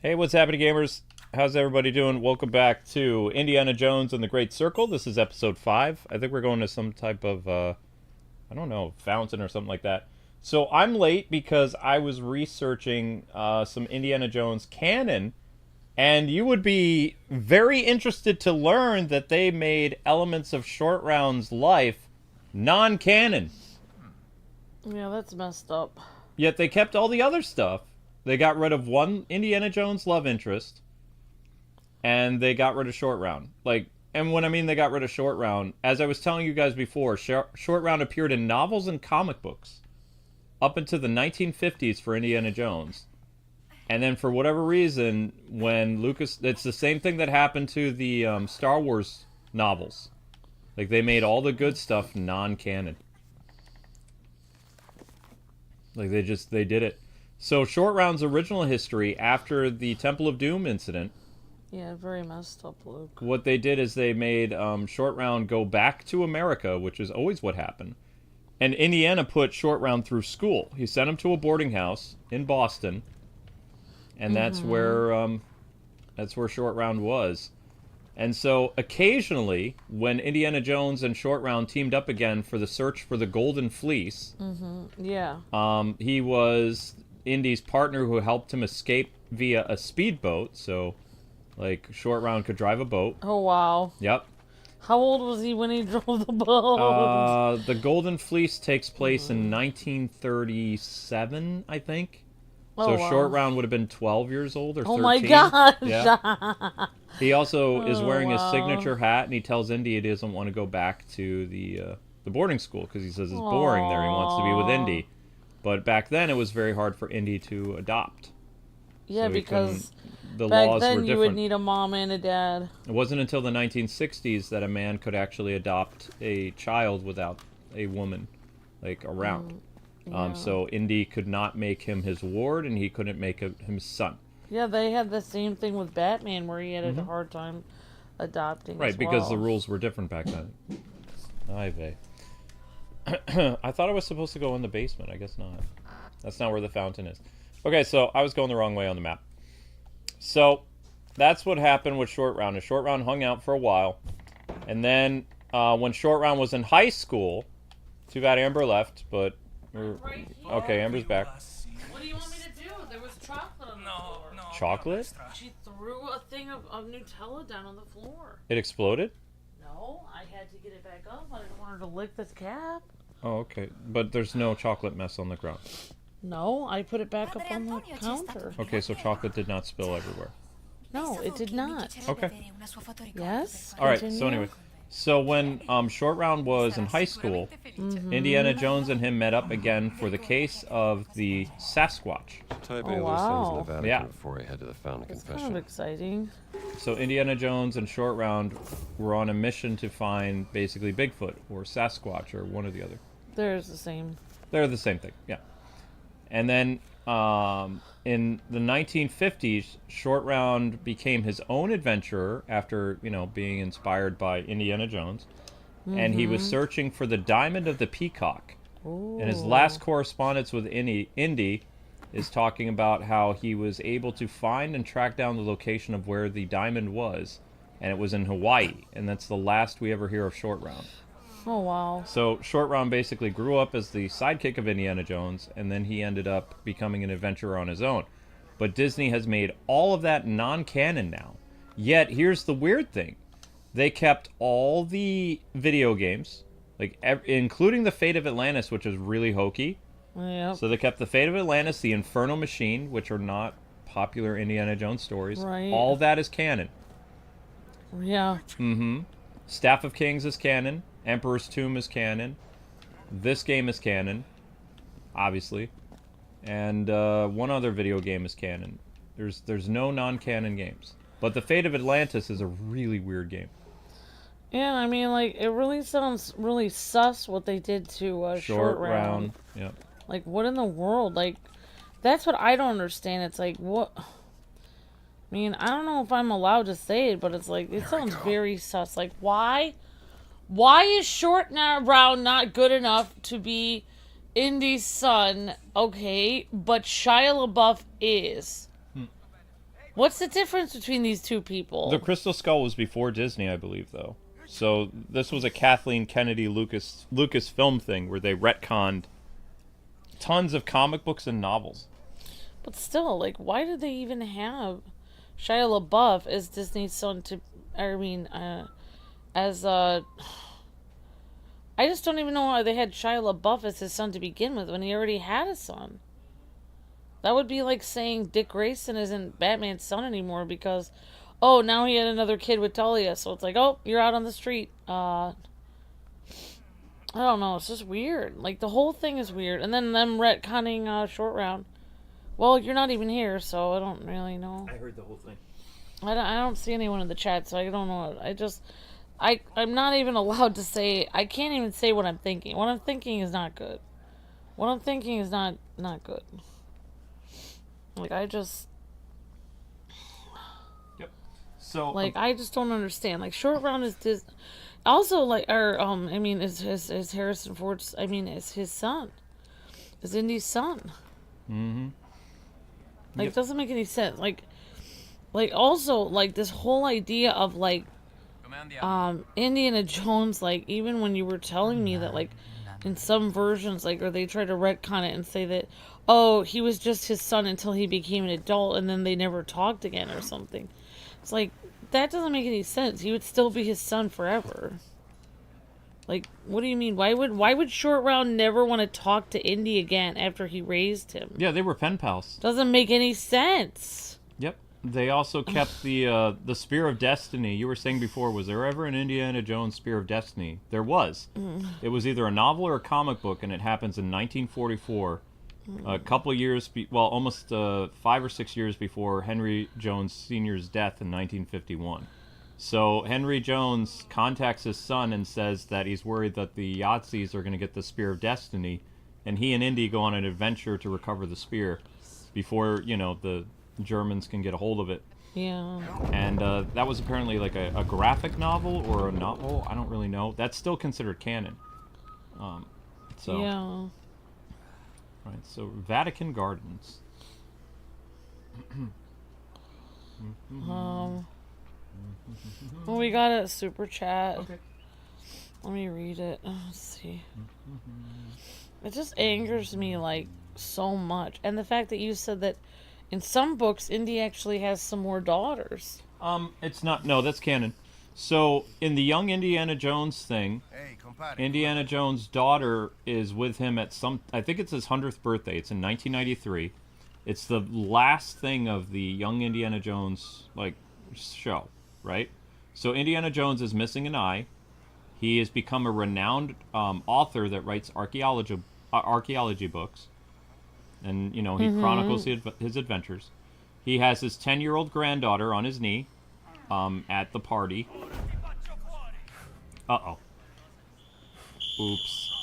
Hey, what's happening, gamers? How's everybody doing? Welcome back to Indiana Jones and the Great Circle. This is episode 5. I think we're going to some type of, I don't know, fountain or something like that. So I'm late because I was researching some Indiana Jones canon, and you would be very interested to learn that they made elements of Short Round's life non-canon. Yeah, that's messed up. Yet they kept all the other stuff. They got rid of one Indiana Jones love interest, and they got rid of Short Round. And when I mean they got rid of Short Round, as I was telling you guys before, Short Round appeared in novels and comic books up into the 1950s for Indiana Jones. And then for whatever reason, when Lucas... It's the same thing that happened to the Star Wars novels. Like, they made all the good stuff non-canon. Like, they did it. So, Short Round's original history, after the Temple of Doom incident... Yeah, very messed up, Luke. What they did is they made Short Round go back to America, which is always what happened. And Indiana put Short Round through school. He sent him to a boarding house in Boston. And that's where Short Round was. And so, occasionally, when Indiana Jones and Short Round teamed up again for the search for the Golden Fleece... Yeah. He was Indy's partner who helped him escape via a speedboat, so, like, Short Round could drive a boat. Oh, wow. Yep. How old was he when he drove the boat? The Golden Fleece takes place in 1937, I think. Oh, So wow. Short Round would have been 12 years old or 13. Oh, my gosh. Yeah. He also is wearing his wow. signature hat, and he tells Indy he doesn't want to go back to the boarding school because he says it's boring there. He wants to be with Indy. But back then, it was very hard for Indy to adopt. Yeah, So because the back laws then were you different. would need a mom and a dad. It wasn't until the 1960s that a man could actually adopt a child without a woman, like, around. Yeah. So Indy could not make him his ward, and he couldn't make him his son. Yeah, they had the same thing with Batman where he had a hard time adopting Right, as because well. the rules were different back then. Ay vey. I thought I was supposed to go in the basement. I guess not. That's not where the fountain is. Okay, so I was going the wrong way on the map. So that's what happened with Short Round. Short Round hung out for a while. And then when Short Round was in high school, too bad Amber left, but... Right here. Okay, Amber's back. What do you want me to do? There was chocolate on the floor. Chocolate? She threw a thing of Nutella down on the floor. It exploded? No, I had to get it back up. I didn't want her to lick this cap. Oh, okay. But there's no chocolate mess on the ground. No, I put it back up on the counter. Okay, so chocolate did not spill everywhere. No, it did not. Okay. Yes? All right, Continue. so anyway. So when Short Round was in high school, Indiana Jones and him met up again for the case of the Sasquatch. Tie Oh, Bailey wow. in the Vatican Yeah. before I head to the fountain It's confession. kind of exciting. So Indiana Jones and Short Round were on a mission to find basically Bigfoot or Sasquatch or one or the other. There's the same. They're the same thing, yeah. And then in the 1950s, Short Round became his own adventurer after, being inspired by Indiana Jones. And he was searching for the Diamond of the Peacock. Ooh. And his last correspondence with Indy is talking about how he was able to find and track down the location of where the diamond was. And it was in Hawaii. And that's the last we ever hear of Short Round. Oh, wow. So Short Round basically grew up as the sidekick of Indiana Jones, and then he ended up becoming an adventurer on his own. But Disney has made all of that non-canon now. Yet, here's the weird thing. They kept all the video games, including the Fate of Atlantis, which is really hokey. Yep. So they kept the Fate of Atlantis, the Infernal Machine, which are not popular Indiana Jones stories. Right. All that is canon. Yeah. Staff of Kings is canon. Emperor's Tomb is canon. This game is canon, obviously. And one other video game is canon. There's no non-canon games. But the Fate of Atlantis is a really weird game. Yeah, I mean, it really sounds really sus what they did to Short Round. Yeah. Like, what in the world? That's what I don't understand. It's like, what... I mean, I don't know if I'm allowed to say it, but it's like, it sounds very sus. Like, why? Why is Short Round not good enough to be Indy's son? Okay, but Shia LaBeouf is. What's the difference between these two people? The Crystal Skull was before Disney, I believe, though. So this was a Kathleen Kennedy Lucasfilm thing where they retconned tons of comic books and novels. But still, like, why did they even have Shia LaBeouf as Disney's son to... I just don't even know why they had Shia LaBeouf as his son to begin with when he already had a son. That would be like saying Dick Grayson isn't Batman's son anymore because, oh, now he had another kid with Talia, so it's like, oh, you're out on the street. I don't know, it's just weird. Like, the whole thing is weird. And then them retconning Short Round. Well, you're not even here, so I don't really know. I heard the whole thing. I don't see anyone in the chat, so I don't know. I'm not even allowed to say... I can't even say what I'm thinking. What I'm thinking is not good. What I'm thinking is not good. Like, I just... Yep. So... Like, I just don't understand. Like, Short Round is this... Also, like, is Harrison Ford's... is his son. Is Indy's son. Mm-hmm. Like, it doesn't make any sense. Like, also, like, this whole idea of, like, Indiana Jones, like, even when you were telling me that, like, in some versions, like, or they try to retcon it and say that, oh, he was just his son until he became an adult and then they never talked again or something. It's like, that doesn't make any sense. He would still be his son forever. Like, what do you mean? Why would Short Round never want to talk to Indy again after he raised him? Yeah, they were pen pals. Doesn't make any sense. Yep. They also kept the Spear of Destiny. You were saying before, was there ever an Indiana Jones Spear of Destiny? There was. It was either a novel or a comic book, and it happens in 1944. A couple of years, almost 5 or 6 years before Henry Jones Sr.'s death in 1951. So Henry Jones contacts his son and says that he's worried that the Yahtzees are going to get the Spear of Destiny, and he and Indy go on an adventure to recover the spear before, the Germans can get a hold of it. Yeah. And that was apparently like a graphic novel or a novel. I don't really know. That's still considered canon. Yeah. Right, so Vatican Gardens. Well, we got a super chat. Okay. Let me read it. Let's see. It just angers me, like, so much. And the fact that you said that in some books, Indy actually has some more daughters. It's not... No, that's canon. So, in the Young Indiana Jones thing, Indiana Jones' daughter is with him at some... I think it's his 100th birthday. It's in 1993. It's the last thing of the Young Indiana Jones, like, show, right? So, Indiana Jones is missing an eye. He has become a renowned author that writes archaeology books. And, he chronicles his adventures. He has his 10-year-old granddaughter on his knee at the party. Uh-oh. Oops.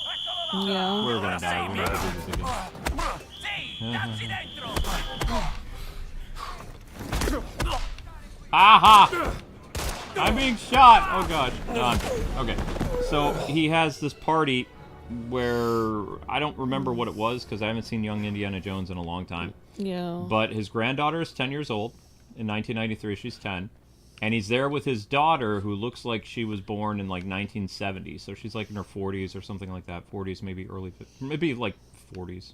Yeah. We're gonna die. We're gonna do this again. Aha! I'm being shot! Oh gosh. Okay. So he has this party where I don't remember what it was because I haven't seen Young Indiana Jones in a long time. Yeah. But his granddaughter is 10 years old. In 1993, she's 10. And he's there with his daughter, who looks like she was born in, like, 1970. So she's, like, in her 40s or something like that. 40s, maybe early... Maybe, like, 40s.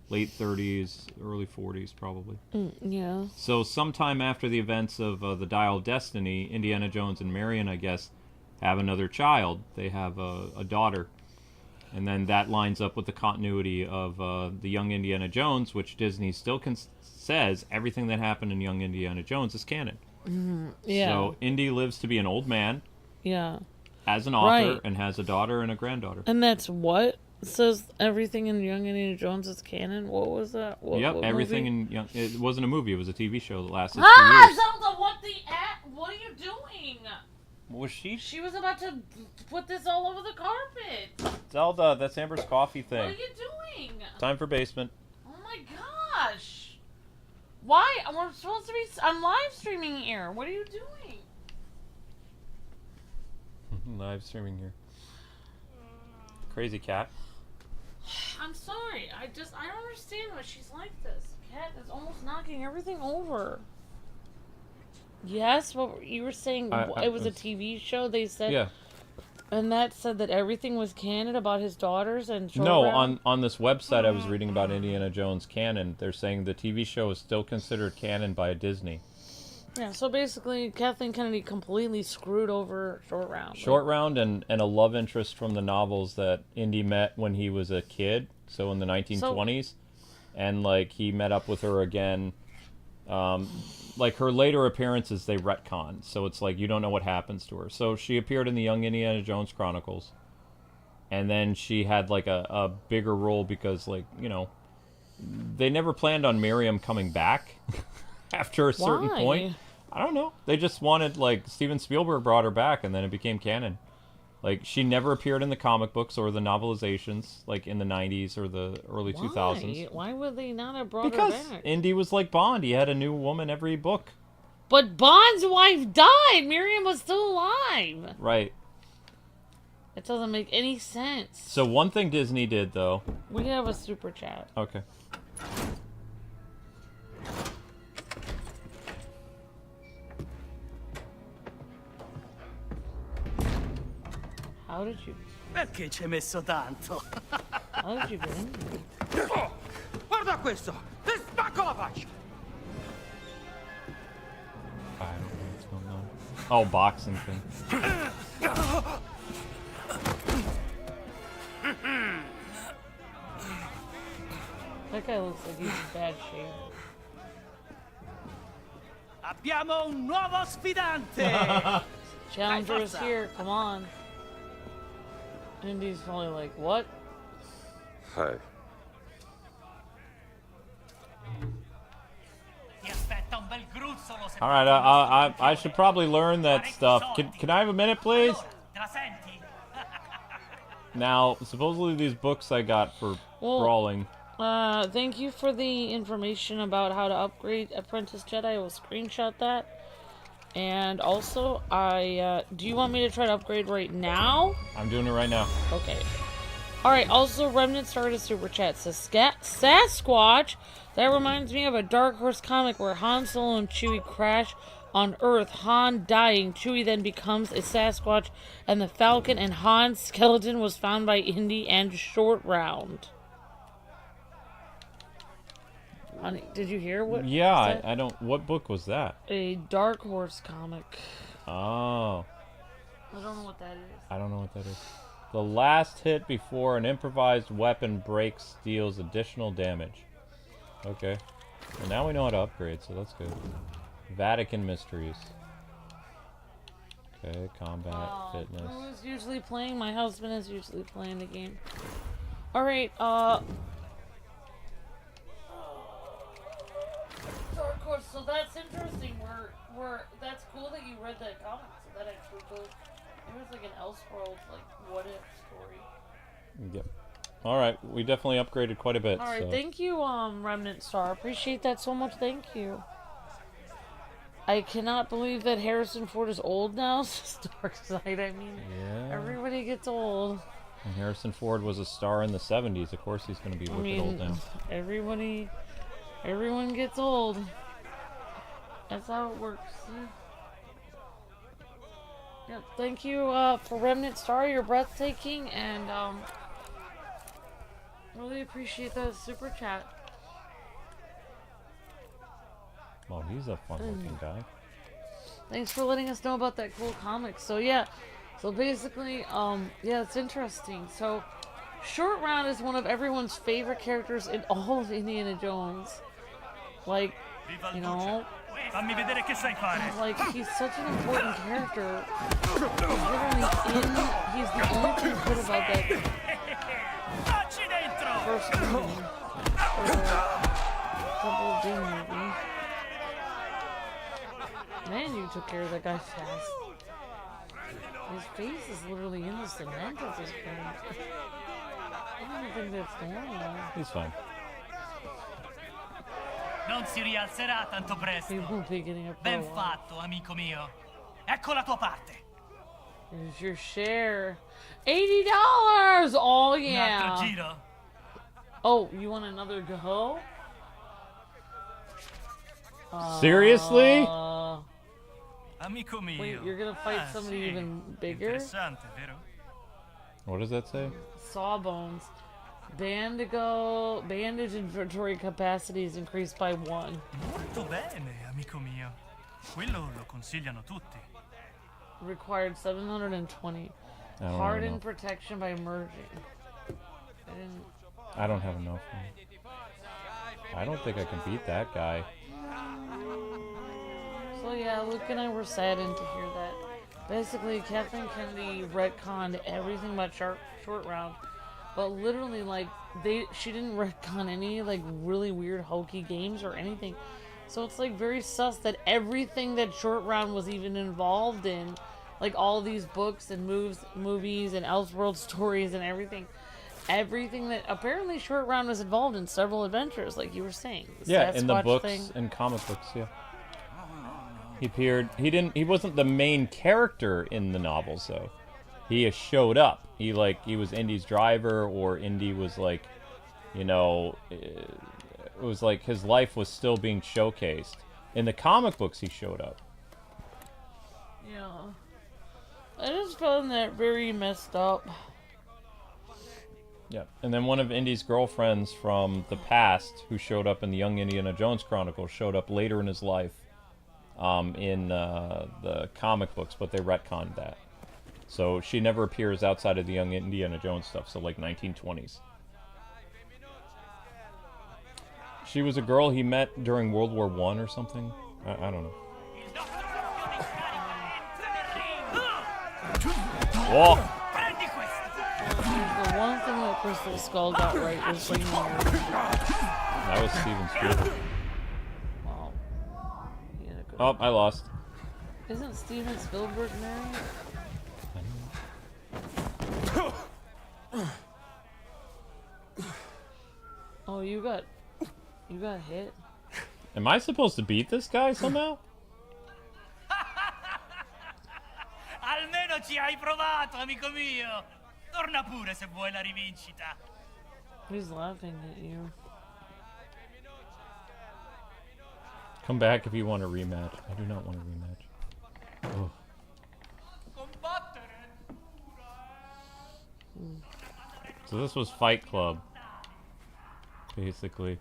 Late 30s, early 40s, probably. Yeah. So sometime after the events of the Dial of Destiny, Indiana Jones and Marion, I guess, have another child. They have a daughter. And then that lines up with the continuity of the Young Indiana Jones, which Disney still says everything that happened in Young Indiana Jones is canon. Yeah. So Indy lives to be an old man. Yeah. As an author, Right. and has a daughter and a granddaughter. And that's what? It says everything in Young Indiana Jones is canon? What was that? Yep, what everything movie? in Young... It wasn't a movie, it was a TV show that lasted 2 years. Zelda, what are you doing? Was she? She was about to put this all over the carpet. Zelda, that's Amber's coffee thing. What are you doing? Time for basement. Oh my gosh. Why? We're supposed to be... I'm live streaming here. What are you doing? Live streaming here. Crazy cat. I'm sorry. I don't understand why she's like this. Cat is almost knocking everything over. Yes, what you were saying, it was a TV show, they said. Yeah. And that said that everything was canon about his daughters and short No, round? on this website I was reading about Indiana Jones canon, they're saying the TV show is still considered canon by Disney. Yeah, so basically Kathleen Kennedy completely screwed over Short Round. Short Round and a love interest from the novels that Indy met when he was a kid, so in the 1920s. And, like, he met up with her again. Like, her later appearances, they retcon. So it's like, you don't know what happens to her. So she appeared in the Young Indiana Jones Chronicles. And then she had, like, a bigger role because, like, you know, they never planned on Miriam coming back after a certain point. I don't know. They just wanted, like, Steven Spielberg brought her back, and then it became canon. Like, she never appeared in the comic books or the novelizations, like, in the 90s or the early 2000s. Why would they not have brought her Because back? Indy was like Bond. He had a new woman every book. But Bond's wife died! Miriam was still alive! Right. It doesn't make any sense. So one thing Disney did, though... We have a super chat. Okay. How did you... Perché ci hai messo tanto? How did you get in there? Oh, guarda questo! Ti spacco la faccia! I don't know what's going on. Oh, boxing thing. That guy looks like he's in bad shape. Abbiamo un nuovo sfidante! Challenger is here, come on. Indy's probably like, what? Hi. All right, I should probably learn that stuff. Can I have a minute, please? Now, supposedly these books I got for brawling. Thank you for the information about how to upgrade Apprentice Jedi. I will screenshot that. And also, do you want me to try to upgrade right now? I'm doing it right now. Okay. Alright, also, Remnant started a super chat. Says, Sasquatch? That reminds me of a Dark Horse comic where Han Solo and Chewie crash on Earth, Han dying. Chewie then becomes a Sasquatch, and the Falcon and Han's skeleton was found by Indy and Short Round. Honey, did you hear what? Yeah, I don't. What book was that? A Dark Horse comic. Oh. I don't know what that is. I don't know what that is. The last hit before an improvised weapon breaks deals additional damage. Okay. Well, now we know how to upgrade, so that's good. Vatican Mysteries. Okay, combat, fitness. Who's usually playing? My husband is usually playing the game. Alright, Dark Horse, so that's interesting. That's cool that you read that comic, so that actually goes... It was like an Elseworlds, like, what-if story. Yep. Alright, we definitely upgraded quite a bit. Alright, so. thank you, Remnant Star. Appreciate that so much, thank you. I cannot believe that Harrison Ford is old now. Dark Side, I mean, Yeah. everybody gets old. And Harrison Ford was a star in the 70s. Of course he's going to be wicked old now. Everyone gets old. That's how it works. Yeah, thank you for Remnant Star. You're breathtaking, and really appreciate that super chat. Well, he's a fun-looking guy. Thanks for letting us know about that cool comic. So yeah, so basically, yeah, it's interesting. So, Short Round is one of everyone's favorite characters in all of Indiana Jones. Like, you know, Fammi vedere che sai fare. like he's such an important character. He's the only thing good about that Facci dentro! first movie, or the Temple of Doom movie. Man, you took care of that guy fast. His face is literally in the cement at this point. I don't think that's normal. He's fine. Non si rialzerà tanto presto. He won't be getting up for a Ben while. fatto, amico mio. Ecco la tua parte. Here's your share. $80! Oh, Un yeah. altro giro? Oh, you want another go? Seriously? Amico mio. Wait, you're gonna fight somebody sì. even bigger? Interessante, vero? What does that say? Sawbones. Bandage inventory capacity is increased by 1. Molto bene, amico mio. Quello lo consigliano tutti. Required 720. I don't Hardened know. protection by merging. I don't have enough. I don't think I can beat that guy. So yeah, Luke and I were saddened to hear that. Basically, Kathleen Kennedy retconned everything about short round, but literally, like, she didn't retcon any like really weird hokey games or anything. So it's like very sus that everything that short round was even involved in, like all these books and movies and Elseworld stories and everything that apparently short round was involved in several adventures, like you were saying. Yeah, in the Sasquatch books thing. and comic books, yeah. He appeared. He wasn't the main character in the novels, though. He showed up. He was Indy's driver, or Indy was like, you know, it was like his life was still being showcased. In the comic books, he showed up. Yeah. I just found that very messed up. Yeah, and then one of Indy's girlfriends from the past, who showed up in the Young Indiana Jones Chronicles, showed up later in his life in the comic books, but they retconned that. So she never appears outside of the Young Indiana Jones stuff, so like 1920s. She was a girl he met during World War I or something. I don't know. Whoa! Prendi questo. The one thing that Crystal Skull got right was bringing her. That was Steven Spielberg. Wow. He had a good Oh, I lost. Isn't Steven Spielberg married? Oh, you got hit. Am I supposed to beat this guy somehow? Almeno ci hai provato, amico mio. Torna pure se vuoi la rivincita. He's laughing at you. Come back if you want a rematch. I do not want a rematch. Oh. Combattere. So this was Fight Club, basically.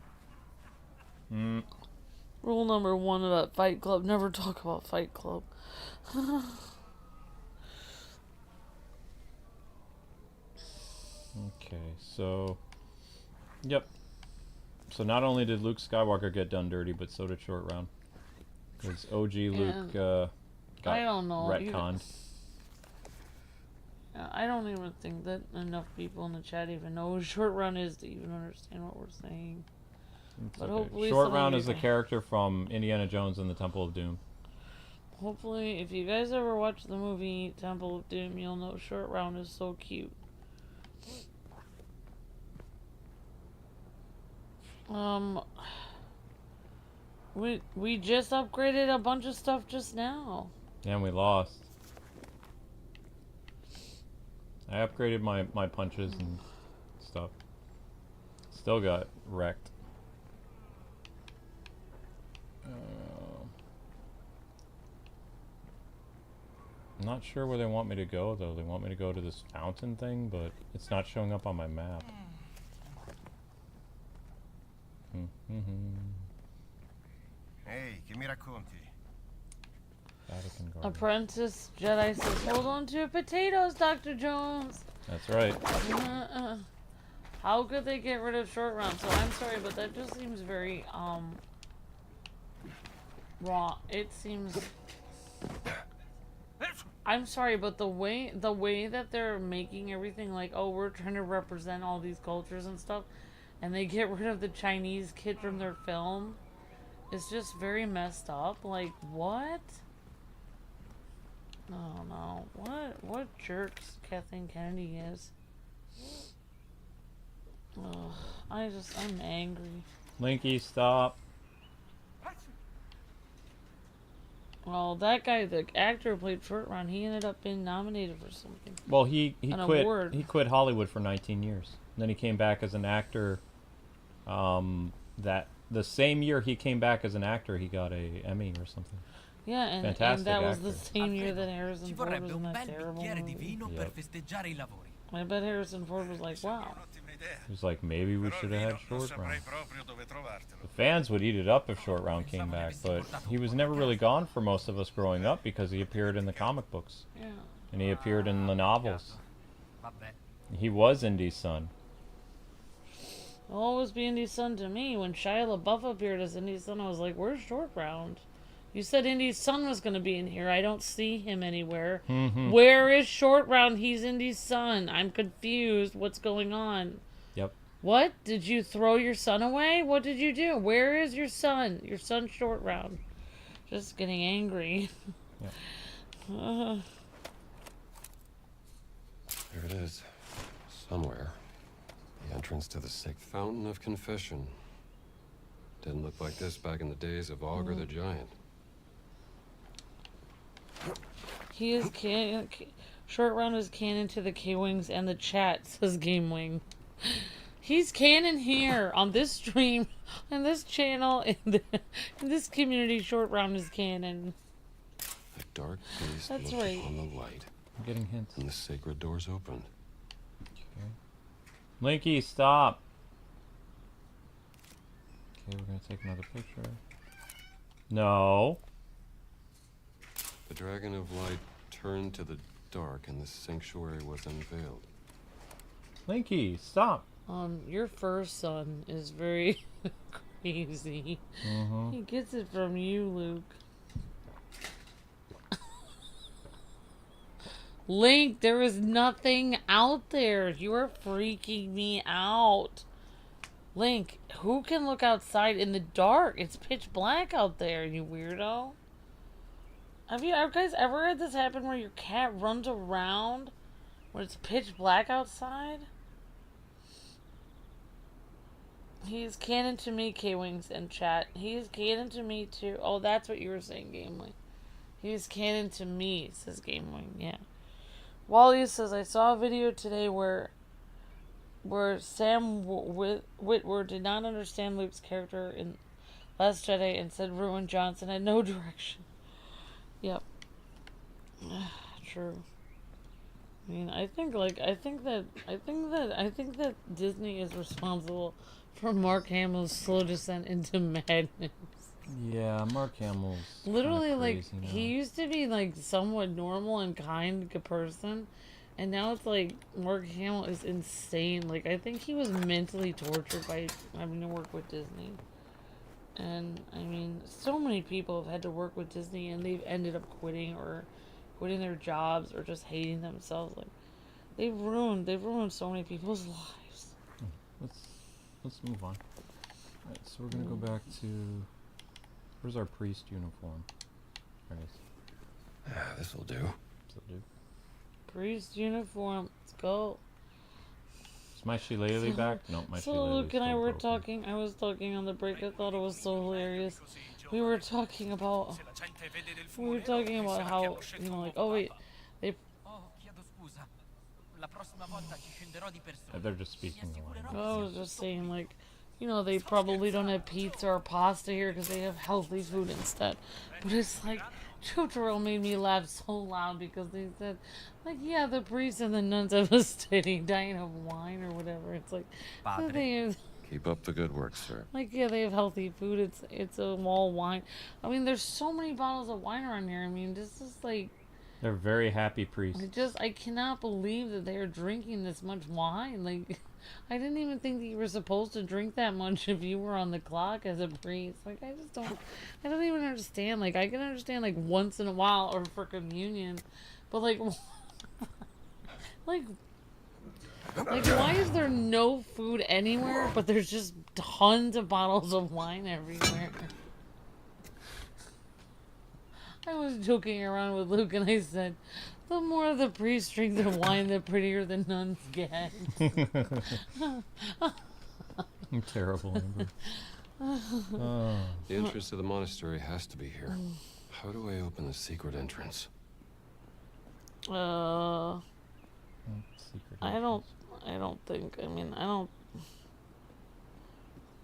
Rule number 1 about Fight Club: never talk about Fight Club. Okay, so... Yep. So not only did Luke Skywalker get done dirty, but so did Short Round. Because OG Luke got I don't know. retconned. I don't even think that enough people in the chat even know who Short Round is to even understand what we're saying. But Okay. hopefully Short some of Round you is the guys- character from Indiana Jones and the Temple of Doom. Hopefully, if you guys ever watch the movie Temple of Doom, you'll know Short Round is so cute. We just upgraded a bunch of stuff just now. And we lost. I upgraded my punches and stuff. Still got wrecked. I'm not sure where they want me to go, though. They want me to go to this fountain thing, but it's not showing up on my map. Ehi, che mi racconti? Vatican Gardens. Apprentice Jedi says, "Hold on to your potatoes, Dr. Jones." That's right. How could they get rid of Short Round? So I'm sorry, but that just seems very wrong. It seems. I'm sorry, but the way that they're making everything like, oh, we're trying to represent all these cultures and stuff, and they get rid of the Chinese kid from their film, it's just very messed up. Like, what? Oh no, what jerks Kathleen Kennedy is. Ugh, I'm angry. Linky, stop. Well, that guy, the actor who played Short Round, he ended up being nominated for something. Well, he An quit. award. He quit Hollywood for 19 years. And then he came back as an actor. That the same year he came back as an actor, he got a Emmy or something. Yeah, and Fantastic that was the actor. same year that Ci Harrison Ford vorrebbe was in un that bel terrible bicchiere di movie. vino per Yep. festeggiare i lavori. I bet Harrison Ford was like, wow. He was like, maybe we Però should il have vino had non Short saprei Round. proprio dove trovartelo. The fans would eat it up if Short Round came back, but he was never really gone for most of us growing up because he appeared in the comic books Yeah. and he appeared in the novels. Vabbè. He was Indy's son. It'll always be Indy's son to me. When Shia LaBeouf appeared as Indy's son, I was like, where's Short Round? You said Indy's son was going to be in here. I don't see him anywhere. Where is Short Round? He's Indy's son. I'm confused. What's going on? Yep. What? Did you throw your son away? What did you do? Where is your son? Your son Short Round. Just getting angry. Yep. There it is. Somewhere. The entrance to the sick fountain of confession. Didn't look like this back in the days of Augur the Giant. He is Short Round is canon to the Kwings and the chat, says Gamewing. He's canon here on this stream, on this channel, in this community. Short Round is canon. A dark beast That's looked right. upon the light, I'm getting hints. and the sacred doors opened. Linky, stop. Okay, we're gonna take another picture. No. The dragon of light turned to the dark, and the sanctuary was unveiled. Linky, stop. Your first son is very crazy. He gets it from you, Luke. Link, there is nothing out there. You are freaking me out. Link, who can look outside in the dark? It's pitch black out there, you weirdo. Have you guys ever had this happen where your cat runs around when it's pitch black outside? He's canon to me, K-Wings in chat. He's canon to me too. Oh, that's what you were saying, Gamewing. He's canon to me, says Gamewing, yeah. Wally says, I saw a video today where Sam Witwer did not understand Luke's character in Last Jedi and said Ruin Johnson had no direction. Yep. True. I mean, I think that Disney is responsible for Mark Hamill's slow descent into madness. Yeah, Mark Hamill's Literally, kinda like, crazy now. he used to be, like, somewhat normal and kind person, and now it's like Mark Hamill is insane. Like, I think he was mentally tortured by having to work with Disney. And, I mean, so many people have had to work with Disney, and they've ended up quitting their jobs or just hating themselves. Like, they've ruined so many people's lives. Let's move on. Alright, so we're gonna go back to... Where's our priest uniform? There it is. Ah, this'll do. This'll do. Priest uniform, let's go. Is my shillelagh back? No, my So shillelagh Luke and I were talking, I was talking on the break, I thought it was so hilarious. We were talking about how, you know, like, oh wait, they... Oh, chiedo scusa. La prossima volta ci scenderò di persona. They're just speaking the language. I was just saying, like, you know, they probably don't have pizza or pasta here because they have healthy food instead. But it's like, Totoro made me laugh so loud because they said, like, yeah, the priests and the nuns have a steady diet of wine or whatever. It's like, so they have, Keep up the good work, sir. like, yeah, they have healthy food. It's a wall wine. I mean, there's so many bottles of wine around here. I mean, this is like, They're very happy priests. I cannot believe that they're drinking this much wine. Like, I didn't even think that you were supposed to drink that much if you were on the clock as a priest. Like, I don't even understand. Like, I can understand, like, once in a while or for communion. But, like, like, why is there no food anywhere, but there's just tons of bottles of wine everywhere? I was joking around with Luke and I said, the more the priests drink their wine, the prettier the nuns get. I'm terrible, Amber. Oh. The entrance to the monastery has to be here. How do I open the secret entrance? Secret I don't think, I mean, I don't,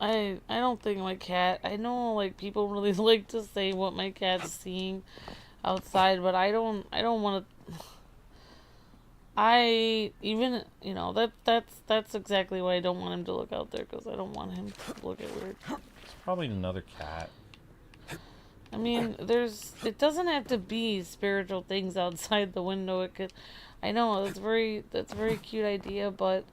I don't think my cat. I know like people really like to say what my cat's seeing outside, but I don't. I don't want to. I even that's exactly why I don't want him to look out there, because I don't want him to look at weird. It's probably another cat. I mean, it doesn't have to be spiritual things outside the window. It could, I know that's a very cute idea, but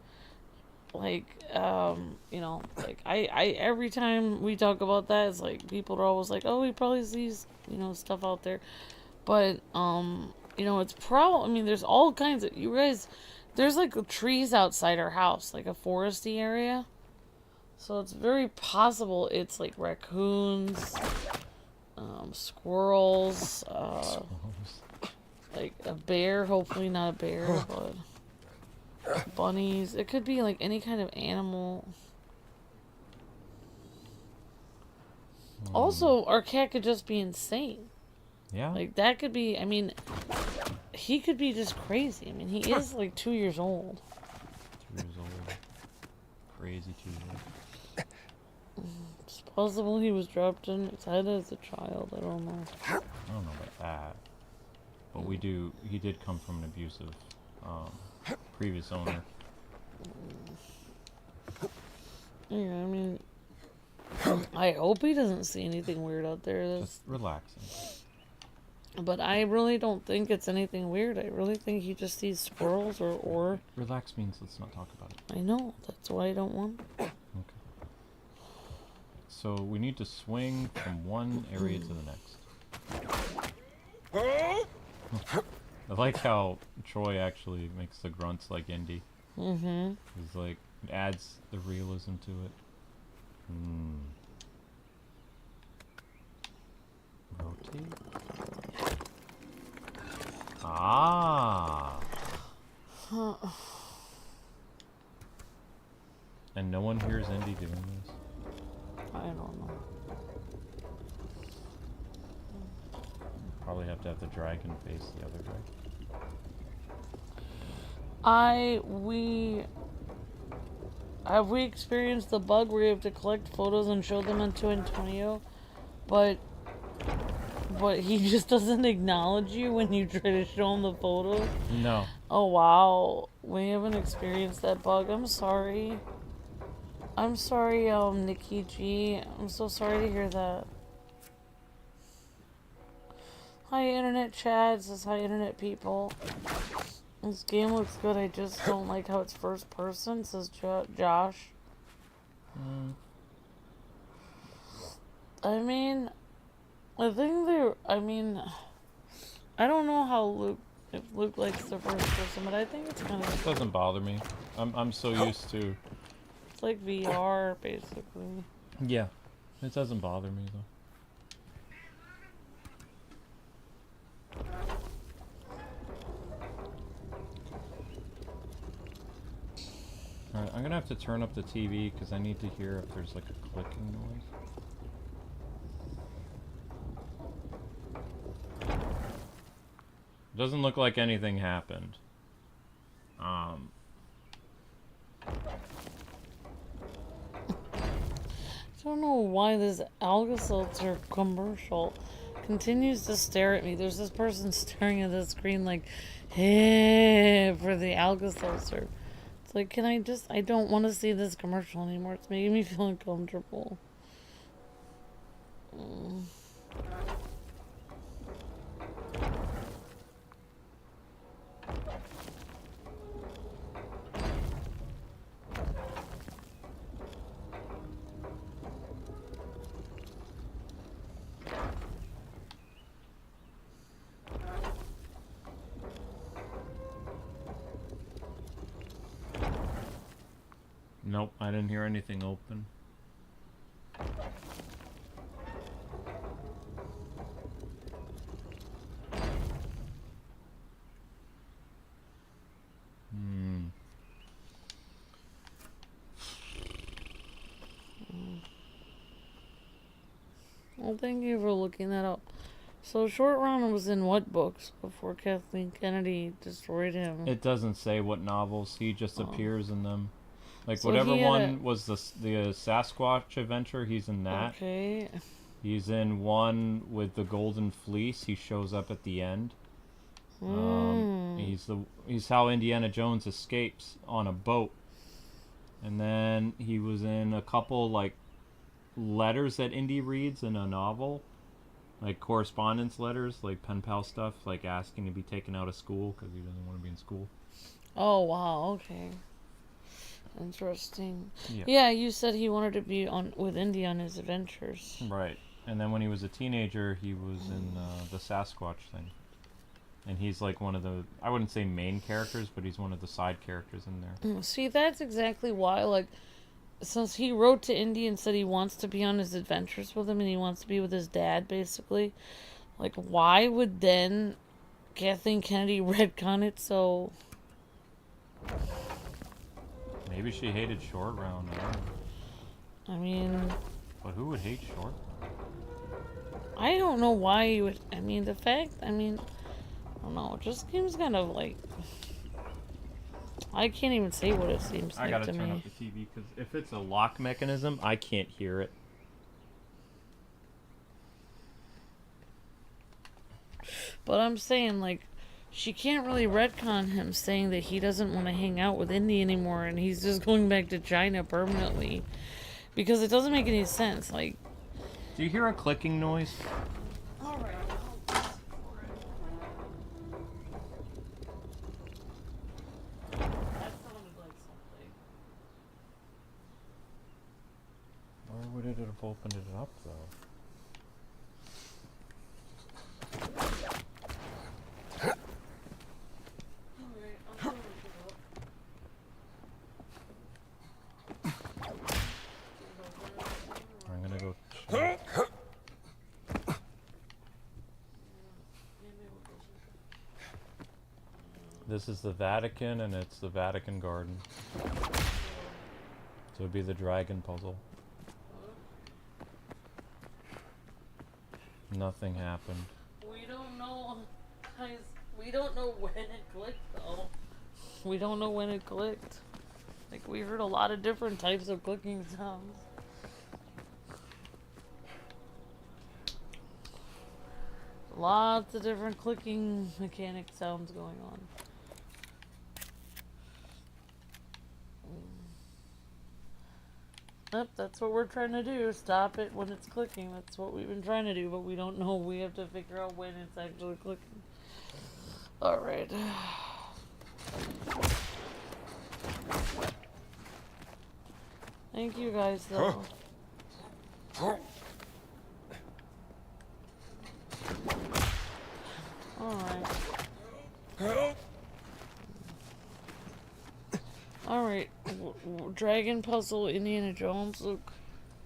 like, like I every time we talk about that, it's like people are always like, oh, he probably sees, stuff out there, but it's I mean, there's all kinds of, you guys, there's like trees outside our house, like a foresty area, so it's very possible it's like raccoons, squirrels, like a bear, hopefully not a bear, but bunnies. It could be like any kind of animal. Also, our cat could just be insane. Yeah. Like, that could be, I mean, he could be just crazy. I mean, he is like 2 years old. 2 years old. Crazy 2 years. It's possible he was dropped in his head as a child. I don't know. I don't know about that. But he did come from an abusive previous owner. Yeah, I mean, I hope he doesn't see anything weird out there. Just relaxing. But I really don't think it's anything weird. I really think he just sees squirrels or... Relax means let's not talk about it. I know. That's why I don't want... Okay. So we need to swing from one area to the next. I like how Troy actually makes the grunts like Indy. Mm-hmm. He's like, it adds the realism to it. Rotate. Ah. And no one hears Indy doing this? I don't know. Probably have to have the dragon face the other way. Have we experienced the bug where you have to collect photos and show them to Antonio, but he just doesn't acknowledge you when you try to show him the photos? No. Oh wow, we haven't experienced that bug. I'm sorry. I'm sorry, Nikki G. I'm so sorry to hear that. Hi, internet chat. Says hi, internet people. This game looks good. I just don't like how it's first person. Says Josh. I mean, I think I don't know how if Luke likes the first person, but I think it's kind of. It doesn't bother me. I'm so used to. It's like VR, basically. Yeah, it doesn't bother me though. Alright, I'm gonna have to turn up the TV because I need to hear if there's like a clicking noise. Doesn't look like anything happened. I don't know why this Alka-Seltzer commercial continues to stare at me. There's this person staring at the screen like, hey, for the Alka-Seltzer. It's like, I don't want to see this commercial anymore. It's making me feel uncomfortable. Nope, I didn't hear anything open. Well, thank you for looking that up. So, Short Round was in what books before Kathleen Kennedy destroyed him? It doesn't say what novels, he just appears in them. Like So whatever he had one was the Sasquatch adventure, he's in that. Okay. He's in one with the Golden Fleece. He shows up at the end. He's how Indiana Jones escapes on a boat. And then he was in a couple like letters that Indy reads in a novel, like correspondence letters, like pen pal stuff, like asking to be taken out of school because he doesn't want to be in school. Oh wow. Okay. Interesting. Yeah. Yeah, you said he wanted to be on with Indy on his adventures. Right. And then when he was a teenager, he was in the Sasquatch thing. And he's like one of the, I wouldn't say main characters, but he's one of the side characters in there. See, that's exactly why, like, since he wrote to Indy and said he wants to be on his adventures with him and he wants to be with his dad, basically, like, why would then Kathleen Kennedy retcon it so... Maybe she hated Short Round. I don't know. I mean... But who would hate Short? I don't know why you would... I mean, the fact... I mean... I don't know. It just seems kind of like... I can't even say what it seems I like gotta to turn me. up the TV because if it's a lock mechanism, I can't hear it. But I'm saying, like, she can't really retcon him saying that he doesn't want to hang out with Indy anymore and he's just going back to China permanently. Because it doesn't make any sense. Like... Do you hear a clicking noise? Alright. Why would it have opened it up though? I'm gonna go check. This is the Vatican and it's the Vatican Gardens. So it'd be the dragon puzzle. Nothing happened. We don't know, guys. We don't know when it clicked, though. We don't know when it clicked. Like, we heard a lot of different types of clicking sounds. Lots of different clicking mechanic sounds going on. Yep, that's what we're trying to do. Stop it when it's clicking. That's what we've been trying to do, but we don't know. We have to figure out when it's actually clicking. Alright. Thank you guys, though. Alright. Alright. Dragon Puzzle, Indiana Jones, Luke.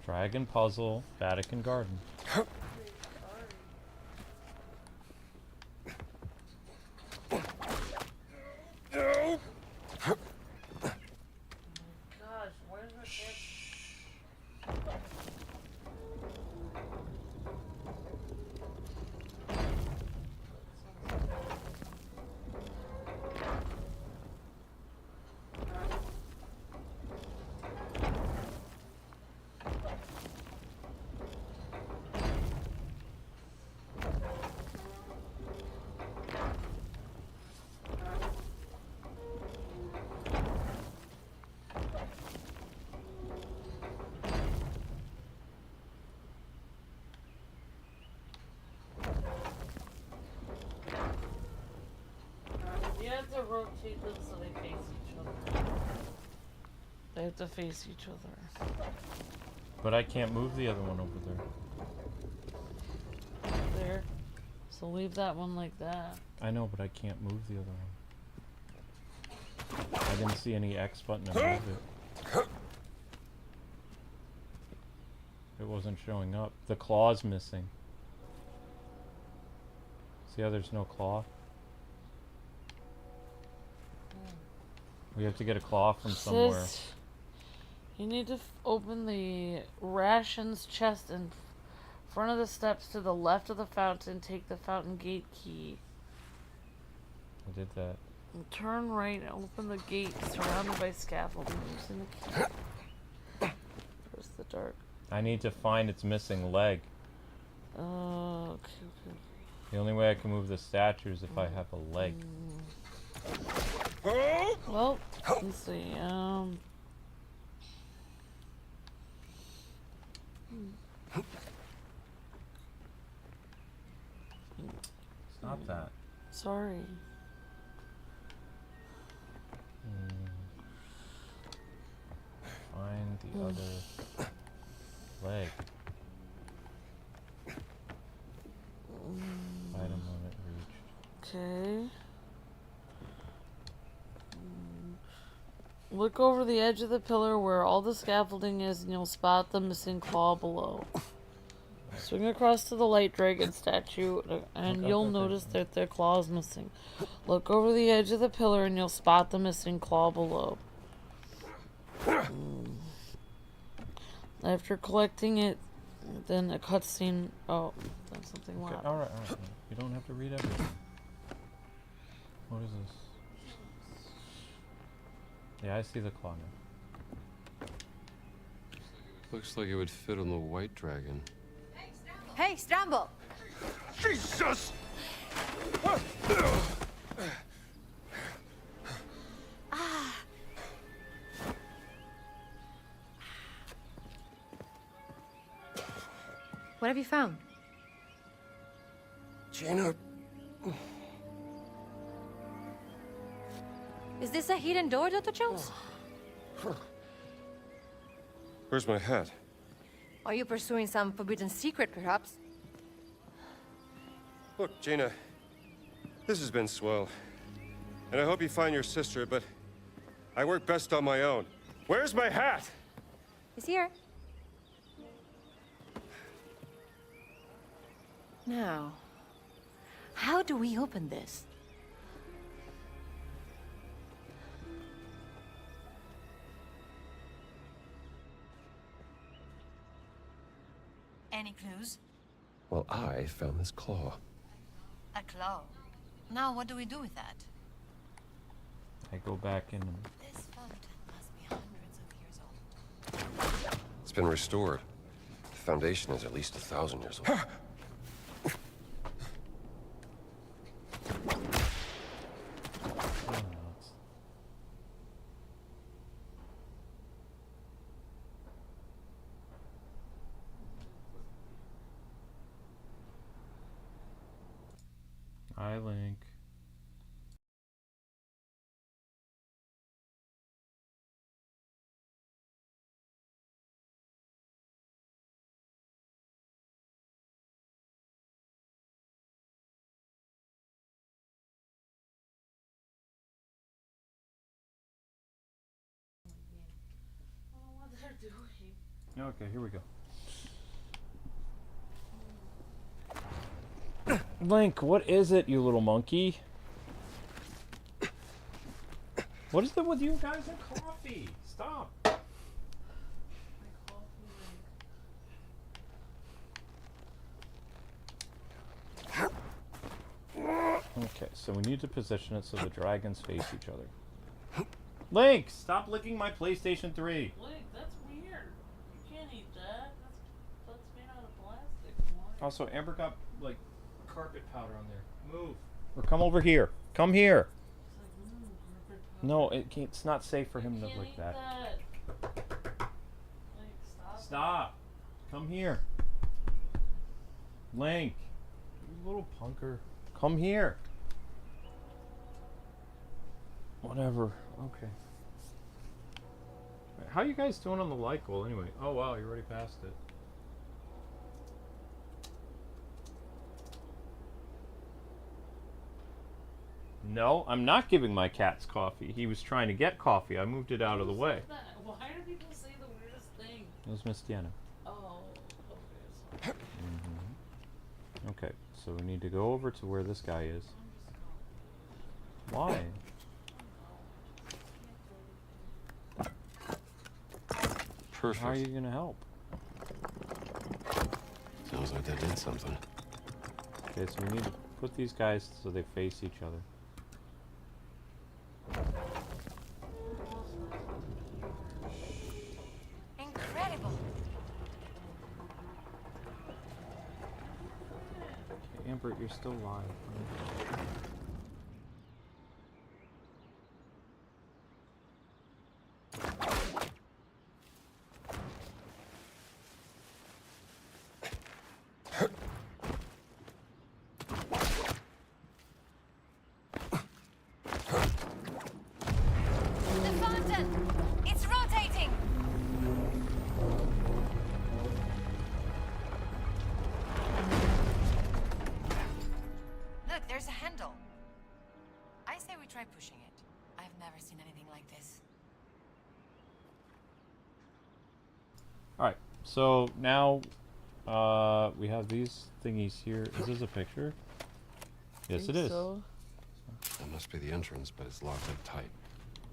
Dragon Puzzle, Vatican Garden. Gosh, where's the ship? You have to rotate them so they face each other. They have to face each other. But I can't move the other one over there. There. So leave that one like that. I know, but I can't move the other one. I didn't see any X button to move it. It wasn't showing up. The claw's missing. See how there's no claw? We have to get a claw from somewhere. Says you need to open the rations chest in front of the steps to the left of the fountain. Take the fountain gate key. I did that. Turn right and open the gate surrounded by scaffolding using the key. Where's the dark? I need to find its missing leg. Okay. The only way I can move the statue is if I have a leg. Well, let's see. Stop that. Sorry. Find the other leg. Item limit reached. Okay. Look over the edge of the pillar where all the scaffolding is and you'll spot the missing claw below. Swing across to the light dragon statue and you'll notice that their claw is missing. Look over the edge of the pillar and you'll spot the missing claw below. After collecting it, then a cutscene. Oh, that's something Okay, loud. alright. You don't have to read everything. What is this? Yeah, I see the claw now. Looks like it would fit on the white dragon. Hey, Stramble! Jesus! What have you found? Jaina. Is this a hidden door, Dr. Jones? Where's my hat? Are you pursuing some forbidden secret, perhaps? Look, Jaina, this has been swell. And I hope you find your sister, but I work best on my own. Where's my hat? It's here. Now, how do we open this? Any clues? Well, I found this claw. A claw. Now, what do we do with that? I go back in. This fountain must be hundreds of years old. It's been restored. The foundation is at least 1,000 years old. Hi, Link. Okay, here we go. Link, what is it, you little monkey? What is it with you guys and coffee? Stop. Okay, so we need to position it so the dragons face each other. Link, stop licking my PlayStation 3. Link, that's weird. You can't eat that. That's made out of plastic. Also, Amber got, like, carpet powder on there. Move. Or come over here. Come here. No, it's not safe for him to lick that. Link, Stop. Come here. Link. You little punker. Come here. Whatever. Okay. How you guys doing on the light goal anyway? Oh wow, you already passed it. No, I'm not giving my cats coffee. He was trying to get coffee. I moved it out of the way. Why do people say the weirdest thing? It was Miss Deanna. Oh, okay. Okay, so we need to go over to where this guy is. Why? Perfect. How are you gonna help? Sounds like that did something. Okay, so we need to put these guys so they face each other. Amber, you're still live. The fountain! It's rotating! Look, there's a handle. I say we try pushing it. I've never seen anything like this. Alright, so now we have these thingies here. Is this a picture? Yes, it is. So. That must be the entrance, but it's locked up tight.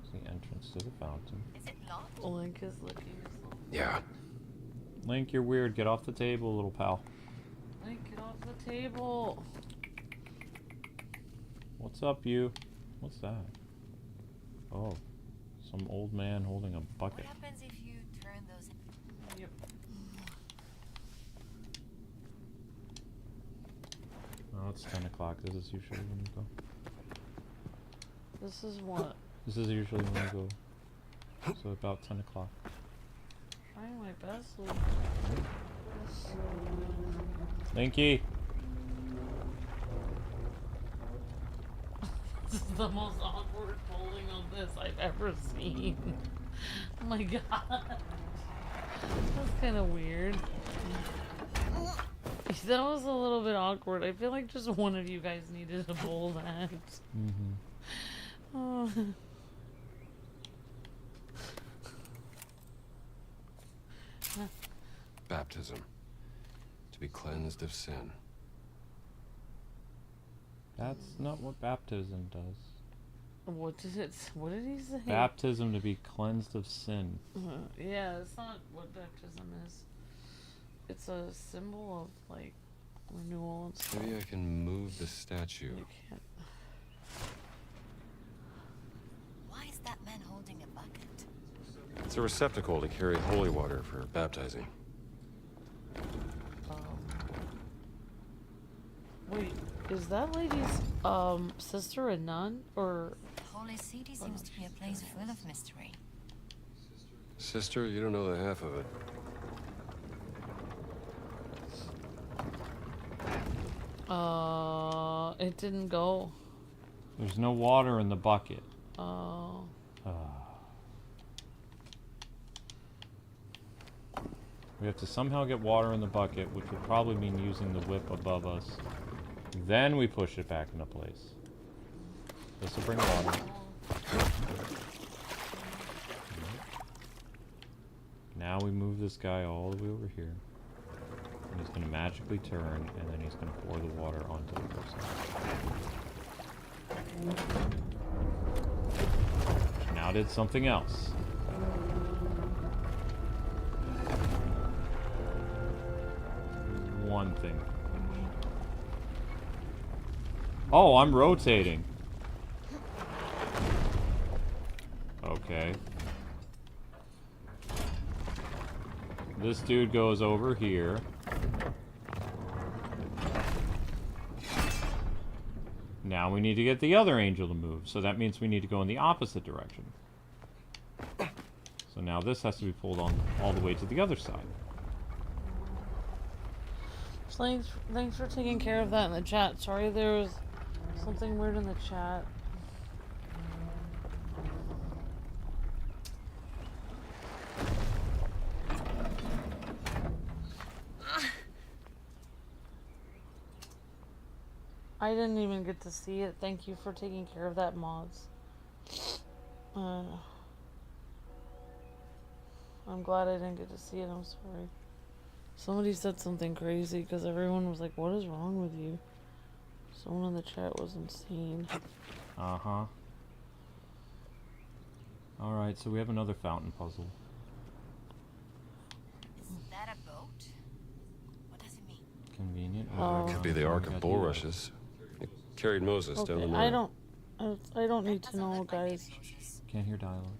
It's the entrance to the fountain. Is it locked? Link is looking. Yeah. Link, you're weird. Get off the table, little pal. Link, get off the table. What's up, you? What's that? Oh, some old man holding a What bucket. happens if you turn those... Yep. Oh, it's 10 o'clock. This is usually when you go. This is what? This is usually when you go. So about 10 o'clock. Trying my best, Luke. Linky! This is the most awkward folding of this I've ever seen. Oh my god. That's kind of weird. That was a little bit awkward. I feel like just one of you guys needed to pull that. Mm-hmm. Oh. Baptism. To be cleansed of sin. That's not what baptism does. What did he say? Baptism to be cleansed of sin. Yeah, it's not what baptism is. It's a symbol of like renewal and stuff. Maybe I can move the statue. You can't. Why is that man holding a bucket? It's a receptacle to carry holy water for baptizing. Wait, is that lady's sister a nun or? The Holy City seems to be a place full of mystery. Sister, you don't know the half of it. It didn't go. There's no water in the bucket. Oh. We have to somehow get water in the bucket, which would probably mean using the whip above us. Then we push it back into place. This will bring water. Now we move this guy all the way over here. And he's going to magically turn, and then he's going to pour the water onto the person. Which now did something else. One thing. Oh, I'm rotating. Okay. This dude goes over here. Now we need to get the other angel to move, so that means we need to go in the opposite direction. So now this has to be pulled on all the way to the other side. Thanks for taking care of that in the chat. Sorry there was something weird in the chat. I didn't even get to see it. Thank you for taking care of that, mods. I'm glad I didn't get to see it. I'm sorry. Somebody said something crazy because everyone was like, what is wrong with you? Someone in the chat was insane. Uh-huh. Alright, so we have another fountain puzzle. Is that a boat? What does it mean? Convenient. Could be the Ark of Bulrushes. It carried Moses down the Okay, Nile. I don't need to Doesn't know, look like guys. baby Moses. Can't hear dialogue.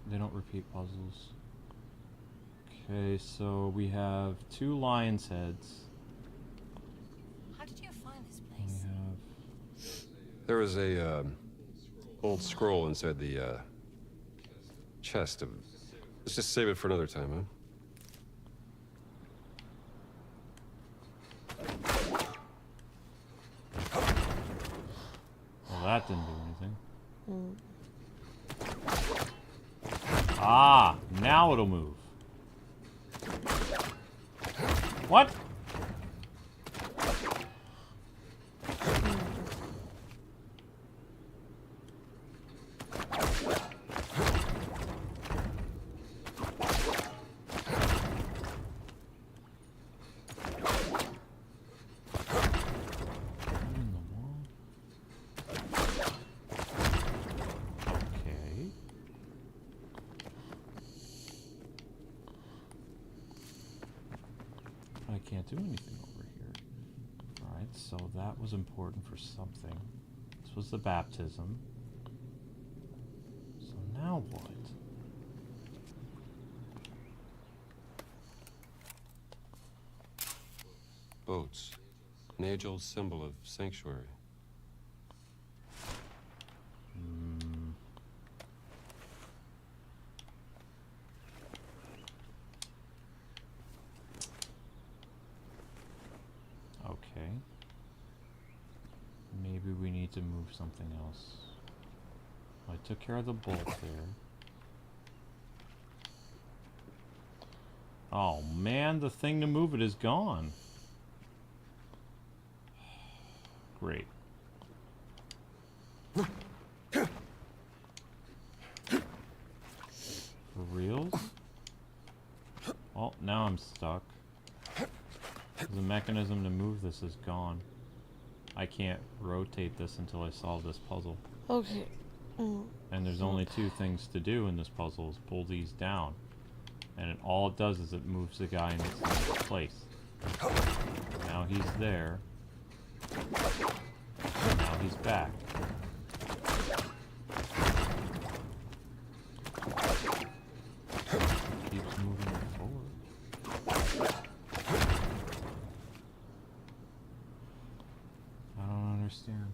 They don't repeat puzzles. Okay, so we have 2 lion's heads. There was a old scroll inside the chest of. Let's just save it for another time, huh? Well, that didn't do anything. Ah, now it'll move. What? Can't do anything over here. Alright, so that was important for something. This was the baptism. So now what? Boats. An age-old symbol of sanctuary. Okay. Maybe we need to move something else. I took care of the bolt there. Oh man, the thing to move it is gone. Great. For reals? Oh, now I'm stuck. The mechanism to move this is gone. I can't rotate this until I solve this puzzle. Okay. And there's only two things to do in this puzzle, is pull these down. And all it does is it moves the guy in its place. Now he's there. Now he's back. Keeps moving it forward. I don't understand.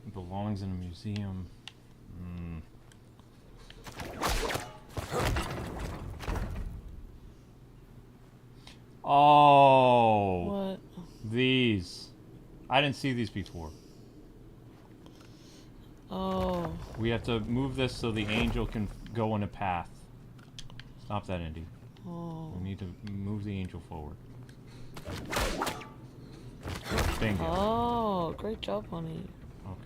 It belongs in a museum. Oh, What? these. I didn't see these before. Oh. We have to move this so the angel can go in a path. Stop that, Indy. Oh. We need to move the angel forward. Bingo. Oh, great job, honey. Okay.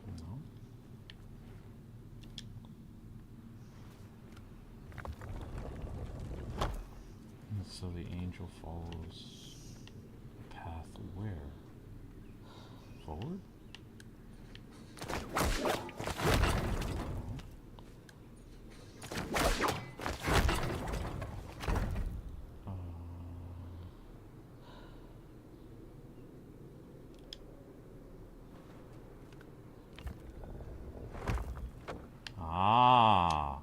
No. And so the angel follows the path where? Forward? Ah.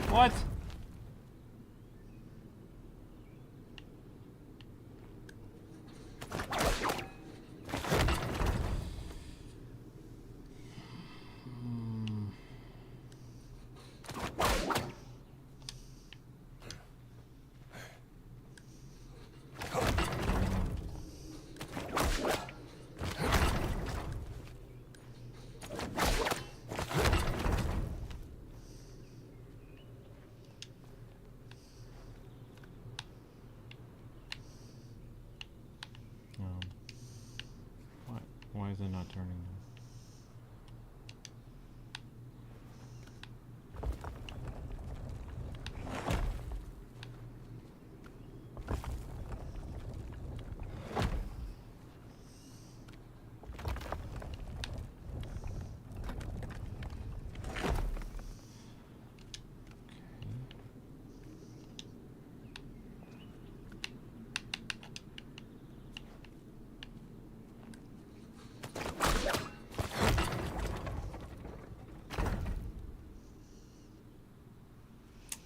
What? Why is it not turning?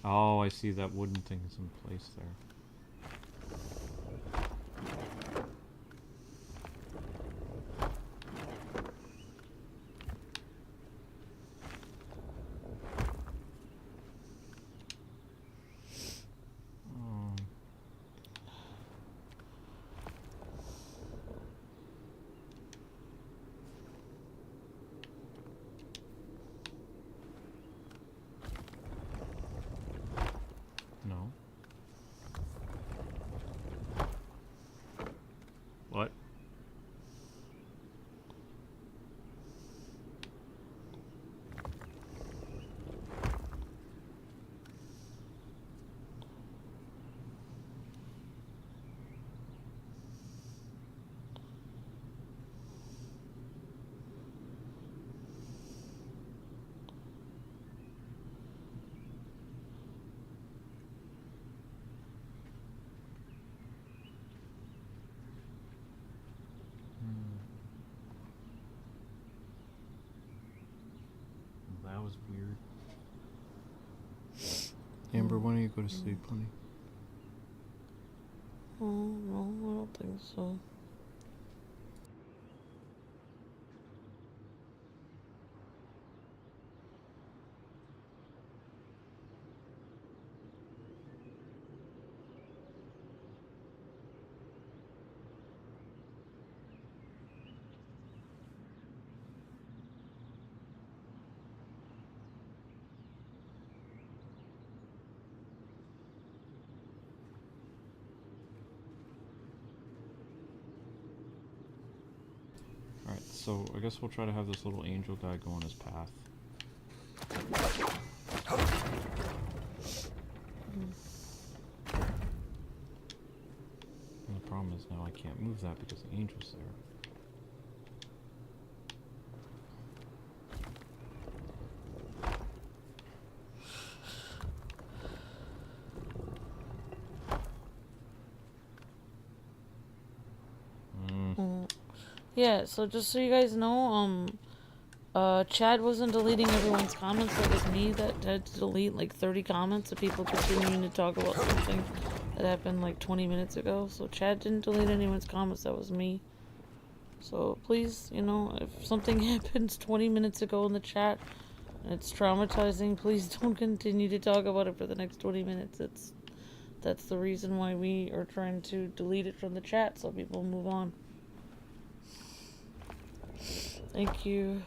Oh, I see that wooden thing is in place there. No. What? That was weird. Amber, why don't you go to sleep, honey? Oh, no, I don't think so. Alright, so I guess we'll try to have this little angel guy go on his path. And the problem is now I can't move that because the angel's there. Yeah, so just so you guys know, Chad wasn't deleting everyone's comments. It was me that had to delete like 30 comments of people continuing to talk about something that happened like 20 minutes ago. So Chad didn't delete anyone's comments. That was me. So please, you know, if something happens 20 minutes ago in the chat and it's traumatizing, please don't continue to talk about it for the next 20 minutes. That's the reason why we are trying to delete it from the chat so people move on. Thank you.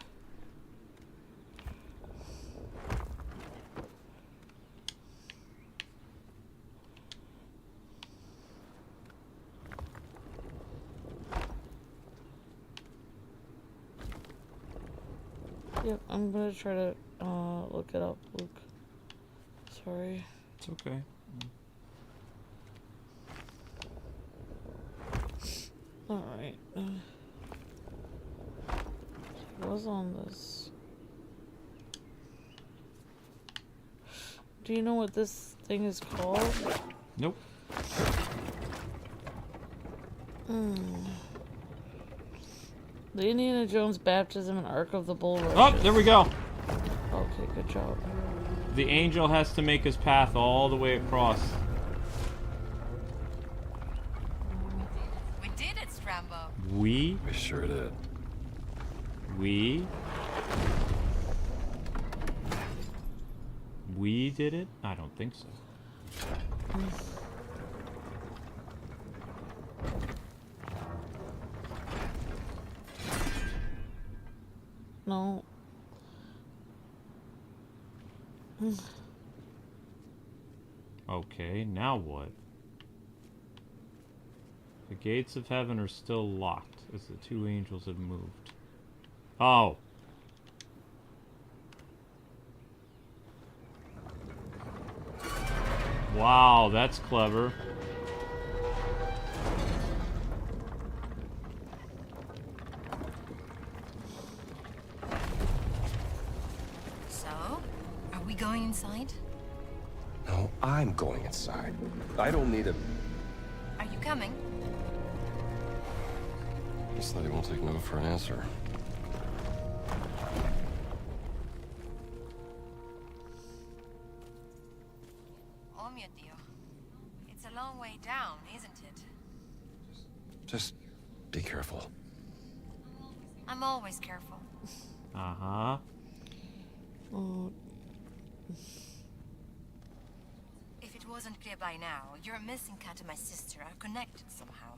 Yep, I'm gonna try to look it up, Luke. Sorry. It's okay. Alright. Was on this. Do you know what this thing is called? Nope. The Indiana Jones Baptism and Ark of the Bulrush. Oh, there we go. Okay, good job. The angel has to make his path all the way across. We did it, Strambo. We sure did. We did it? I don't think so. No. Okay, now what? The gates of heaven are still locked. as the two angels had moved. Oh. Wow, that's clever. So, are we going inside? No, I'm going inside. I don't need a... Are you coming? This lady won't take no for an answer. Oh, mio Dio. It's a long way down, isn't it? Just be careful. I'm always careful. Uh-huh. Oh, If it wasn't clear by now, your missing cat and my sister are connected somehow.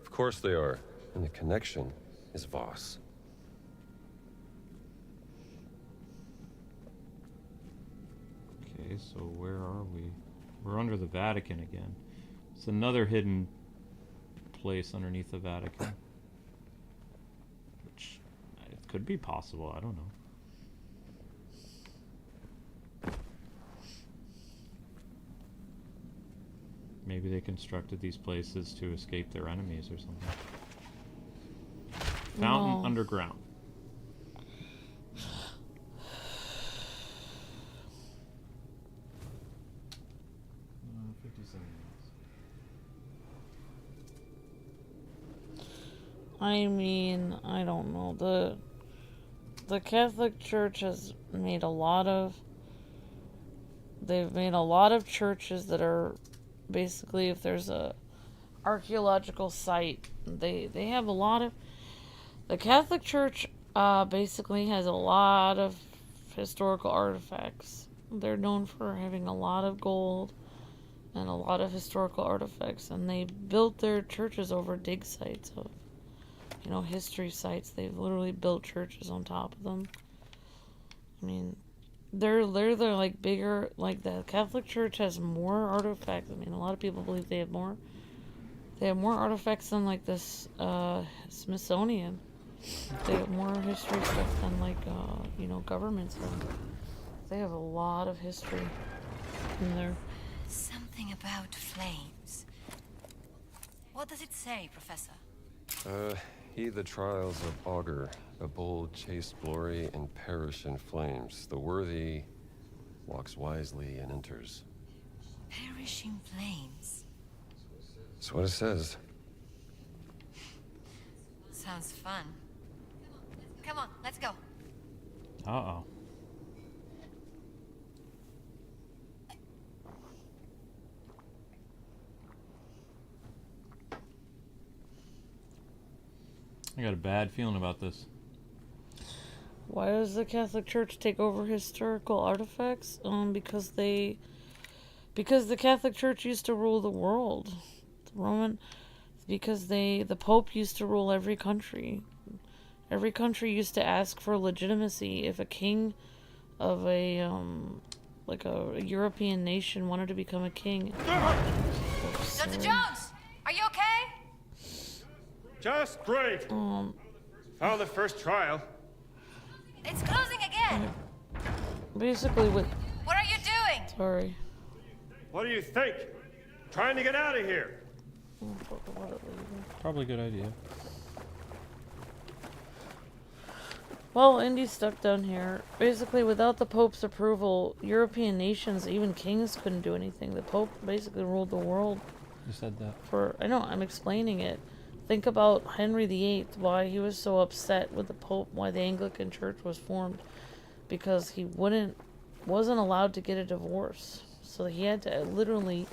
Of course they are. And the connection is Voss. Okay, so where are we? We're under the Vatican again. It's another hidden place underneath the Vatican. Which it could be possible, I don't know. Maybe they constructed these places to escape their enemies or something. Fountain No. underground. 57 minutes. I mean, I don't know. The Catholic Church has made a lot of... They've made a lot of churches that are basically, if there's a archaeological site, they have a lot of... The Catholic Church basically has a lot of historical artifacts. They're known for having a lot of gold and a lot of historical artifacts, and they built their churches over dig sites of, you know, history sites. They've literally built churches on top of them. I mean, they're like bigger, like the Catholic Church has more artifacts. I mean, a lot of people believe they have more artifacts than like this Smithsonian. They have more history stuff than like you know, governments have. They have a lot of history in there. Something about flames. What does it say, Professor? Heed the trials of Augur. A bold chase glory and perish in flames. The worthy walks wisely and enters. Perishing flames. That's what it says. Sounds fun. Come on, let's go. Uh-oh. I got a bad feeling about this. Why does the Catholic Church take over historical artifacts? Because the Catholic Church used to rule the world. Because the Pope used to rule every country. Every country used to ask for legitimacy. If a king of a like a European nation wanted to become a king. Dr. Jones, are you okay? Just great. Found the first trial. It's closing again. Basically with... What are you doing? Sorry. What do you think? Trying to get out of here. Probably a good idea. Well, Indy's stuck down here. Basically, without the Pope's approval, European nations, even kings, couldn't do anything. The Pope basically ruled the world. You said that. I know, I'm explaining it. Think about Henry VIII, why he was so upset with the Pope, why the Anglican Church was formed. Because he wasn't allowed to get a divorce. So he had to literally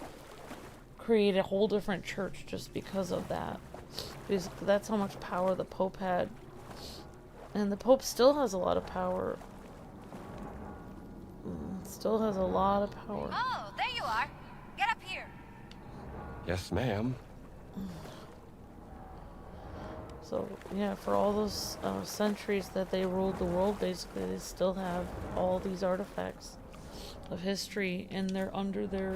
create a whole different church just because of that. Basically, that's how much power the Pope had. And the Pope still has a lot of power. Still has a lot of power. Oh, there you are. Get up here. Yes, ma'am. So, yeah, for all those centuries that they ruled the world, basically, they still have all these artifacts of history, and they're under their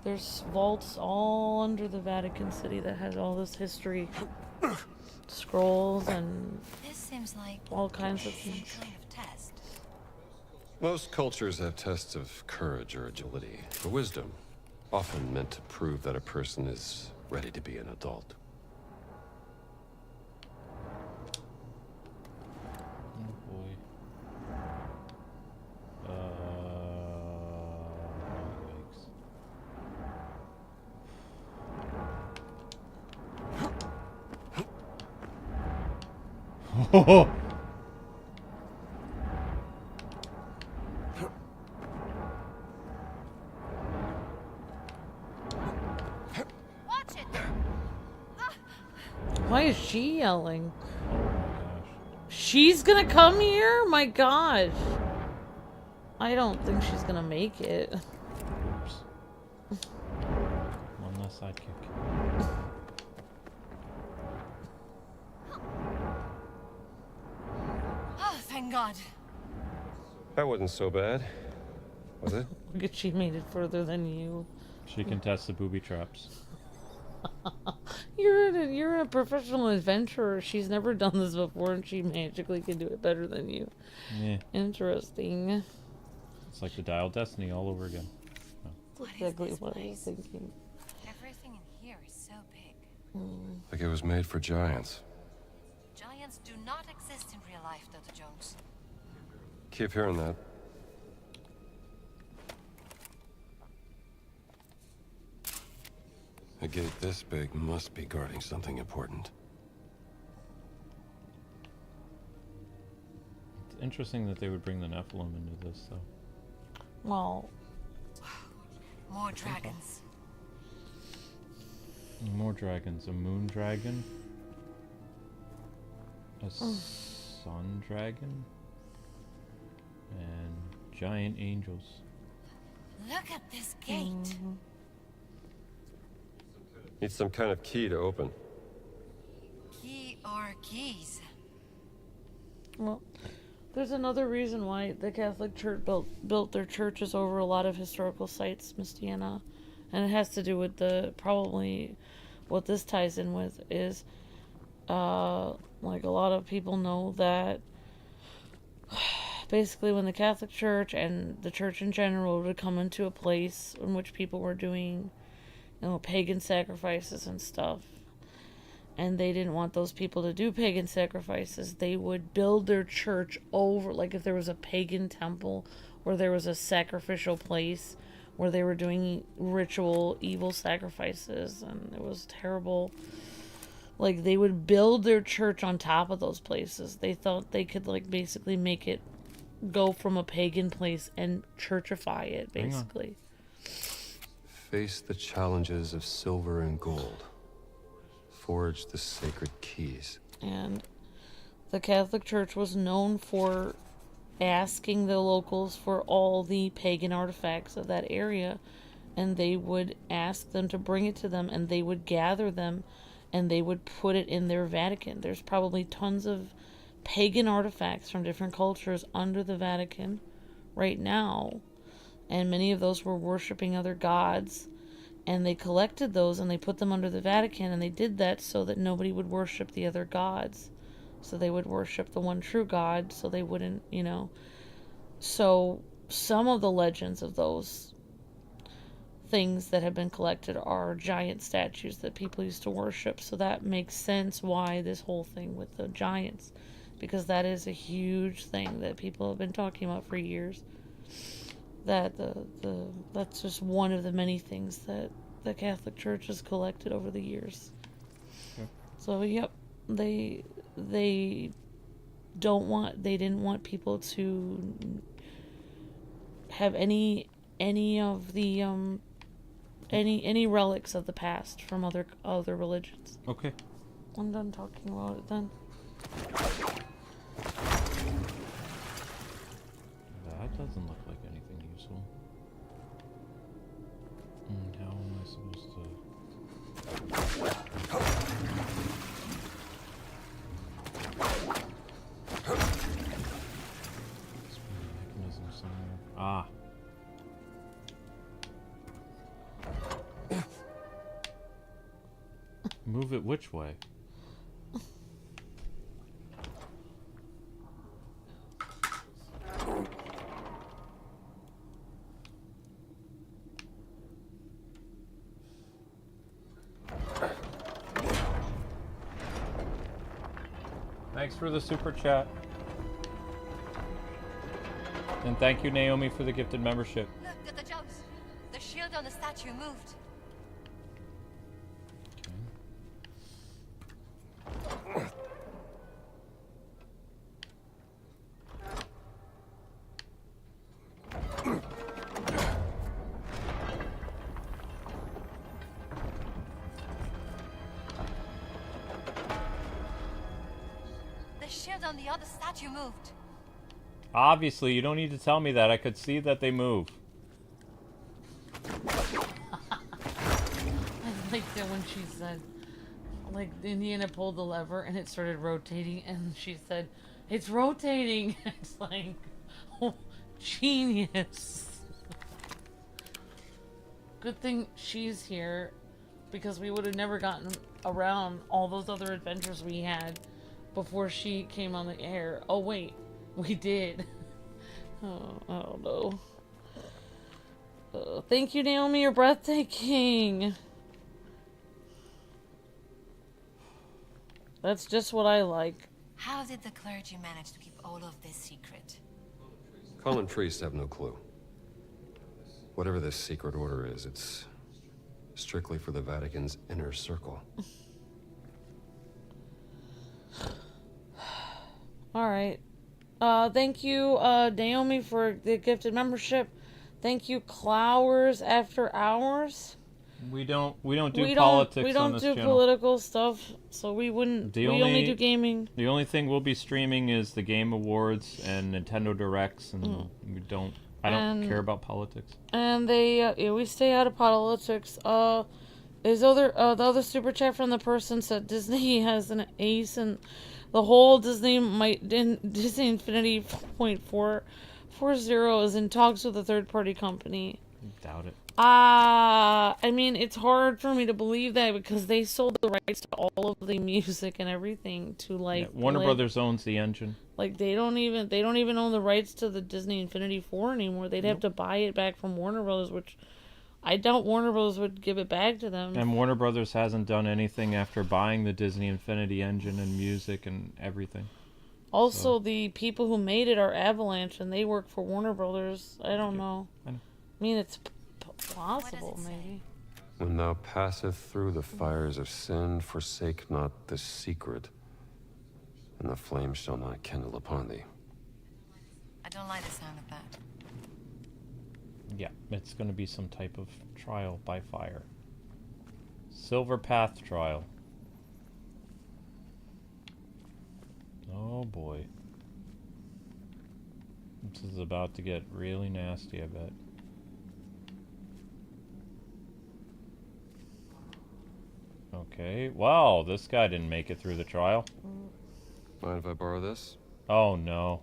There's vaults all under the Vatican City that has all this history, scrolls and This seems like all kinds of some things. kind of test. Most cultures have tests of courage or agility, or wisdom, often meant to prove that a person is ready to be an adult. Oh boy. Yikes. Watch it! Why is she yelling? Oh my gosh. She's gonna come here? My gosh. I don't think she's gonna make it. Oops. One less sidekick. Oh, thank God. That wasn't so bad, was it? Look at she made it further than you. She can test the booby traps. You're a professional adventurer. She's never done this before and she magically can do it better than you. Yeah. Interesting. It's like the Dial of Destiny all over again. What is Exactly this what I was place? thinking. Everything in here is so big. Like it was made for giants. Giants do not exist in real life, Dr. Jones. Keep hearing that. A gate this big must be guarding something important. It's interesting that they would bring the Nephilim into this, though. Well, More dragons. More dragons. A moon dragon. A sun dragon. And giant angels. Look at this gate. Need some kind of key to open. Key or keys? well, there's another reason why the Catholic Church built their churches over a lot of historical sites, Miss Deanna. And it has to do with probably what this ties in with is, like a lot of people know that basically when the Catholic Church and the church in general would come into a place in which people were doing, pagan sacrifices and stuff, and they didn't want those people to do pagan sacrifices, they would build their church over, like if there was a pagan temple or there was a sacrificial place where they were doing ritual evil sacrifices, and it was terrible. Like, they would build their church on top of those places. They thought they could, like, basically make it go from a pagan place and churchify it, basically. Face the challenges of silver and gold. Forge the sacred keys. And the Catholic Church was known for asking the locals for all the pagan artifacts of that area, and they would ask them to bring it to them, and they would gather them, and they would put it in their Vatican. There's probably tons of pagan artifacts from different cultures under the Vatican right now, and many of those were worshiping other gods, and they collected those and they put them under the Vatican, and they did that so that nobody would worship the other gods. So they would worship the one true God, so they wouldn't, So some of the legends of those things that have been collected are giant statues that people used to worship. So that makes sense why this whole thing with the giants, because that is a huge thing that people have been talking about for years. That that's just one of the many things that the Catholic Church has collected over the years. Okay. So yep, they didn't want people to have any of the any relics of the past from other religions. Okay. I'm done talking about it then. That doesn't look like anything useful. How am I supposed to... Mechanism somewhere. Ah. Move it which way? Thanks for the super chat. And thank you, Naomi, for the gifted membership. Look at the jumps. The shield on the statue moved. The shield on the other statue moved. Obviously, you don't need to tell me that. I could see that they move. I liked it when she said, like, Indiana pulled the lever and it started rotating, and she said, "It's rotating." It's like, oh, genius. Good thing she's here, because we would have never gotten around all those other adventures we had before she came on the air. Oh, wait. We did. Oh, I don't know. Thank you, Naomi. You're breathtaking. That's just what I like. How did the clergy manage to keep all of this secret? Common priests have no clue. Whatever this secret order is, it's strictly for the Vatican's inner circle. Alright. Thank you, Naomi, for the gifted membership. Thank you, Clowers After Hours. We don't do politics on this channel. We don't do political stuff, so we wouldn't. We only do gaming. The only thing we'll be streaming is the Game Awards and Nintendo Directs, and I don't care about politics. And we stay out of politics. The other super chat from the person said Disney has an ace and the whole Disney Infinity .440 is in talks with a third-party company. Doubt it. I mean, it's hard for me to believe that because they sold the rights to all of the music and everything to Warner Brothers owns the engine. Like they don't even own the rights to the Disney Infinity 4 anymore. They'd have to buy it back from Warner Brothers, which I doubt Warner Bros. Would give it back to them. And Warner Brothers hasn't done anything after buying the Disney Infinity engine and music and everything. Also, the people who made it are Avalanche, and they work for Warner Brothers. I don't know. I know. I mean, it's possible, maybe. When thou passeth through the fires of sin, forsake not this secret, and the flame shall not kindle upon thee. I don't like the sound of that. Yeah, it's going to be some type of trial by fire. Silver Path trial. Oh boy. This is about to get really nasty, I bet. Okay, wow, this guy didn't make it through the trial. Mind if I borrow this? Oh no.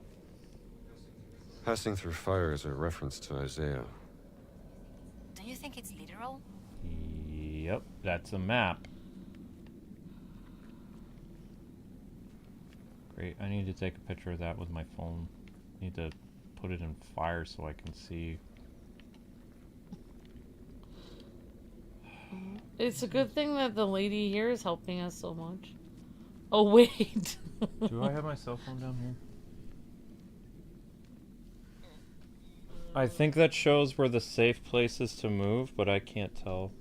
Passing through fire is a reference to Isaiah. Do you think it's literal? Yep, that's a map. Great, I need to take a picture of that with my phone. Need to put it in fire so I can see. It's a good thing that the lady here is helping us so much. Oh, wait. Do I have my cell phone down here? I think that shows where the safe place is to move, but I can't tell.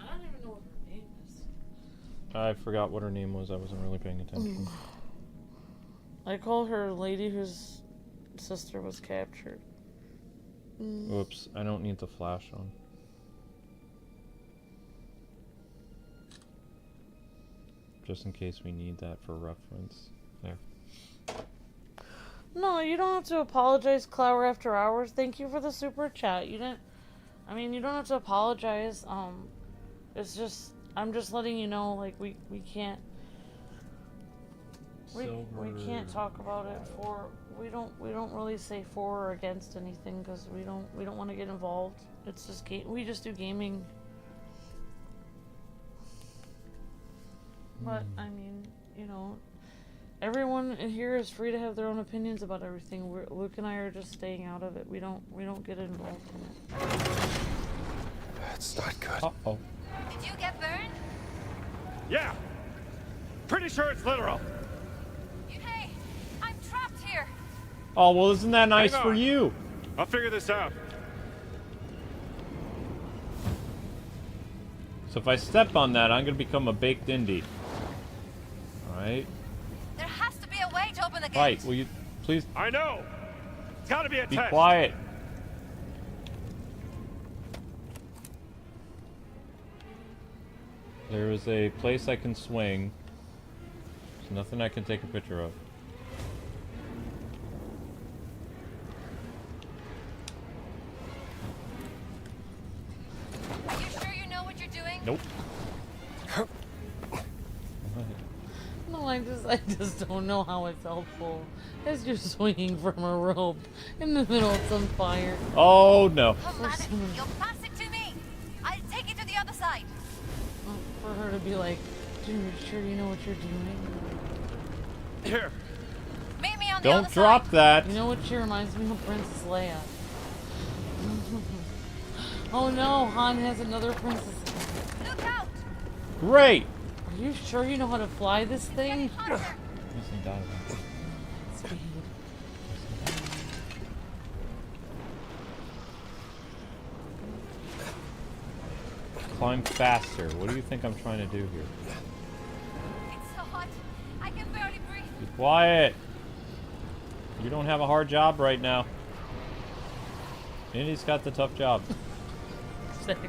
I don't even know what her name is. I forgot what her name was. I wasn't really paying attention. I call her lady whose sister was captured. Oops, I don't need the flash on. Just in case we need that for reference. There. No, you don't have to apologize, Clower After Hours. Thank you for the super chat. You don't have to apologize. It's just, I'm just letting you know, like, we can't. We can't talk about it for we don't really say for or against anything because we don't want to get involved. It's just we just do gaming. But I mean, you know, everyone here is free to have their own opinions about everything. Luke and I are just staying out of it. We don't get involved in it. That's not good. Uh-oh. Did you get burned? Yeah. Pretty sure it's literal. Hey, I'm trapped here. Oh, well, isn't that nice Hang for on. you? I'll figure this out. So if I step on that, I'm going to become a baked Indy. Alright. There has to be a way to open the gate. Right, will you please I know. It's got to be a be test. quiet? There is a place I can swing. There's nothing I can take a picture of. Are you sure you know what you're doing? Nope. No, I just don't know how it's helpful. As you're swinging from a rope in the middle of some fire. Oh no. Come on, you'll pass it to me. I'll take it to the other side. For her to be like, dude, you sure you know what you're doing? Here. Meet me on the Don't other drop side. that. You know what she reminds me of? Princess Leia. Oh no, Han has another princess. Look out! Great. Are you sure you know how to fly this thing? Hunter. Speed. Climb faster. What do you think I'm trying to do here? It's so hot. I can barely breathe. Be quiet. You don't have a hard job right now. Indy's got the tough job. Exactly.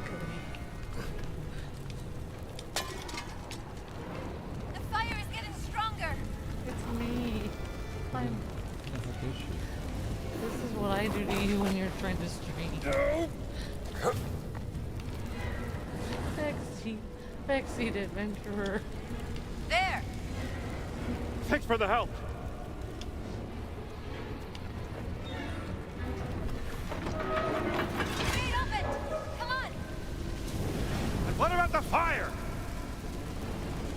The fire is getting stronger. It's me. I'm. What the heck is she? This is what I do to you when you're trying to strain. Backseat adventurer. There. Thanks for the help. Gate open. Come on. And what about the fire?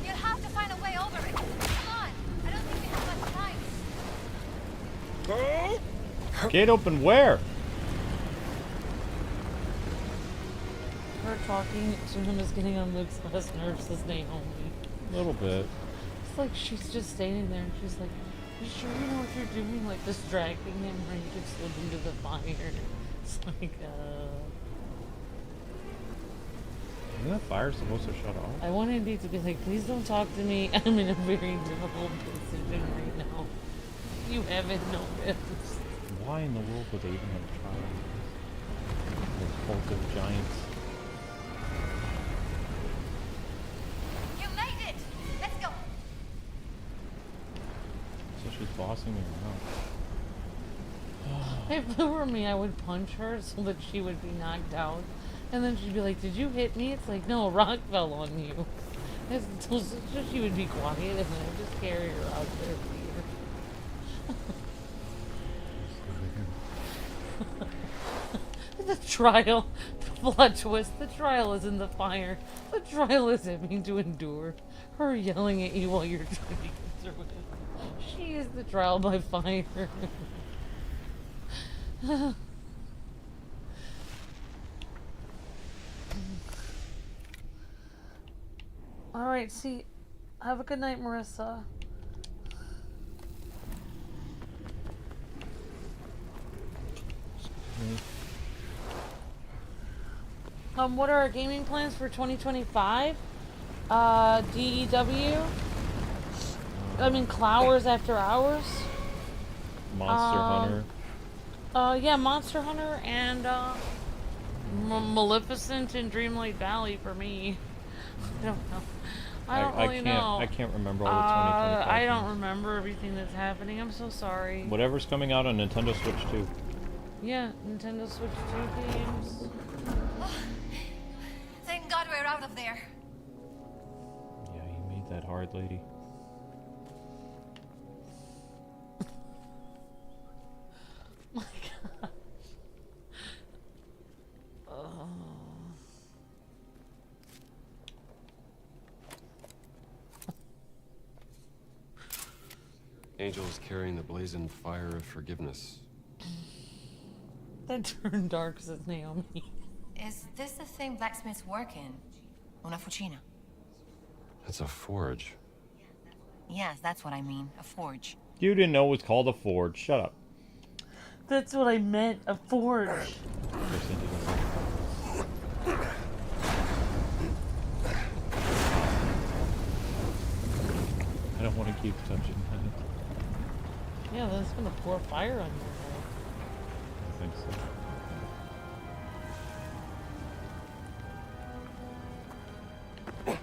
You'll have to find a way over it. Come on. I don't think we have much time. Gate open where? Her talking to him is getting on Luke's last nerves, says Naomi. A little bit. It's like she's just standing there and she's like, you sure you know what you're doing? Like distracting him or you could slip into the fire. It's like, Isn't that fire supposed to shut off? I want Indy to be like, please don't talk to me. I'm in a very difficult position right now. You haven't noticed. Why in the world would they even have a child? Those cult of giants. You made it. Let's go. So she's bossing me around. If it were me, I would punch her so that she would be knocked out. And then she'd be like, did you hit me? It's like, no, a rock fell on you. So she would be quiet and then I'd just carry her out there for you. The trial, the plot twist, the trial is in the fire. The trial is having to endure her yelling at you while you're trying to get through it. She is the trial by fire. Alright, see, have a good night, Marissa. What are our gaming plans for 2025? DEW? I mean, Clowers After Hours? Monster Hunter. Yeah, Monster Hunter and, Maleficent in Dreamlight Valley for me. I don't know. I don't really know. I can't remember all the 2025. I don't remember everything that's happening. I'm so sorry. Whatever's coming out on Nintendo Switch 2. Yeah, Nintendo Switch 2 games. Thank God we're out of there. Yeah, you made that hard, lady. angels carrying the blazing fire of forgiveness. That turned dark, says Naomi. Is this the thing blacksmiths work in? Una fucina. It's a forge. Yes, that's what I mean. A forge. You didn't know it was called a forge. Shut up. That's what I meant, a forge. I don't want to keep touching that. Yeah, that's gonna pour fire on your head. I think so.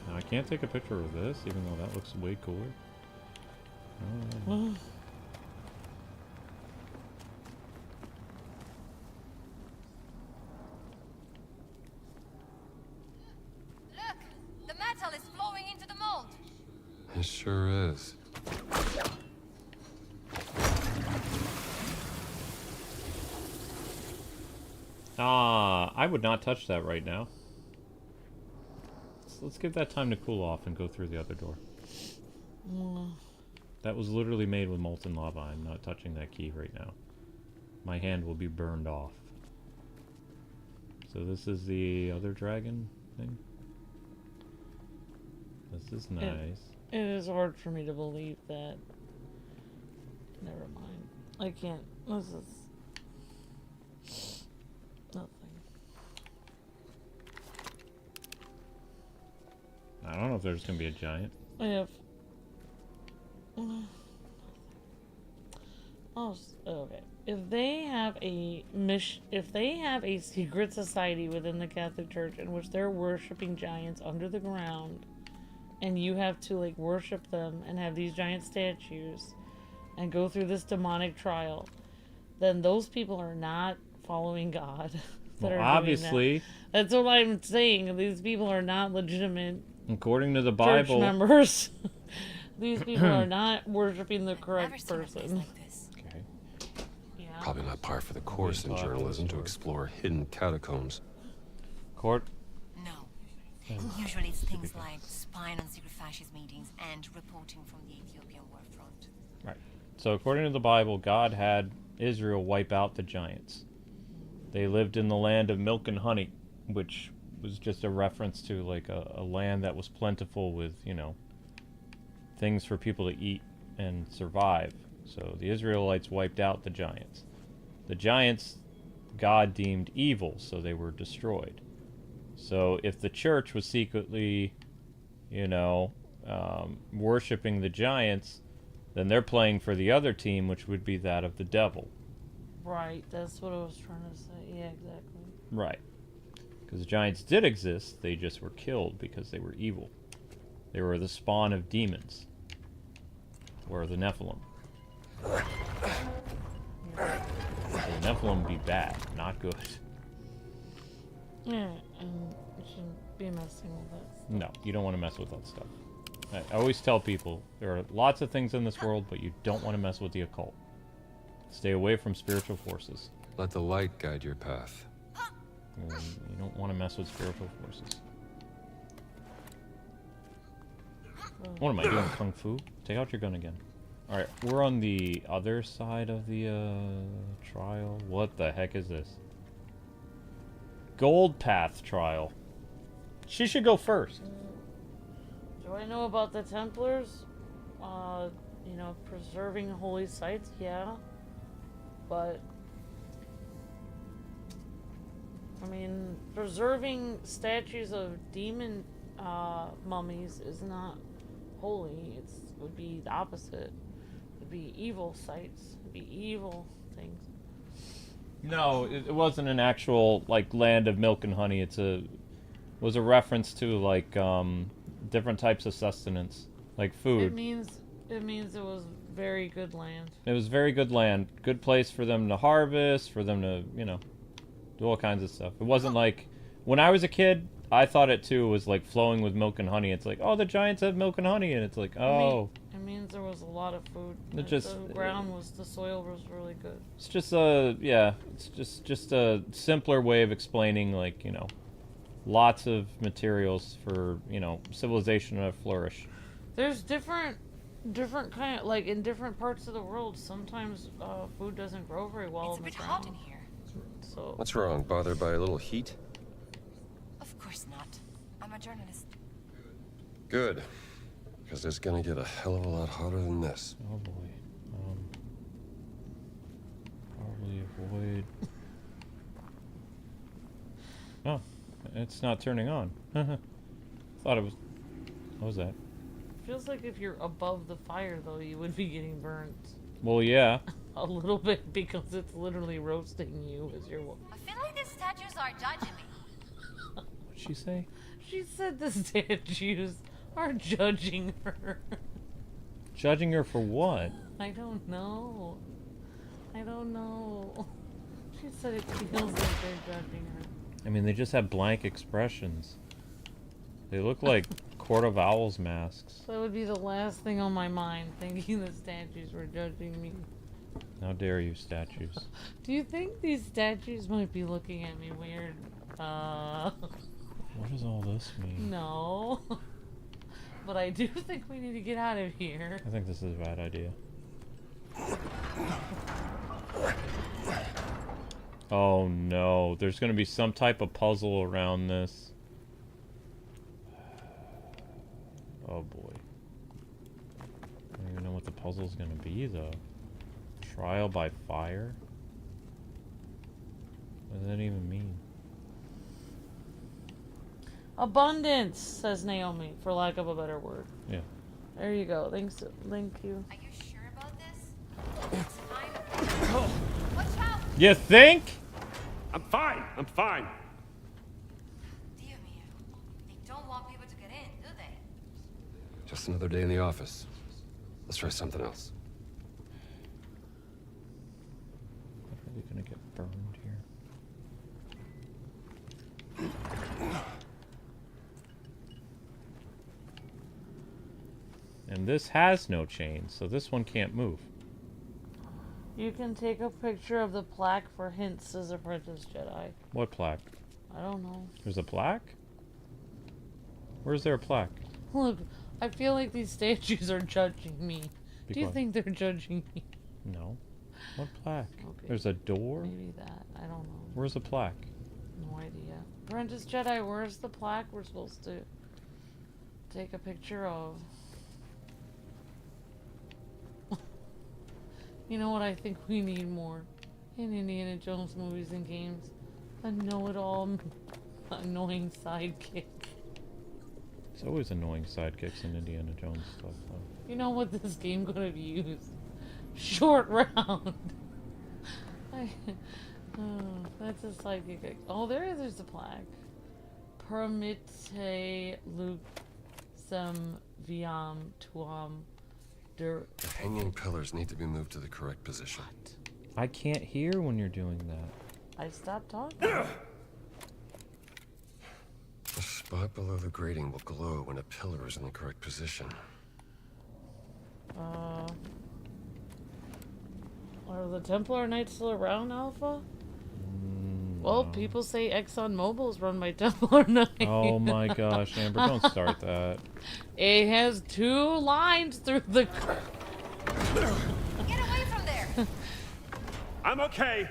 Now I can't take a picture of this, even though that looks way cooler. Oh. Look! The metal is flowing into the mold! It sure is. I would not touch that right now. Let's give that time to cool off and go through the other door. That was literally made with molten lava. I'm not touching that key right now. My hand will be burned off. So this is the other dragon thing? This is nice. It is hard for me to believe that. Never mind. I can't. This is nothing. I don't know if there's gonna be a giant. I have. Oh, okay. If they have a secret society within the Catholic Church in which they're worshiping giants under the ground, and you have to like worship them and have these giant statues and go through this demonic trial, then those people are not following God. Well, obviously. That's what I'm saying. These people are not legitimate According to the Bible. church members. These people are not worshiping the correct Never seen a place person. like this. Okay. Yeah. Probably not par for the course in journalism to explore hidden catacombs. Court. No. Usually it's things like spying on secret fascist meetings and reporting from the Ethiopian war front. Right. So according to the Bible, God had Israel wipe out the giants. They lived in the land of milk and honey, which was just a reference to like a land that was plentiful with, you know, things for people to eat and survive. So the Israelites wiped out the giants. The giants God deemed evil, so they were destroyed. So if the church was secretly, you know, worshipping the giants, then they're playing for the other team, which would be that of the devil. Right, that's what I was trying to say. Yeah, exactly. Right. Because the giants did exist, they just were killed because they were evil. They were the spawn of demons. Or the Nephilim. So the Nephilim be bad, not good. Yeah, and you shouldn't be messing with that. No, you don't want to mess with that stuff. I always tell people, there are lots of things in this world, but you don't want to mess with the occult. Stay away from spiritual forces. Let the light guide your path. You don't want to mess with spiritual forces. What am I doing, Kung Fu? Take out your gun again. Alright, we're on the other side of the trial. What the heck is this? Gold Path trial. She should go first. Do I know about the Templars? You know, preserving holy sites? Yeah. But I mean, preserving statues of demon mummies is not holy. It would be the opposite. It'd be evil sites. It'd be evil things. No, it wasn't an actual like land of milk and honey. Was a reference to like different types of sustenance, like food. It means it was very good land. It was very good land, good place for them to harvest, for them to, you know, do all kinds of stuff. It wasn't like, when I was a kid, I thought it too was like flowing with milk and honey. It's like, oh, the giants have milk and honey, and it's like, oh. It means there was a lot of food. The soil was really good. It's just it's just a simpler way of explaining, like, you know, lots of materials for, you know, civilization to flourish. There's different different kind of, like, in different parts of the world, sometimes food doesn't grow very well It's a in the bit hot in ground. here. So What's wrong? Bothered by a little heat? Of course not. I'm a journalist. Good. Because it's gonna get a hell of a lot hotter than this. Oh boy. Probably avoid. Oh, it's not turning on. Thought it was. What was that? feels like if you're above the fire, though, you would be getting burnt Well, yeah. a little bit because it's literally roasting you as you're. I feel like these statues are judging me. What'd she say? She said the statues are judging her. Judging her for what? I don't know. I don't know. She said it feels like they're judging her. I mean, they just have blank expressions. They look like Court of Owls masks. That would be the last thing on my mind, thinking the statues were judging me. How dare you, statues? Do you think these statues might be looking at me weird? What does all this mean? No. But I do think we need to get out of here. I think this is a bad idea. Oh no, there's gonna be some type of puzzle around this. Oh boy. I don't even know what the puzzle's gonna be though. Trial by fire? What does that even mean? Abundance, says Naomi, for lack of a better word. Yeah. There you go. Thanks. Thank you. Are you sure about this? It's fine. Watch out! You think? I'm fine. I'm fine. Dear me, they don't want people to get in, do they? Just another day in the office. Let's try something else. Are we gonna get burned here? And this has no chains, so this one can't move. You can take a picture of the plaque for hints, says Apprentice Jedi. What plaque? I don't know. There's a plaque? Where's there a plaque? Look, I feel like these statues are judging me. Be Do you quiet. think they're judging me? No. What plaque? Okay. There's a door? Maybe that. I don't know. Where's the plaque? No idea. Apprentice Jedi, where's the plaque we're supposed to take a picture of? You know what I think we need more in Indiana Jones movies and games? A know-it-all annoying sidekick. There's always annoying sidekicks in Indiana Jones stuff, though. You know what this game could have used? Short round. Oh, that's a sidekick. Oh, there's a plaque. Permite lucem viam tuam der. The hanging pillars need to be moved to the correct position. I can't hear when you're doing that. I stopped talking. The spot below the grating will glow when a pillar is in the correct position. Are the Templar Knights still around, Alpha? Well, people say ExxonMobil is run by Templar Knights. Oh my gosh, Amber, don't start that. It has 2 lines through the... Get away from there! I'm okay.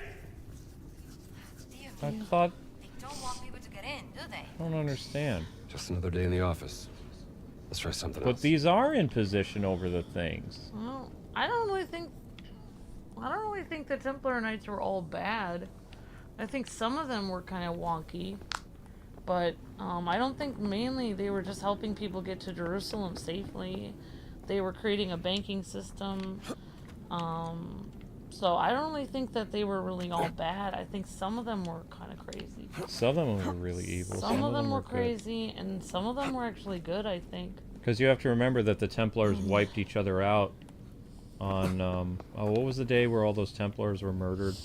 Dear I me, thought... they don't want people to get in, do they? I don't understand. Just another day in the office. Let's try something But else. these are in position over the things. Well, I don't really think the Templar Knights were all bad. I think some of them were kind of wonky, but I don't think mainly they were just helping people get to Jerusalem safely. They were creating a banking system. So I don't really think that they were really all bad. I think some of them were kind of crazy. Some of them were really evil. Some of them were good. crazy, and some of them were actually good, I think. Because you have to remember that the Templars wiped each other out on, what was the day where all those Templars were murdered?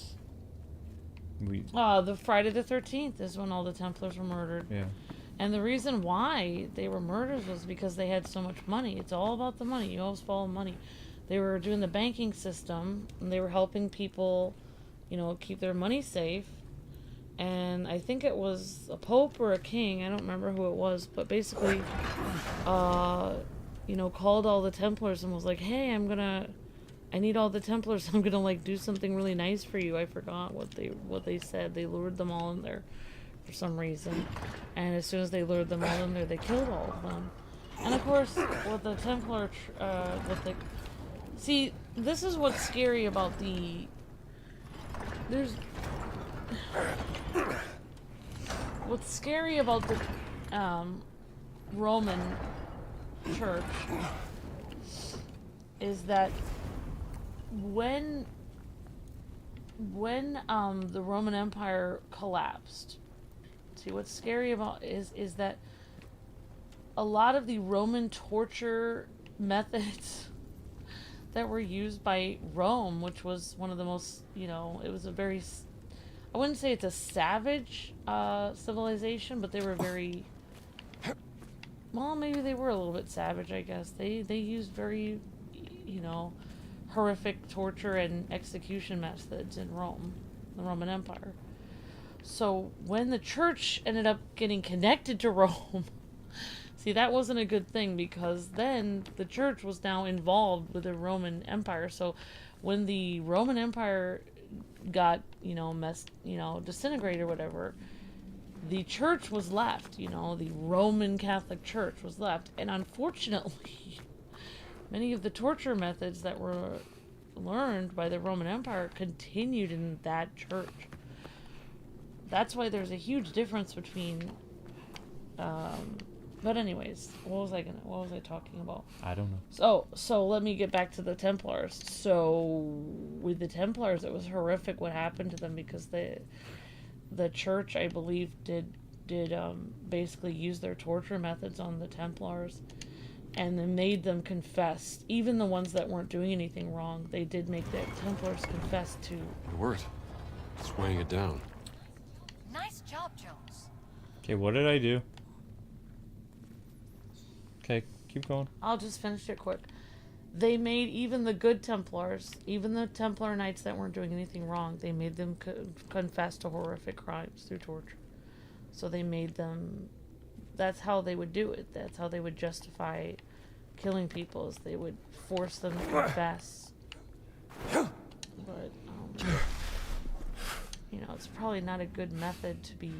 The Friday the 13th is when all the Templars were murdered. Yeah. And the reason why they were murdered was because they had so much money. It's all about the money. You always follow money. They were doing the banking system, and they were helping people, keep their money safe. And I think it was a pope or a king. I don't remember who it was. But basically, you know, called all the Templars and was like, hey, I need all the Templars. I'm gonna like do something really nice for you. I forgot what they said. They lured them all in there for some reason, and as soon as they lured them all in there, they killed all of them. And of course, with the Templar, see, this is what's scary about what's scary about the Roman Church is that when the Roman Empire collapsed, see, what's scary about is that a lot of the Roman torture methods that were used by Rome, which was one of the most, you know, it was a very, I wouldn't say it's a savage civilization, but they were very, well, maybe they were a little bit savage, I guess. They used very, you know, horrific torture and execution methods in Rome, the Roman Empire. So when the church ended up getting connected to Rome, see, that wasn't a good thing, because then the church was now involved with the Roman Empire. So when the Roman Empire got, you know, disintegrated or whatever, the church was left, you know, the Roman Catholic Church was left. And unfortunately, many of the torture methods that were learned by the Roman Empire continued in that church. That's why there's a huge difference between, but anyways, what was I talking about? I don't know. So let me get back to the Templars. So with the Templars, it was horrific what happened to them, because the church, I believe, did basically use their torture methods on the Templars, and then made them confess. Even the ones that weren't doing anything wrong, they did make the Templars confess to. It worked. It's weighing it down. Nice job, Jones. Okay, what did I do? Okay, keep going. I'll just finish it quick. They made even the good Templars, even the Templar Knights that weren't doing anything wrong, they made them confess to horrific crimes through torture. So they made them, that's how they would do it. That's how they would justify killing people, is they would force them to confess. But, you know, it's probably not a good method to be,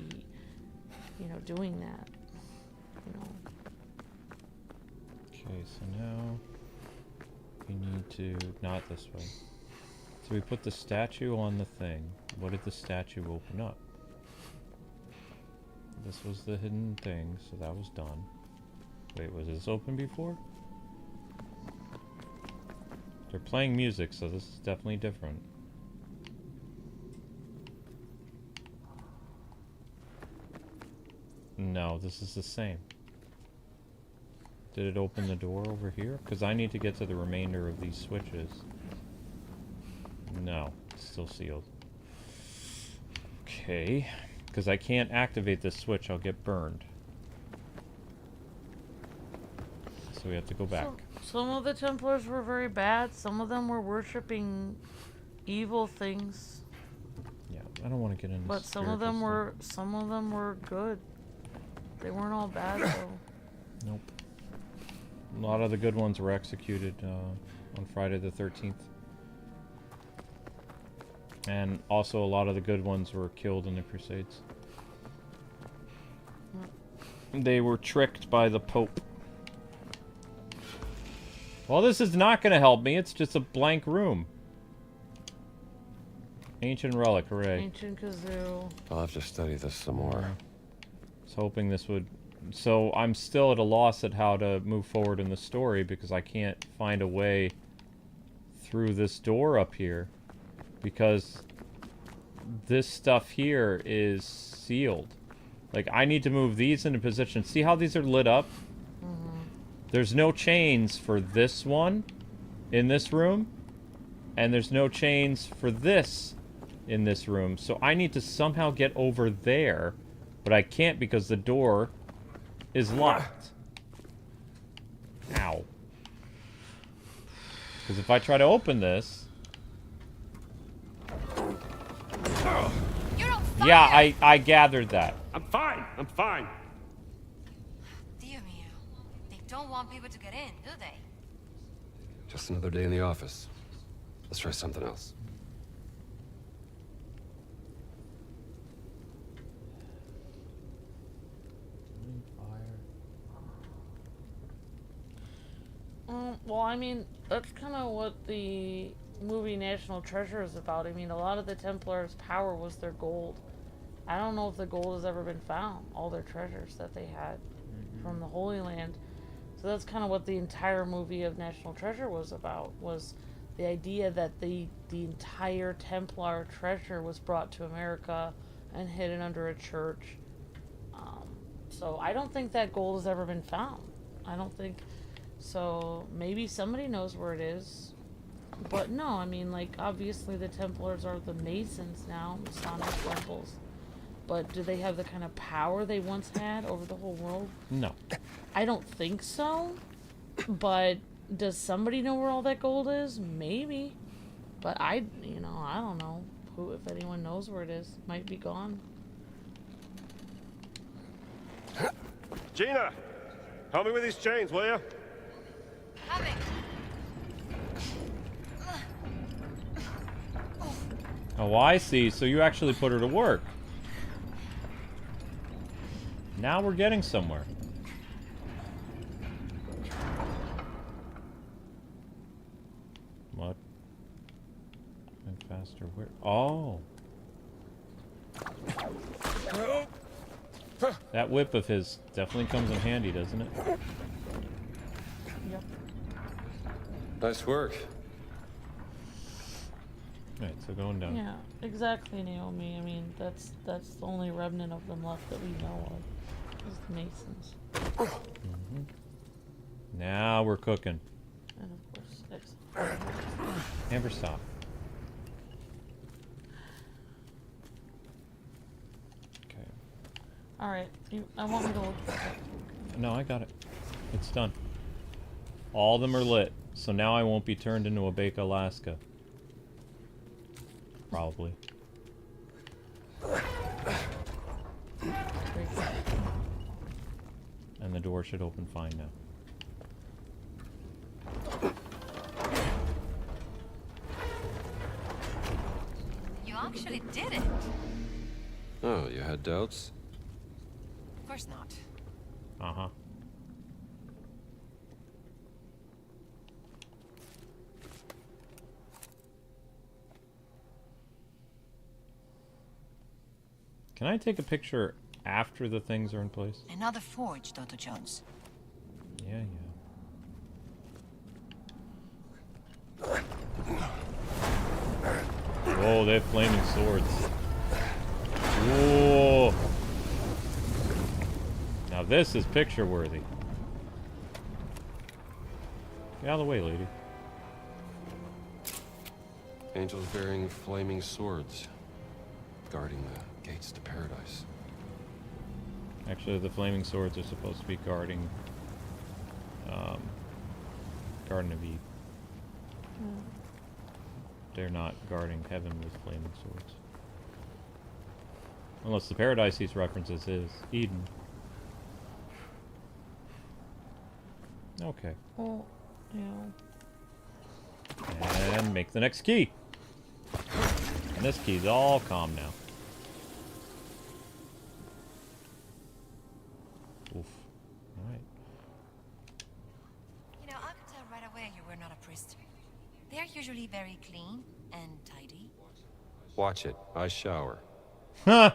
you know, doing that, you know. Okay, so now we need to, not this way. So we put the statue on the thing. What did the statue open up? This was the hidden thing, so that was done. Wait, was this open before? They're playing music, so this is definitely different. No, this is the same. Did it open the door over here? Because I need to get to the remainder of these switches. No, it's still sealed. Okay, because I can't activate this switch, I'll get burned. So we have to go back. Some of the Templars were very bad. Some of them were worshipping evil things. Yeah, I don't want to get into. But some of them were good. They weren't all bad though. Nope. A lot of the good ones were executed on Friday the 13th. And also a lot of the good ones were killed in the Crusades. They were tricked by the Pope. Well, this is not going to help me. It's just a blank room. Ancient relic, hooray. Ancient kazoo. I'll have to study this some more. I was hoping this would... So I'm still at a loss at how to move forward in the story because I can't find a way through this door up here. Because this stuff here is sealed. Like, I need to move these into position. See how these are lit up? Mm-hmm. There's no chains for this one in this room. And there's no chains for this in this room. So I need to somehow get over there. But I can't because the door is locked. Ow. Because if I try to open this... You're on fire! Yeah, I gathered that. I'm fine. I'm fine. Dio mio. They don't want people to get in, do they? Just another day in the office. Let's try something else. Well, I mean, that's kind of what the movie National Treasure is about. I mean, a lot of the Templars' power was their gold. I don't know if the gold has ever been found, all their treasures that they had from the Holy Land. So that's kind of what the entire movie of National Treasure was about, was the idea that the entire Templar treasure was brought to America and hidden under a church. So I don't think that gold has ever been found. I don't think... So maybe somebody knows where it is. But no, I mean, like, obviously the Templars are the Masons now, Masonic temples. But do they have the kind of power they once had over the whole world? No. I don't think so. But does somebody know where all that gold is? Maybe. But I don't know. Who, if anyone knows where it is, might be gone. Gina, help me with these chains, will you? Coming. Oh, I see. So you actually put her to work. Now we're getting somewhere. What? And faster. Where? Oh. That whip of his definitely comes in handy, doesn't it? Yep. Nice work. Right, so going down. Yeah, exactly, Naomi. I mean, that's the only remnant of them left that we know of, is the Masons. Now we're cooking. And of course, Never stop. Okay. alright, I want me to look this up. No, I got it. It's done. All of them are lit, so now I won't be turned into a Bake Alaska. Probably. And the door should open fine now. You actually did it. Oh, you had doubts? Of course not. Uh-huh. Can I take a picture after the things are in place? Another forge, Dr. Jones. Yeah, Whoa, they have flaming swords. Whoa! Now this is picture worthy. Get out of the way, lady. Angels bearing flaming swords, guarding the gates to paradise. Actually, the flaming swords are supposed to be guarding Garden of Eve. They're not guarding heaven with flaming swords. Unless the paradise he's references is Eden. Okay. Well, yeah. And make the next key. And this key's all calm now. Oof. Alright. You know, I could tell right away you were not a priest. They are usually very clean and tidy. Watch it. I shower. Huh!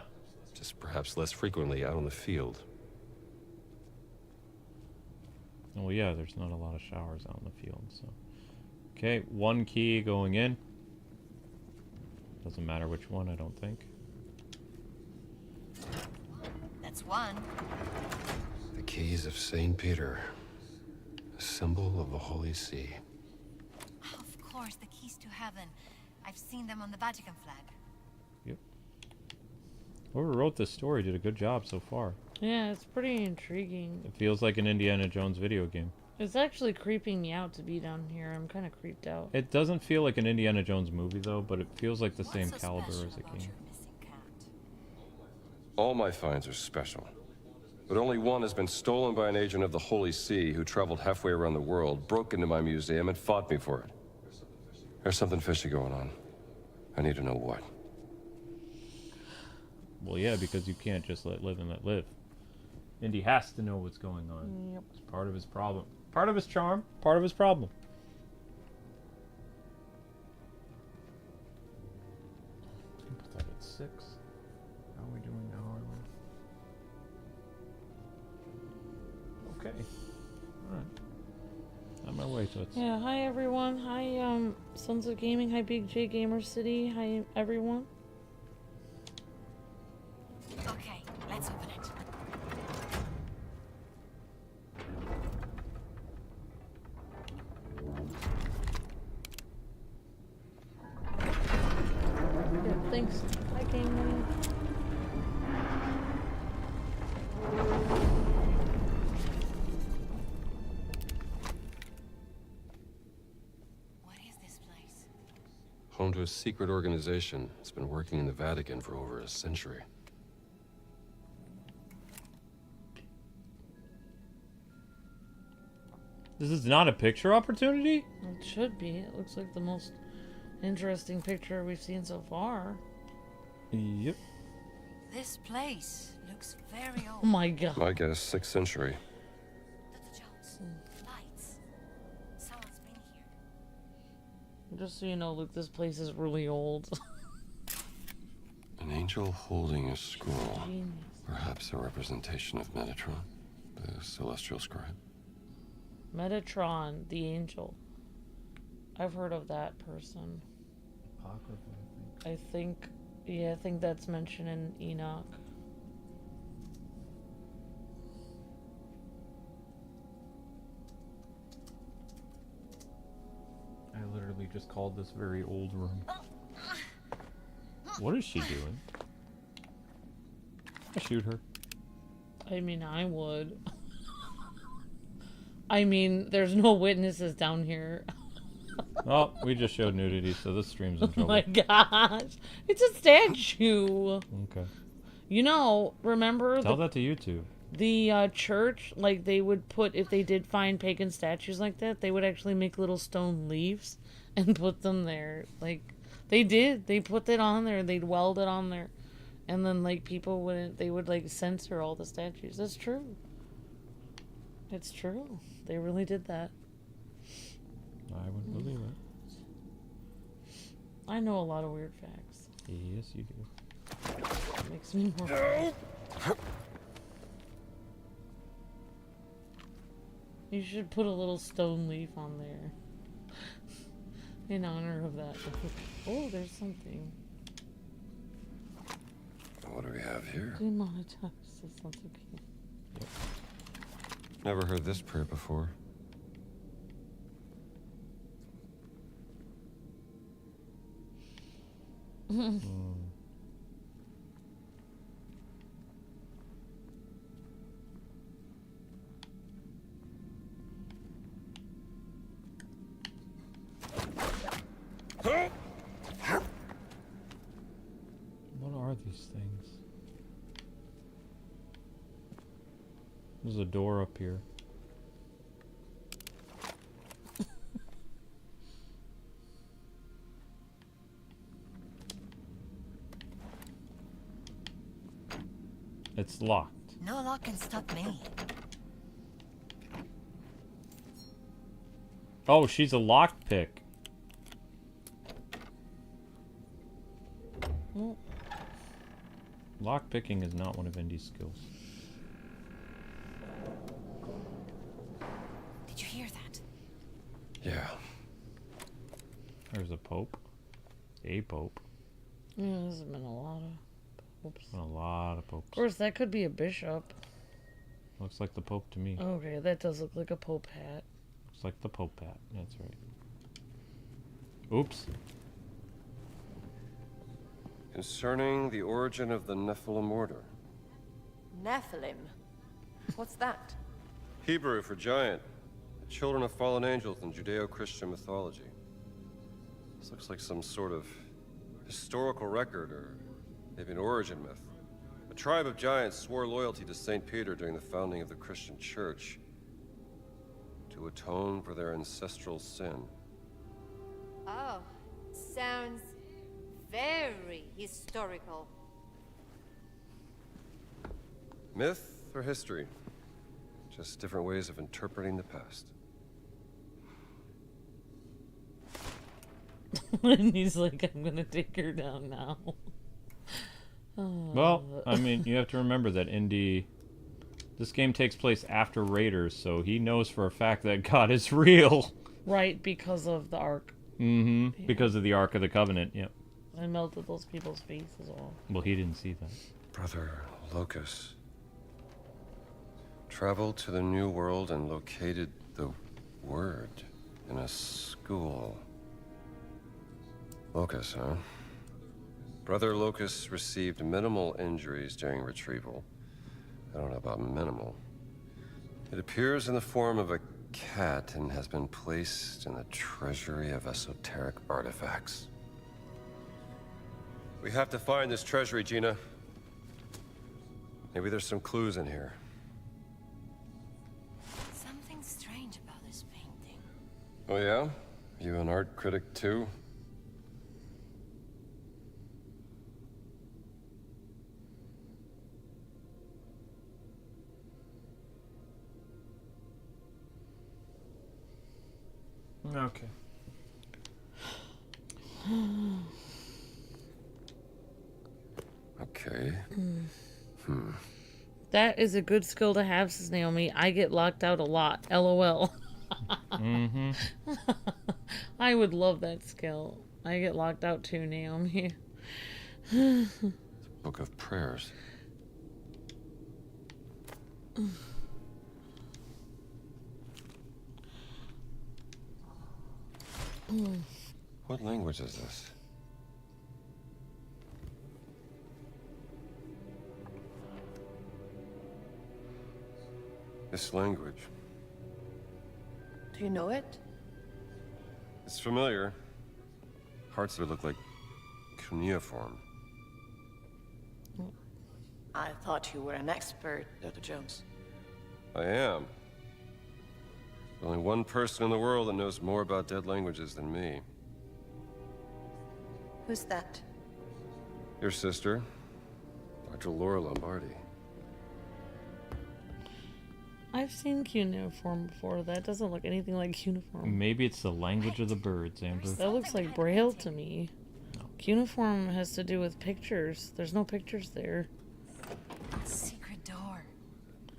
Just perhaps less frequently out on the field. Well, yeah, there's not a lot of showers out in the field, so... Okay, one key going in. Doesn't matter which one, I don't think. That's one. The keys of St. Peter. A symbol of the Holy See. Of course, the keys to heaven. I've seen them on the Vatican flag. Yep. Whoever wrote this story did a good job so far. Yeah, it's pretty intriguing. It feels like an Indiana Jones video game. It's actually creeping me out to be down here. I'm kind of creeped out. It doesn't feel like an Indiana Jones movie, though, but it feels like the What's same so caliber special as a about game. your missing cat? All my finds are special. But only one has been stolen by an agent of the Holy See who traveled halfway around the world, broke into my museum, and fought me for it. There's something fishy going on. I need to know what. Well, yeah, because you can't just let live and let live. Indy has to know what's going on. Yep. It's part of his problem. Part of his charm, part of his problem. Put that at 6. How are we doing now, are we? Okay. Alright. On my way, Toots. Yeah, hi everyone. Hi, Sons of Gaming. Hi, Big J Gamer City. Hi, everyone. Okay, let's open it. Yeah, thanks. Hi, Gaming. What is this place? Home to a secret organization that's been working in the Vatican for over a century. This is not a picture opportunity? It should be. It looks like the most interesting picture we've seen so far. Yep. This place looks very Oh old. my god. My guess, 6th century. Dr. Jones, lights. Someone's been here. Just so you know, Luke, this place is really old. An angel holding a scroll. Genius. Perhaps a representation of Metatron, the celestial scribe. Metatron, the angel. I've heard of that person. Apocrypha, I think, yeah, I think that's mentioned in Enoch. I literally just called this very old room. What is she doing? I shoot her. I mean, I would. I mean, there's no witnesses down here. Oh, we just showed nudity, so this stream's in Oh trouble. my gosh. It's a statue. Okay. You know, remember Tell that to YouTube. the church, like they would put, if they did find pagan statues like that, they would actually make little stone leaves and put them there. Like, they did. They put it on there. They'd weld it on there. And then, like, people wouldn't, they would, like, censor all the statues. That's true. It's true. They really did that. I would believe it. I know a lot of weird facts. Yes, you do. It makes me more... You should put a little stone leaf on there. In honor of that. Oh, there's something. What do we have here? Demonetized. That sounds okay. Never heard this prayer before. What are these things? There's a door up here. It's locked. No lock can stop me. Oh, she's a lockpick. Well, Lockpicking is not one of Indy's skills. Did you hear that? Yeah. There's a pope. A pope. yeah, there's been a lot of popes. A lot of popes. Of course, that could be a bishop. Looks like the pope to me. Okay, that does look like a pope hat. Looks like the pope hat. That's right. Oops. Concerning the origin of the Nephilim order. Nephilim? What's that? Hebrew for giant. The children of fallen angels in Judeo-Christian mythology. This looks like some sort of historical record or maybe an origin myth. A tribe of giants swore loyalty to St. Peter during the founding of the Christian Church to atone for their ancestral sin. Oh, sounds very historical. Myth or history? Just different ways of interpreting the past. And he's like, I'm gonna take her down now. Well, I mean, you have to remember that Indy... This game takes place after Raiders, so he knows for a fact that God is real. Right, because of the Ark. Mm-hmm. Yeah. Because of the Ark of the Covenant, yep. I melted those people's faces off. Well, he didn't see that. Brother Locus traveled to the New World and located the Word in a school. Locus, huh? Brother Locus received minimal injuries during retrieval. I don't know about minimal. It appears in the form of a cat and has been placed in the treasury of esoteric artifacts. We have to find this treasury, Gina. Maybe there's some clues in here. Something strange about this painting. Oh yeah? You an art critic too? Okay. Okay. That is a good skill to have, says Naomi. I get locked out a lot. LOL. Mm-hmm. I would love that skill. I get locked out too, Naomi. Book of Prayers. What language is this? This language. Do you know it? It's familiar. Parts of it look like cuneiform. I thought you were an expert, Dr. Jones. I am. There's only one person in the world that knows more about dead languages than me. Who's that? Your sister, Dr. Laura Lombardi. I've seen cuneiform before. That doesn't look anything like cuneiform. Maybe it's the language of the birds, Amber. That looks like Braille to me. No. Cuneiform has to do with pictures. There's no pictures there. Secret door.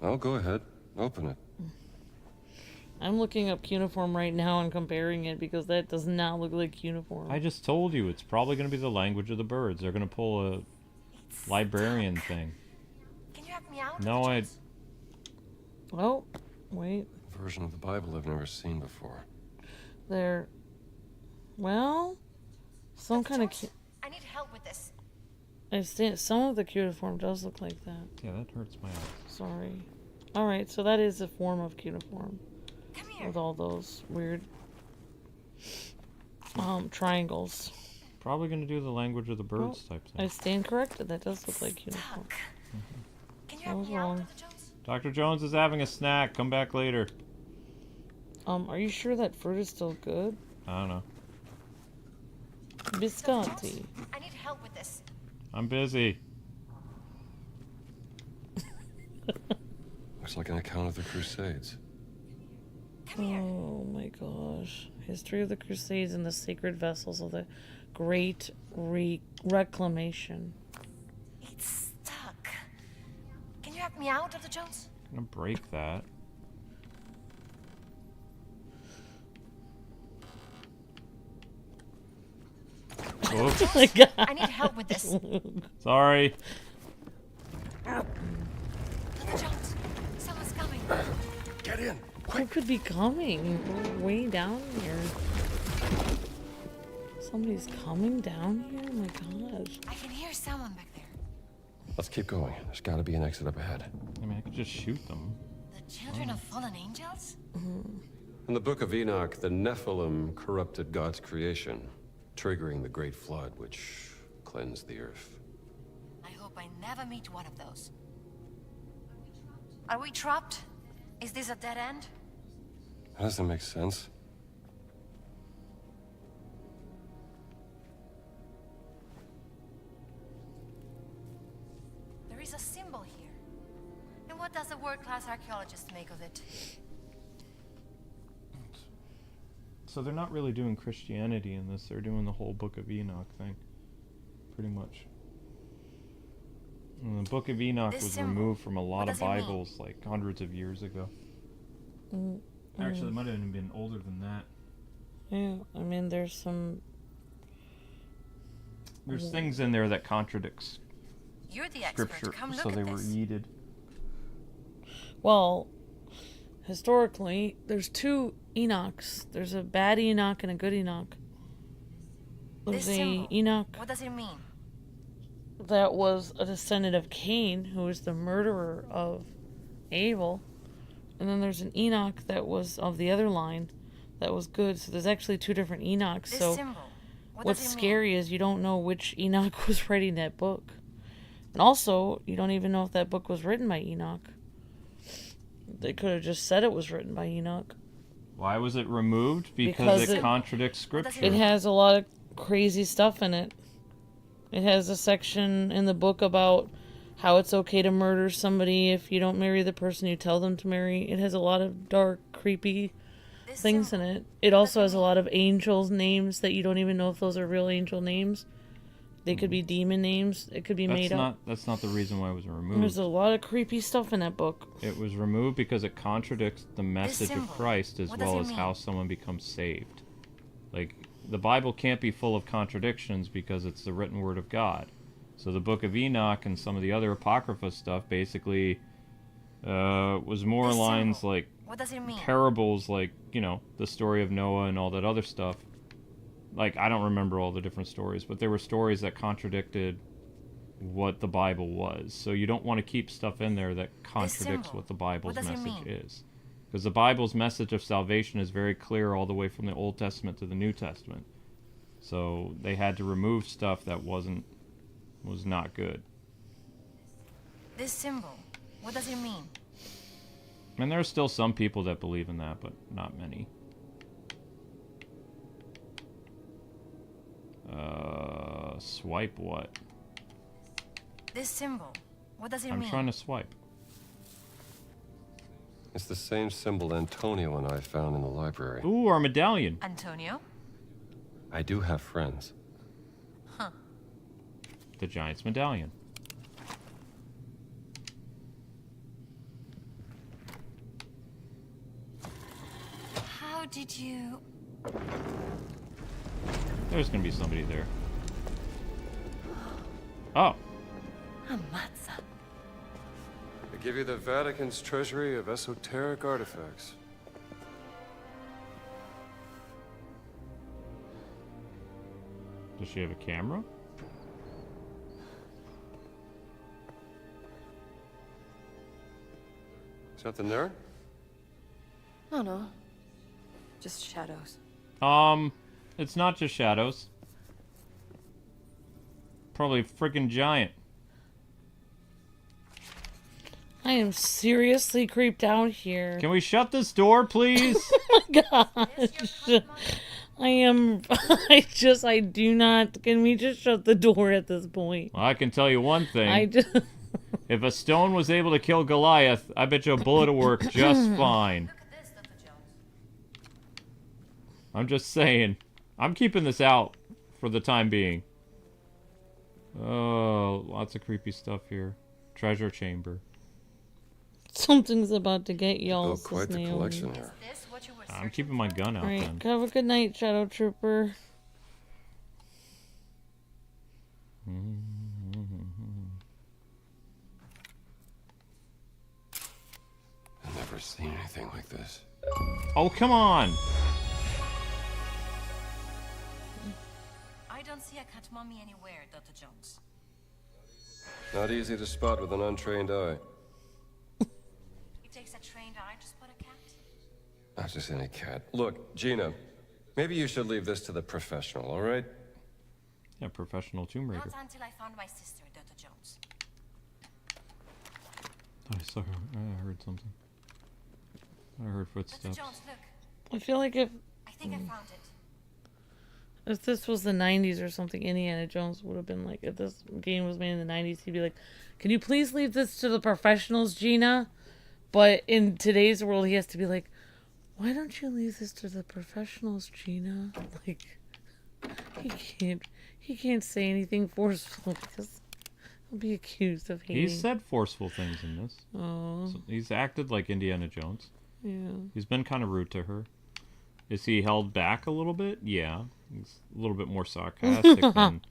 Oh, go ahead. Open it. I'm looking up cuneiform right now and comparing it because that does not look like cuneiform. I just told you it's probably going to be the language of the birds. They're going to pull a librarian thing. Can you help me out? No, I... Oh, wait. A version of the Bible I've never seen before. There. Well, some kind of. I need help with this. I see. Some of the cuneiform does look like that. Yeah, that hurts my eyes. Sorry. All right, so that is a form of cuneiform Come here. with all those weird triangles. Probably going to do the language of the birds type I thing. stand corrected. That does look like cuneiform. Can you I help was me out, wrong. Dr. Jones? Dr. Jones is having a snack. Come back later. Are you sure that fruit is still good? I don't know. Biscotti. I need help with this. I'm busy. Looks like an account of the Crusades. Come here. Oh my gosh. History of the Crusades and the sacred vessels of the Great Reclamation. It's stuck. Can you help me out, Dr. Jones? I'm going to break that. Oops. Oh my god. I need help with this. Sorry. Dr. Jones, someone's coming. Get in! Who could be coming? We're way down here. Somebody's coming down here? Oh my gosh. I can hear someone back there. Let's keep going. There's got to be an exit up ahead. I mean, I could just shoot them. The children of fallen angels? In the Book of Enoch, the Nephilim corrupted God's creation, triggering the Great Flood, which cleansed the earth. I hope hope I never meet one of those. Are we trapped? Is this a dead end? That doesn't make sense. There is a symbol here. And what does a world-class archaeologist make of it? So they're not really doing Christianity in this. They're doing the whole Book of Enoch thing. Pretty much. And the Book of Enoch was removed from a lot of Bibles like hundreds of years ago. Actually, it might have even been older than that. Yeah, I mean, there's some... There's things in there that contradicts You're the expert. Scripture, Come look so they at were this. yeeted. Well, historically, there's two Enochs. There's a bad Enoch and a good Enoch. There's This a symbol, Enoch what does it mean? that was a descendant of Cain, who was the murderer of Abel. And then there's an Enoch that was of the other line that was good. So there's actually two different Enochs. This So symbol, what what's does it scary is you don't know which Enoch was writing that book. And also, you don't even know if that book was written by Enoch. They could have just said it was written by Enoch. Why was it removed? Because Because it- it contradicts Scripture. It has a lot of crazy stuff in it. It has a section in the book about how it's okay to murder somebody if you don't marry the person you tell them to marry. It has a lot of dark, creepy This things in symbol, it. It also has a lot of angels' names that you don't even know if those are real angel names. They could be demon names. It could be made up. That's not the reason why it was There's removed. a lot of creepy stuff in that book. It was removed because it contradicts the message of symbol, Christ as what does well it as mean? how someone becomes saved. Like, the Bible can't be full of contradictions because it's the written word of God. So the Book of Enoch and some of the other Apocrypha stuff basically was more This lines symbol, like what does it mean? parables, like, you know, the story of Noah and all that other stuff. Like, I don't remember all the different stories, but there were stories that contradicted what the Bible was. So you don't want to keep stuff in there that contradicts symbol, what the Bible's what does it message mean? is. Because the Bible's message of salvation is very clear all the way from the Old Testament to the New Testament. So they had to remove stuff that was not good. This symbol, what does it mean? And there are still some people that believe in that, but not many. Swipe what? This symbol, what does it I'm mean? trying to swipe. It's the same symbol Antonio and I found in the library. Ooh, our medallion. Antonio? I do have friends. The Giant's medallion. How did you... There's gonna be somebody there. Oh. Ammazza. I give you the Vatican's treasury of esoteric artifacts. Does she have a camera? Is nothing there? Oh no. Just shadows. It's not just shadows. Probably a freaking giant. I am seriously creeped out here. Can we shut this door, please? Oh my gosh. I do not. Can we just shut the door at this point? Well, I can tell you one thing. I just. If a stone was able to kill Goliath, I bet you a bullet would work just fine. Look at this, Dr. Jones. I'm just saying. I'm keeping this out for the time being. Oh, lots of creepy stuff here. Treasure chamber. Something's about to get y'all. Oh, quite the collection here. Is this what you were I'm searching keeping my gun out Alright, then. have a good night, Shadow Trooper. I've never seen anything like this. Oh, come on! I don't see a cat mummy anywhere, Dr. Jones. Not easy to spot with an untrained eye. It takes a trained eye to spot a cat. Not just any cat. Look, Gina, maybe you should leave this to the professional, all right? Yeah, professional Tomb Raider. Not until I found my sister, Dr. Jones. I saw her. I heard something. I heard Dr. footsteps. Jones, look. I feel like if I think I found it. this was the 90s or something, Indiana Jones would have been like, if this game was made in the 90s, he'd be like, can you please leave this to the professionals, Gina? But in today's world, he has to be like, why don't you leave this to the professionals, Gina? Like, he can't say anything forceful because he'll be accused of hating. He's said forceful things in this. Oh. So he's acted like Indiana Jones. Yeah. He's been kind of rude to her. Is he held back a little bit? Yeah. He's a little bit more sarcastic than...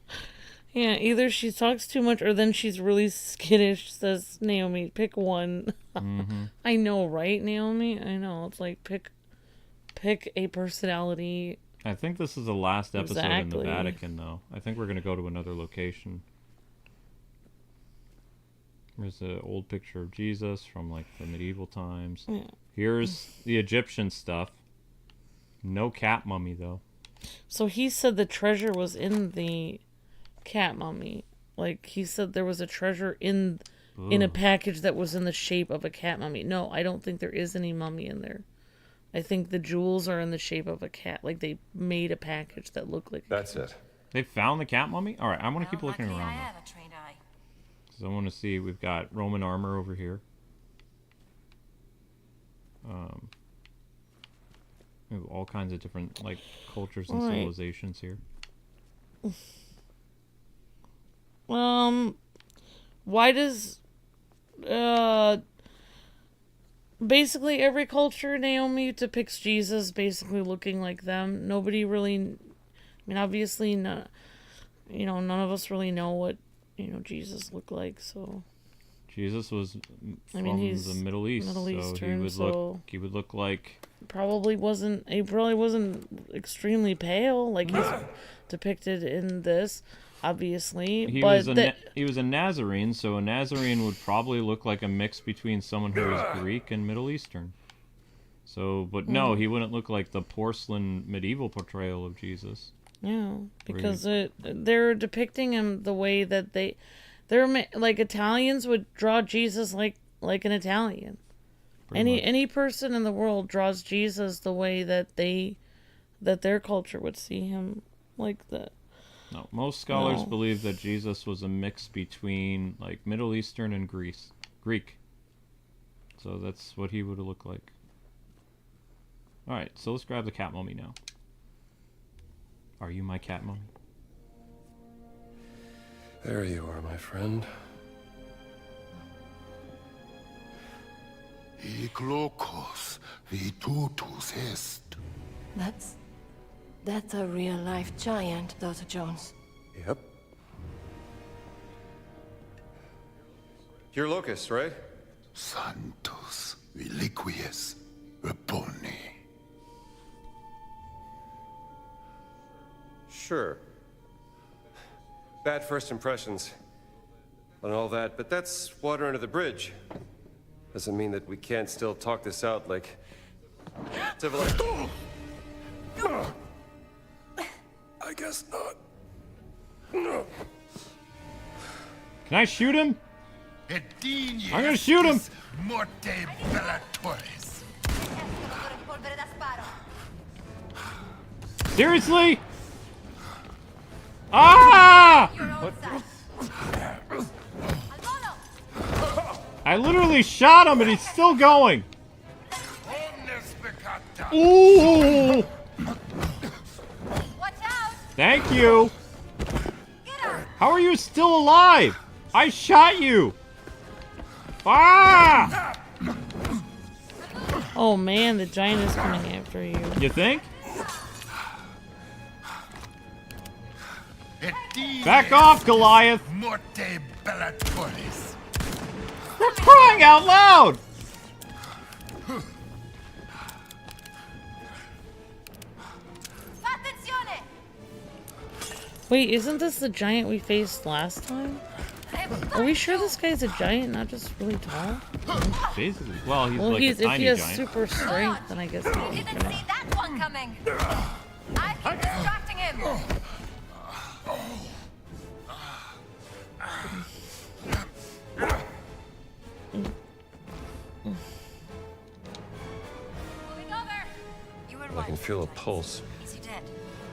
Yeah, either she talks too much or then she's really skittish, says Naomi. Pick one. Mm-hmm. I know, right, Naomi? I know. It's like, pick a personality. I think this is the last episode in the Exactly. Vatican, though. I think we're going to go to another location. There's an old picture of Jesus from, like, the medieval times. Yeah. Here's the Egyptian stuff. No cat mummy, though. So he said the treasure was in the cat mummy. Like, he said there was a treasure in a package that was in the shape of a cat mummy. No, I don't think there is any mummy in there. I think the jewels are in the shape of a cat. Like, they made a package that looked like a That's cat. it. They found the cat mummy? All right, I want to keep Well, looking luckily around, I though. have a trained eye. So I want to see, we've got Roman armor over here. We have all kinds of different, like, cultures and Right. civilizations here. Why does basically every culture, Naomi, depicts Jesus basically looking like them? Nobody really, I mean, obviously none of us really know what Jesus looked like, so Jesus was I mean, from he's the Middle East, Middle so Eastern, he would look like... he probably wasn't extremely pale like he's depicted in this, obviously. He but was a Nazarene, so a Nazarene would probably look like a mix between someone who was Greek and Middle Eastern. So, but no, he wouldn't look like the porcelain medieval portrayal of Jesus. yeah, because they're depicting him the way that they're like Italians would draw Jesus like an Italian. Pretty much. Any person in the world draws Jesus the way that their culture would see him, like that. No, most scholars No. believe that Jesus was a mix between like Middle Eastern and Greek. So that's what he would have looked like. All right, so let's grab the cat mummy now. Are you my cat mummy? There you are, my friend. Iglokos vitutus est. That's a real-life giant, Dr. Jones. Yep. You're Locust, right? Santos reliquies reponi. Sure. Bad first impressions and all that, but that's water under the bridge. Doesn't mean that we can't still talk this out like civilized. I guess not. Can I shoot him? I'm gonna shoot him! Morte bellatoris. Seriously? Ah! I literally shot him and he's still going. Ooh! Watch out! Thank you. How are you still alive? I shot you. Ah! Oh man, the giant is coming after you. You think? Back off, Goliath! Morte bellatoris. We're crying out loud! Attenzione! Wait, isn't this the giant we faced last time? Are we sure this guy's a giant, not just really tall? Basically, well, he's Well, like a if tiny he has giant. super strength, then I guess he's a Didn't giant. see that one coming. I keep distracting him. feel a pulse. Is he dead?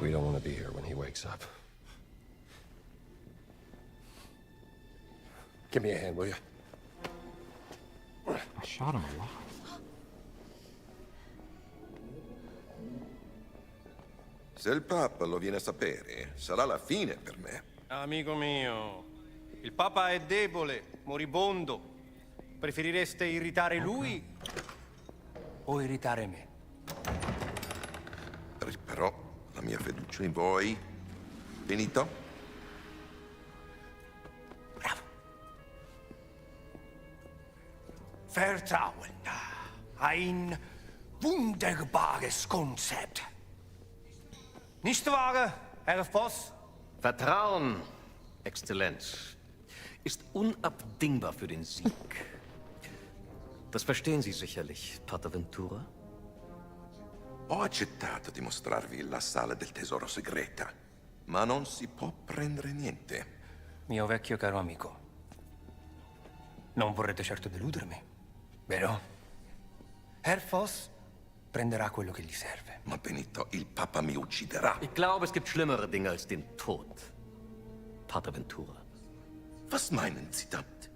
We don't want to be here when he wakes up. Give me a hand, will you? I shot him a lot. Se il Papa lo viene a sapere, sarà la fine per me. Amico mio, il Papa è debole, moribondo. Preferireste irritare lui o irritare me? Però la mia fiducia in voi, finito? Bravo. Vertrauen. Ein wunderbares Konzept. Nicht wahr, Herr Voss? Vertrauen, Exzellenz, ist unabdingbar für den Sieg. Das verstehen Sie sicherlich, Pater Ventura? Ho accettato di mostrarvi la sala del tesoro segreta, ma non si può prendere niente. Mio vecchio caro amico, non vorrete certo deludermi, vero? Herr Voss prenderà quello che gli serve. Ma Benito, il Papa mi ucciderà. Ich glaube, es gibt schlimmere Dinge als den Tod, Pater Ventura. Was meinen Sie damit?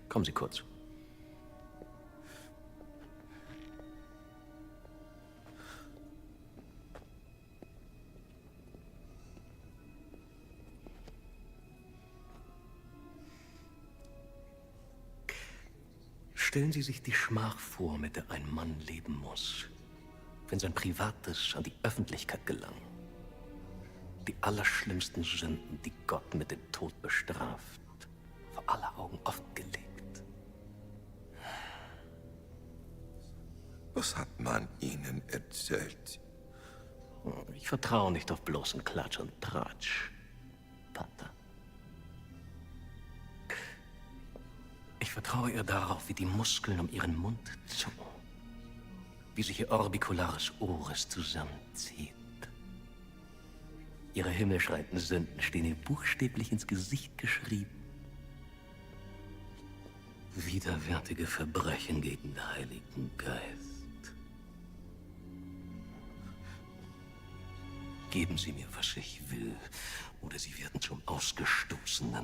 Kommen Sie kurz. Stellen Sie sich die Schmach vor, mit der ein Mann leben muss, wenn sein Privates an die Öffentlichkeit gelangt. Die allerschlimmsten Sünden, die Gott mit dem Tod bestraft, vor aller Augen offengelegt. Was hat man Ihnen erzählt? Ich vertraue nicht auf bloßen Klatsch und Tratsch, Pater. Ich vertraue ihr darauf, wie die Muskeln um ihren Mund zucken, wie sich ihr orbicularis oris zusammenzieht. Ihre himmelschreienden Sünden stehen ihr buchstäblich ins Gesicht geschrieben. Widerwärtige Verbrechen gegen den Heiligen Geist. Geben Sie mir, was ich will, oder Sie werden zum Ausgestoßenen.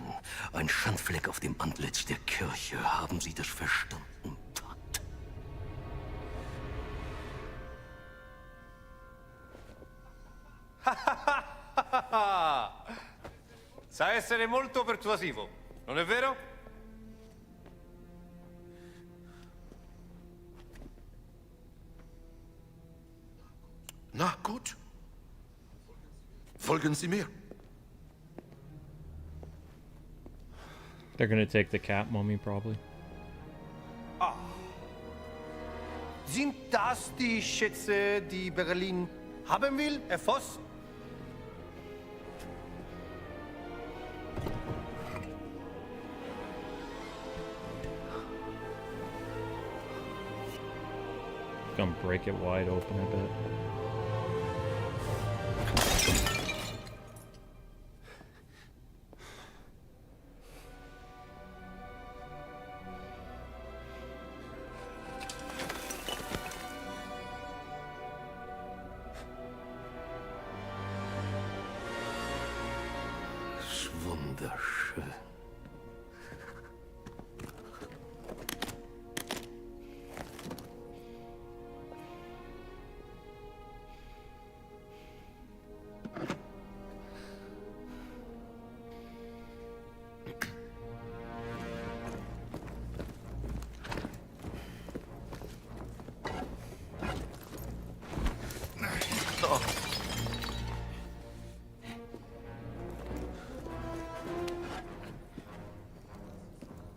Ein Schandfleck auf dem Antlitz der Kirche. Haben Sie das verstanden, Pater? Sa essere molto persuasivo, non è vero? Na gut. Folgen Sie mir. They're gonna take the cat mummy, probably. Sind das die Schätze, die Berlin haben will, Herr Voss? Gonna break it wide open a bit. Wunderschön.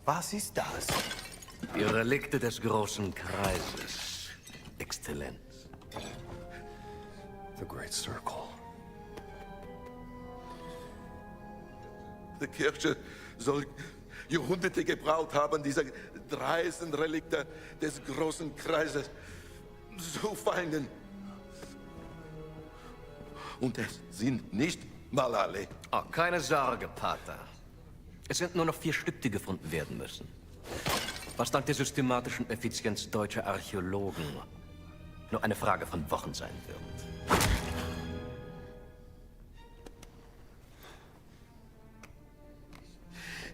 Was ist das? Die Relikte des großen Kreises, Exzellenz. The Great Circle. Die Kirche soll Jahrhunderte gebraucht haben, diese dreisten Relikte des großen Kreises zu finden. Und es sind nicht mal alle. Oh, keine Sorge, Pater. Es sind nur noch 4 Stück, die gefunden werden müssen. Was dank der systematischen Effizienz deutscher Archäologen nur eine Frage von Wochen sein wird.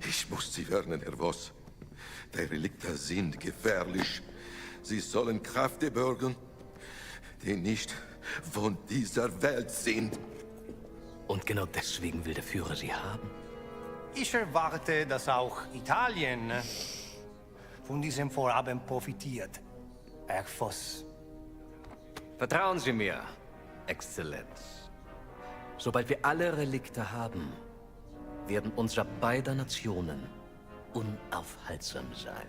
Ich muss Sie warnen, Herr Voss. Die Relikte sind gefährlich. Sie sollen Kräfte bergen, die nicht von dieser Welt sind. Und genau deswegen will der Führer sie haben? Ich erwarte, dass auch Italien von diesem Vorhaben profitiert, Herr Voss. Vertrauen Sie mir, Exzellenz. Sobald wir alle Relikte haben, werden unser beider Nationen unaufhaltsam sein.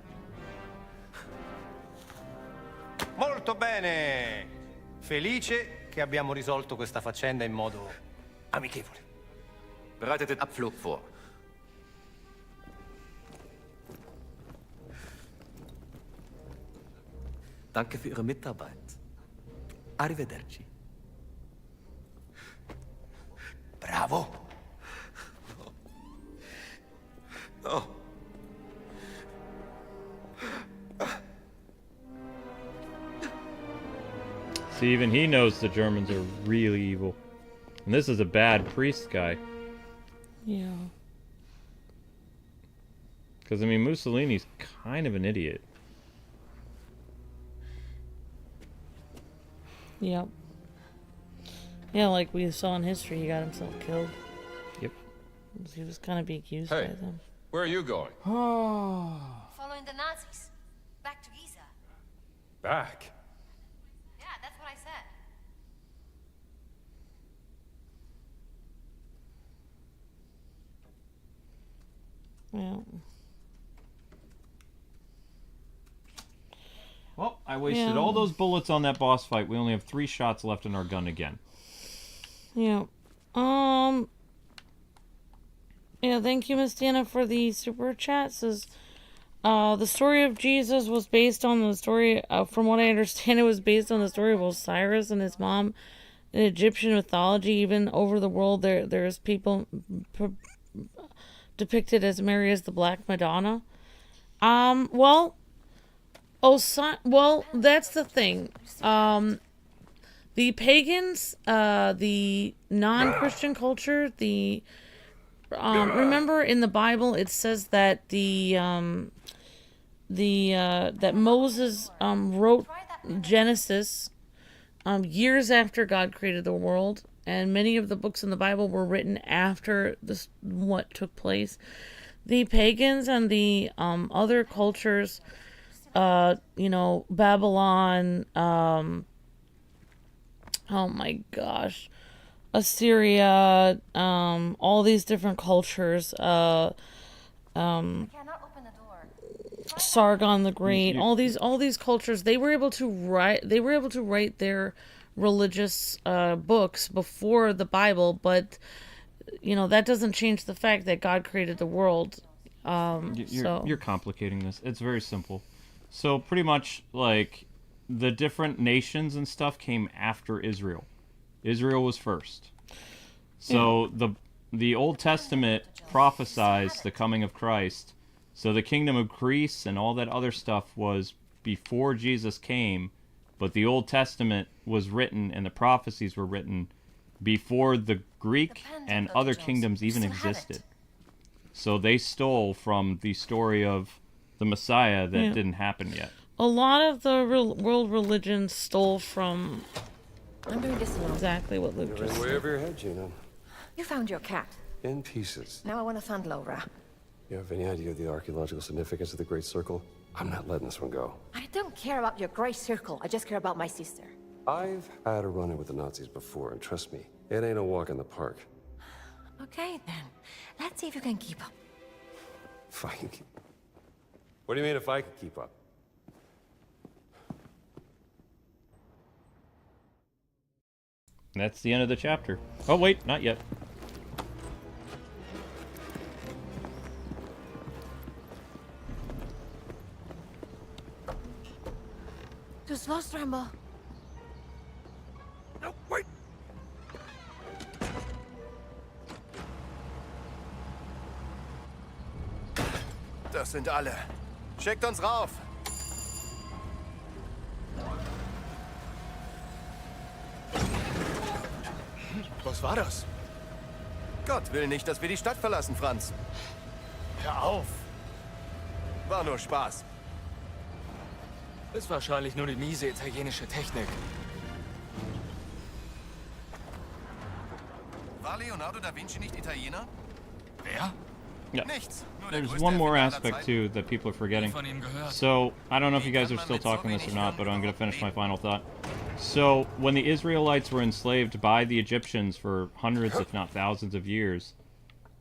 Molto bene! Felice che abbiamo risolto questa faccenda in modo amichevole. Bereitet den Abflug vor. Danke für Ihre Mitarbeit. Arrivederci. Bravo! No. See, even he knows the Germans are really evil. And this is a bad priest guy. Yeah. Because, I mean, Mussolini's kind of an idiot. Yep. Yeah, like we saw in history, he got himself killed. Yep. He was kind of being used Hey, by them. where are you going? Following the Nazis. Back to Giza. Back? Yeah, that's what I said. Yeah. Well, I wasted all those bullets on that boss fight. We only have 3 shots left in our gun again. Yeah. Yeah, thank you, Miss Dana, for the super chat. Says, the story of Jesus was based on the story, from what I understand, it was based on the story of Osiris and his mom in Egyptian mythology. Even over the world, there's people depicted as Mary as the Black Madonna. Well, that's the thing. The pagans, the non-Christian culture, remember in the Bible it says that that Moses wrote Genesis years after God created the world, and many of the books in the Bible were written after what took place. The pagans and the other cultures, Babylon, oh my gosh, Assyria, all these different cultures, Sargon the Great, all these cultures, they were able to write their religious books before the Bible, but that doesn't change the fact that God created the world. You're complicating this. It's very simple. So pretty much, like, the different nations and stuff came after Israel. Israel was first. So the Old Testament prophesies the coming of Christ. So the kingdom of Greece and all that other stuff was before Jesus came, but the Old Testament was written and the prophecies were written before the Greek and other kingdoms even existed. So they stole from the story of the Messiah that didn't happen yet. A lot of the world religions stole from I'm doing this alone. exactly what Luke You're just in way said. over your head, Gina. You found your cat. In pieces. Now I want to find Laura. You have any idea of the archaeological significance of the Great Circle? I'm not letting this one go. I don't care about your great circle. I just care about my sister. I've had a run-in with the Nazis before, and trust me, it ain't a walk in the park. Okay, then. Let's see if you can keep up. If I can keep... What do you mean if I can keep up? And that's the end of the chapter. Oh, wait, not yet. Just lost, Rambo. No, wait! Das sind alle. Schickt uns rauf! Was war das? Gott will nicht, dass wir die Stadt verlassen, Franz. Hör auf! War nur Spaß. Ist wahrscheinlich nur die miese italienische Technik. War Leonardo da Vinci nicht Italiener? Wer? Yeah. Nichts. Nur der There's größte one more Erfinder aller aspect Zeiten. too that people are forgetting. Von ihm gehört. So I don't know if you guys are still talking this or not, but I'm going to finish my final thought. So when the Israelites were enslaved by the Egyptians for hundreds, if not thousands of years,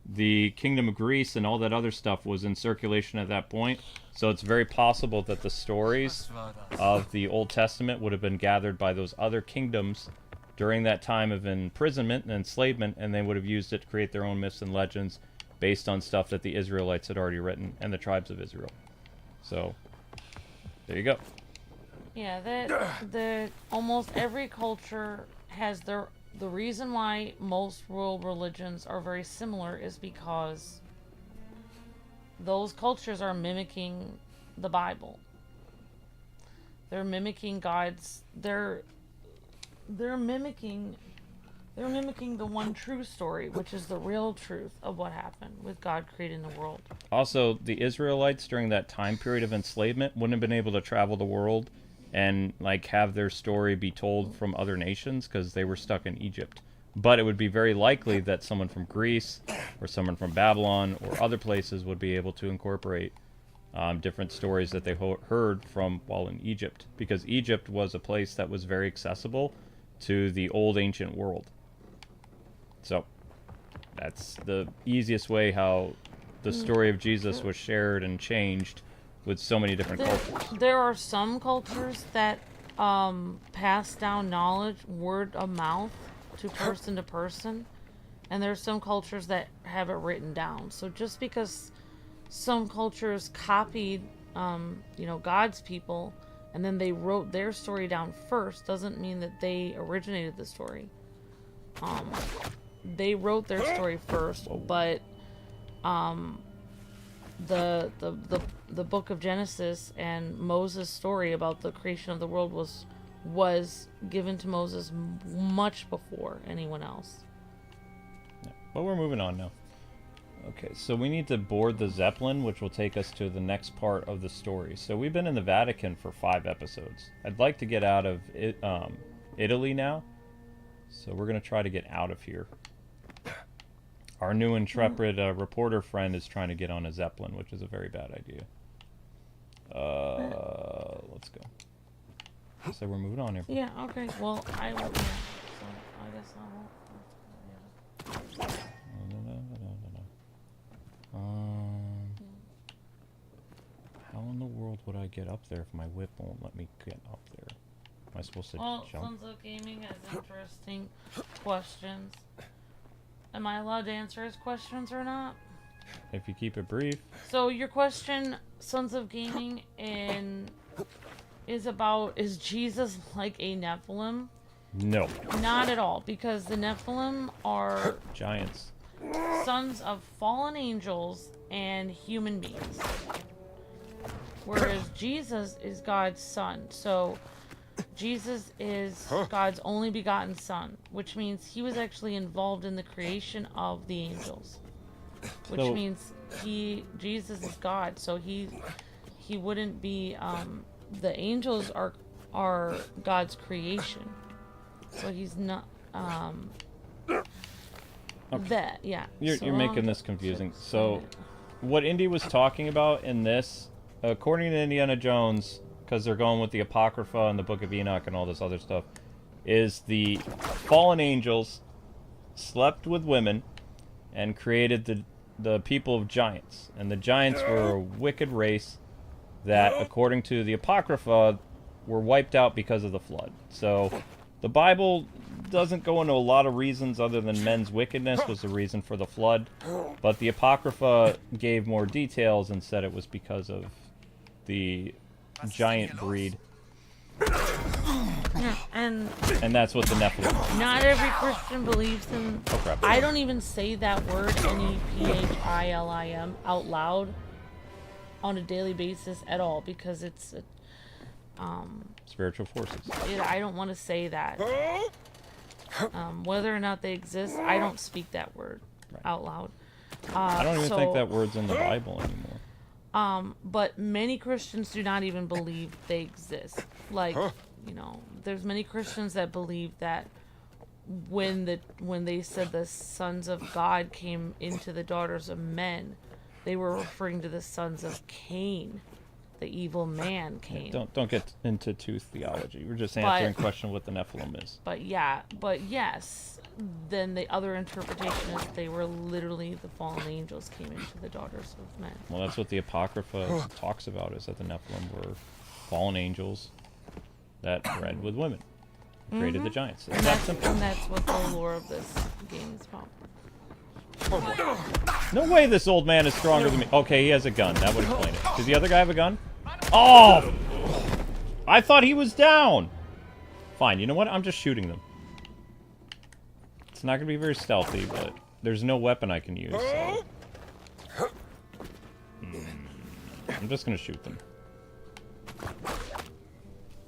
the Kingdom of Greece and all that other stuff was in circulation at that point. So it's very possible that the stories of the Old Testament would have been gathered by those other kingdoms during that time of imprisonment and enslavement, and they would have used it to create their own myths and legends based on stuff that the Israelites had already written and the tribes of Israel. So there you go. Yeah, that almost every culture has the reason why most world religions are very similar is because those cultures are mimicking the Bible. They're mimicking God's. They're mimicking the one true story, which is the real truth of what happened with God creating the world. Also, the Israelites during that time period of enslavement wouldn't have been able to travel the world and like have their story be told from other nations because they were stuck in Egypt. But it would be very likely that someone from Greece or someone from Babylon or other places would be able to incorporate different stories that they heard from while in Egypt, because Egypt was a place that was very accessible to the old ancient world. So that's the easiest way how the story of Jesus was shared and changed with so many different cultures. There are some cultures that pass down knowledge word of mouth to person, and there's some cultures that have it written down. So just because some cultures copied, God's people, and then they wrote their story down first, doesn't mean that they originated the story. They wrote their story first, but the book of Genesis and Moses' story about the creation of the world was given to Moses much before anyone else. Yeah. But we're moving on now. Okay, so we need to board the Zepplin, which will take us to the next part of the story. So we've been in the Vatican for 5 episodes. I'd like to get out of Italy now, so we're going to try to get out of here. Our new intrepid reporter friend is trying to get on a Zeppelin, which is a very bad idea. Let's go. So we're moving on here. Yeah, okay. Well, I won't. Yeah, so I guess I won't. How in the world would I get up there if my whip won't let me get up there? Am I supposed to jump? Sons of Gaming has interesting questions. Am I allowed to answer his questions or not? If you keep it brief. So your question, Sons of Gaming, is about, is Jesus like a Nephilim? No. Not at all, because the Nephilim are giants, sons of fallen angels and human beings. Whereas Jesus is God's son. So Jesus is God's only begotten son, which means he was actually involved in the creation of the angels. Which means Jesus is God, so he wouldn't be the angels are God's creation. So he's not that, yeah. You're making this confusing. So what Indy was talking about in this, according to Indiana Jones, because they're going with the Apocrypha and the Book of Enoch and all this other stuff, is the fallen angels slept with women and created the people of giants. And the giants were a wicked race that, according to the Apocrypha, were wiped out because of the flood. So the Bible doesn't go into a lot of reasons other than men's wickedness was the reason for the flood. But the Apocrypha gave more details and said it was because of the giant breed. Yeah, and that's what the Nephilim. Not every Christian believes in. Oh, crap. I don't even say that word Nephilim out loud on a daily basis at all, because it's spiritual forces. I don't want to say that. Whether or not they exist, I don't speak that word out loud. I don't even think that word's in the Bible anymore. But many Christians do not even believe they exist. Like, you know, there's many Christians that believe that when they said the sons of God came into the daughters of men, they were referring to the sons of Cain, the evil man Cain. Yeah, don't get into tooth theology. We're just answering the question what the Nephilim is. But yes, then the other interpretation is they were literally the fallen angels came into the daughters of men. Well, that's what the Apocrypha talks about, is that the Nephilim were fallen angels that bred with women. Created the giants. And that's what the lore of this game is about. No way this old man is stronger than me. Okay, he has a gun. That would explain it. Does the other guy have a gun? Oh! I thought he was down! Fine, you know what? I'm just shooting them. It's not going to be very stealthy, but there's no weapon I can use, so... I'm just going to shoot them.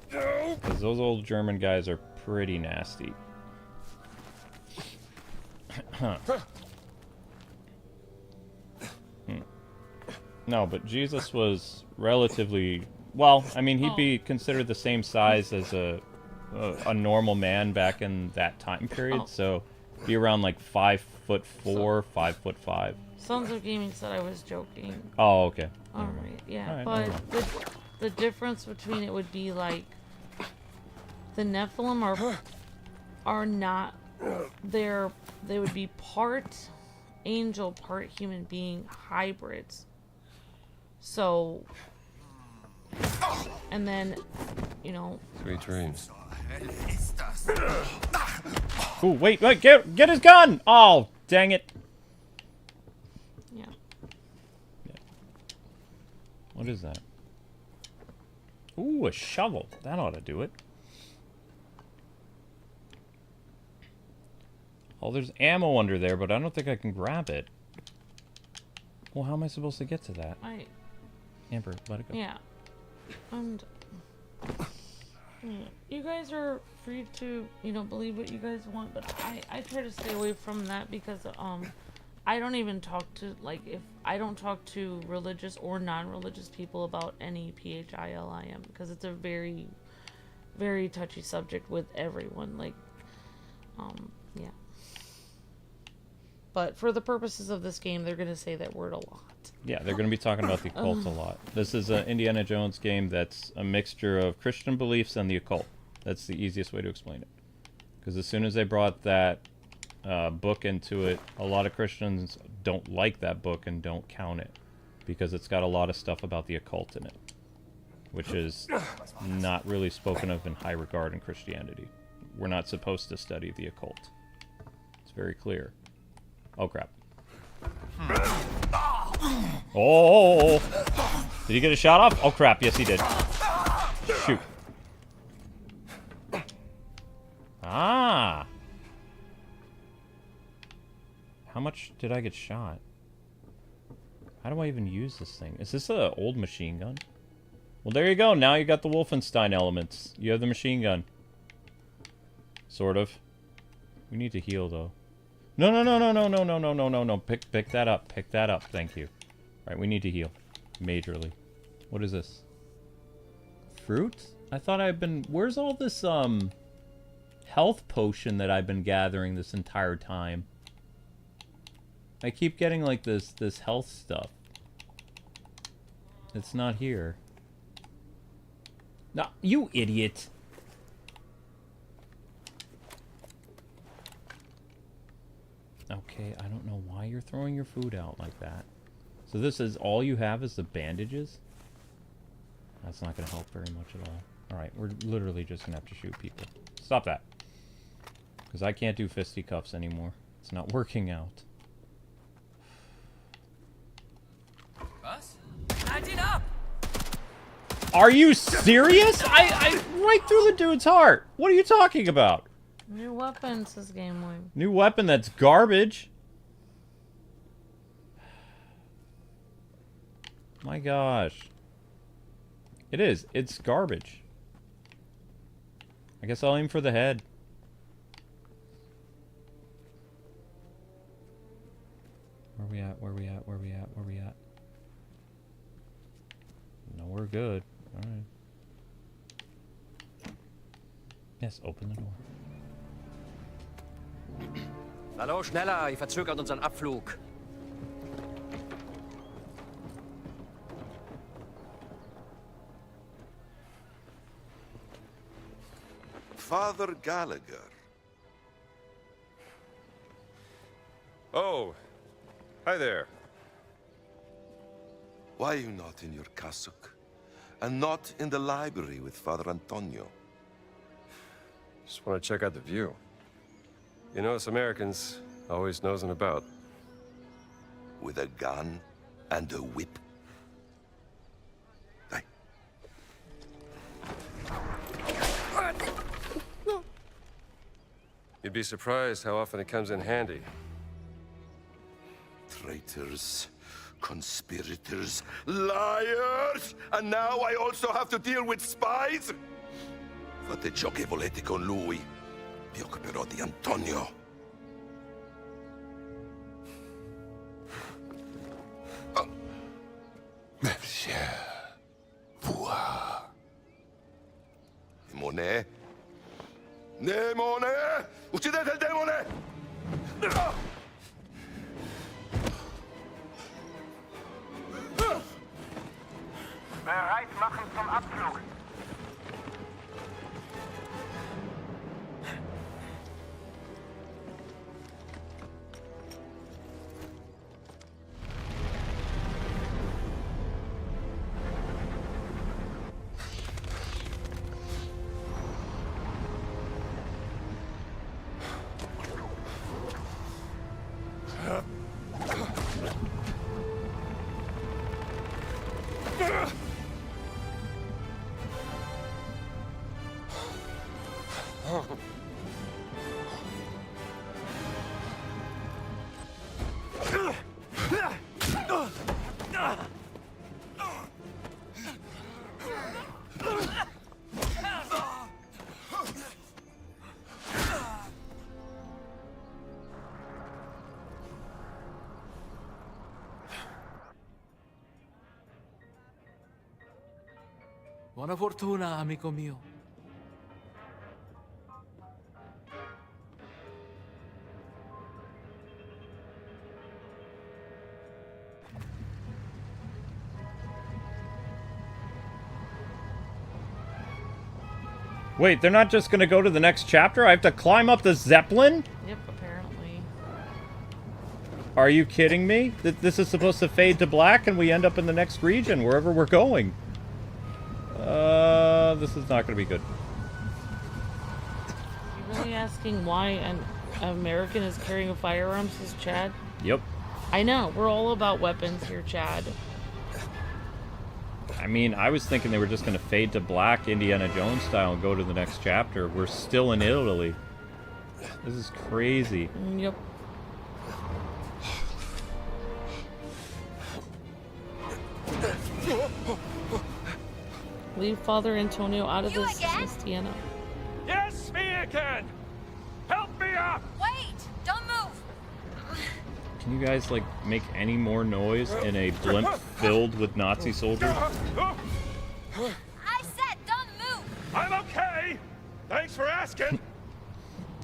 Because those old German guys are pretty nasty. No, but Jesus was relatively... Well, I mean, he'd be considered the same size as a normal man back in that time period, so be around like 5'4", 5'5". Sons of Gaming said I was joking. Oh, okay. Alright, yeah. All right, but the difference between it would be like the Nephilim are not they would be part angel, part human being hybrids. So, and then, you know. Sweet dreams. Ooh, wait, get his gun! Oh, dang it. Yeah. What is that? Ooh, a shovel. That ought to do it. Oh, there's ammo under there, but I don't think I can grab it. Well, how am I supposed to get to that? Amber, let it go. Yeah. And you guys are free to, you know, believe what you guys want, but I try to stay away from that because I don't even talk to, like, if I don't talk to religious or non-religious people about any PHILIM because it's a very, very touchy subject with everyone. Like, yeah. But for the purposes of this game, they're going to say that word a lot. Yeah, they're going to be talking about the occult a lot. This is an Indiana Jones game that's a mixture of Christian beliefs and the occult. That's the easiest way to explain it. Because as soon as they brought that book into it, a lot of Christians don't like that book and don't count it. Because it's got a lot of stuff about the occult in it. Which is not really spoken of in high regard in Christianity. We're not supposed to study the occult. It's very clear. Oh, crap. Oh! Did he get a shot off? Oh, crap. Yes, he did. Shoot. Ah! How much did I get shot? How do I even use this thing? Is this an old machine gun? Well, there you go. Now you got the Wolfenstein elements. You have the machine gun. Sort of. We need to heal, though. No. Pick that up. Pick that up. Thank you. Alright, we need to heal. Majorly. What is this? Fruit? I thought I've been... Where's all this, health potion that I've been gathering this entire time? I keep getting, like, this health stuff. It's not here. No, you idiot! Okay, I don't know why you're throwing your food out like that. So this is all you have is the bandages? That's not going to help very much at all. Alright, we're literally just going to have to shoot people. Stop that. Because I can't do fisticuffs anymore. It's not working out. Us? Light it up! Are you serious? I right through the dude's heart. What are you talking about? New weapon, says Gamewing. New weapon that's garbage. My gosh. It is. It's garbage. I guess I'll aim for the head. Where we at? Where we at? Where we at? No, we're good. All right. Yes, open the door. Hallo, schneller, ihr verzögert unseren Abflug. Father Gallagher. Oh, hi there. Why are you not in your cassock? And not in the library with Father Antonio? Just want to check out the view. You know, us Americans always nosing about. With a gun and a whip? Hey. You'd be surprised how often it comes in handy. Traitors, conspirators, liars! And now I also have to deal with spies? Fate ciò che volete con lui. Vi occuperò di Antonio. Monsieur, voir. Demone? Demone! Uccidete il demone! Bereit machen zum Abflug. Buona fortuna, amico mio. Wait, they're not just gonna go to the next chapter? I have to climb up the Zepplin? Yep, apparently. Are you kidding me? This is supposed to fade to black and we end up in the next region, wherever we're going. This is not gonna be good. You really asking why an American is carrying a firearm, says Chad? Yep. I know, we're all about weapons here, Chad. I mean, I was thinking they were just gonna fade to black Indiana Jones style and go to the next chapter. We're still in Italy. This is crazy. Yep. Leave Father Antonio out of this, Christiana. Yes, me again! Help me up! Wait! Don't move! Can you guys, like, make any more noise in a blimp filled with Nazi soldiers? I said don't move! I'm okay! Thanks for asking!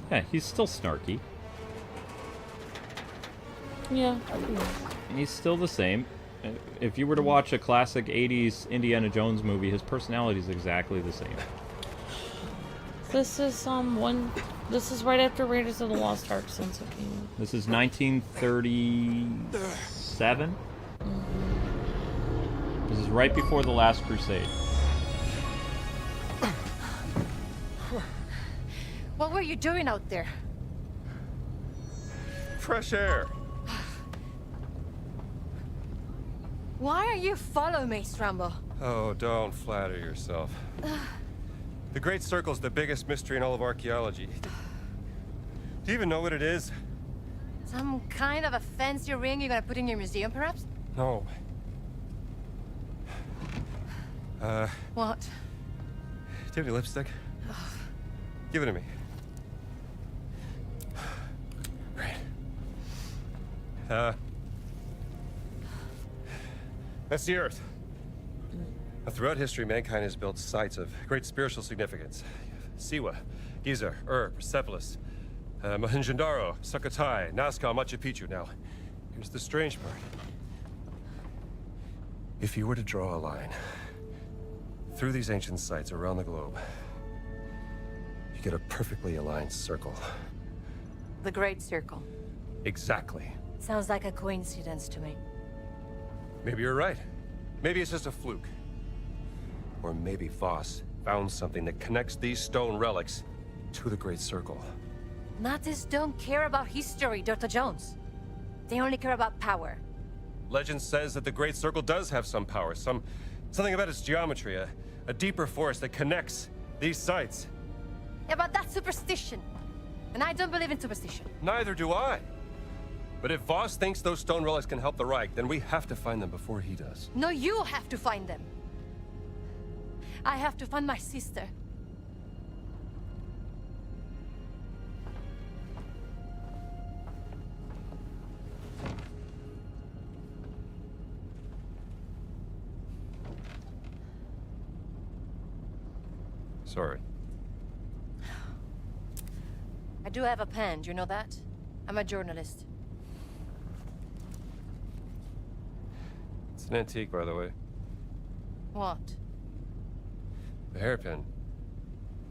Yeah, he's still snarky. Yeah. He's still the same. If you were to watch a classic 80s Indiana Jones movie, his personality is exactly the same. This is this is right after Raiders of the Lost Ark since it came out. This is 1937. This is right before the Last Crusade. What were you doing out there? Fresh air. Why are you following me, Strambo? Oh, don't flatter yourself. The Great Circle's the biggest mystery in all of archaeology. Do you even know what it is? Some kind of a fancy ring you're gonna put in your museum, perhaps? No. What? Do you have any lipstick? Give it to me. Right. That's the Earth. Now, throughout history, mankind has built sites of great spiritual significance. Siwa, Giza, Persepolis, Mohenjo-Daro, Sukhothai, Nazca, Machu Picchu. Now, here's the strange part. If you were to draw a line through these ancient sites around the globe, you get a perfectly aligned circle. The Great Circle. Exactly. Sounds like a coincidence to me. Maybe you're right. Maybe it's just a fluke. Or maybe Voss found something that connects these stone relics to the Great Circle. Nazis don't care about history, Dr. Jones. They only care about power. Legend says that the Great Circle does have some power, something about its geometry, a deeper force that connects these sites. Yeah, but that's superstition. And I don't believe in superstition. Neither do I. But if Voss thinks those stone relics can help the Reich, then we have to find them before he does. No, you have to find them. I have to find my sister. Sorry. I do have a pen, do you know that? I'm a journalist. It's an antique, by the way. What? The hairpin.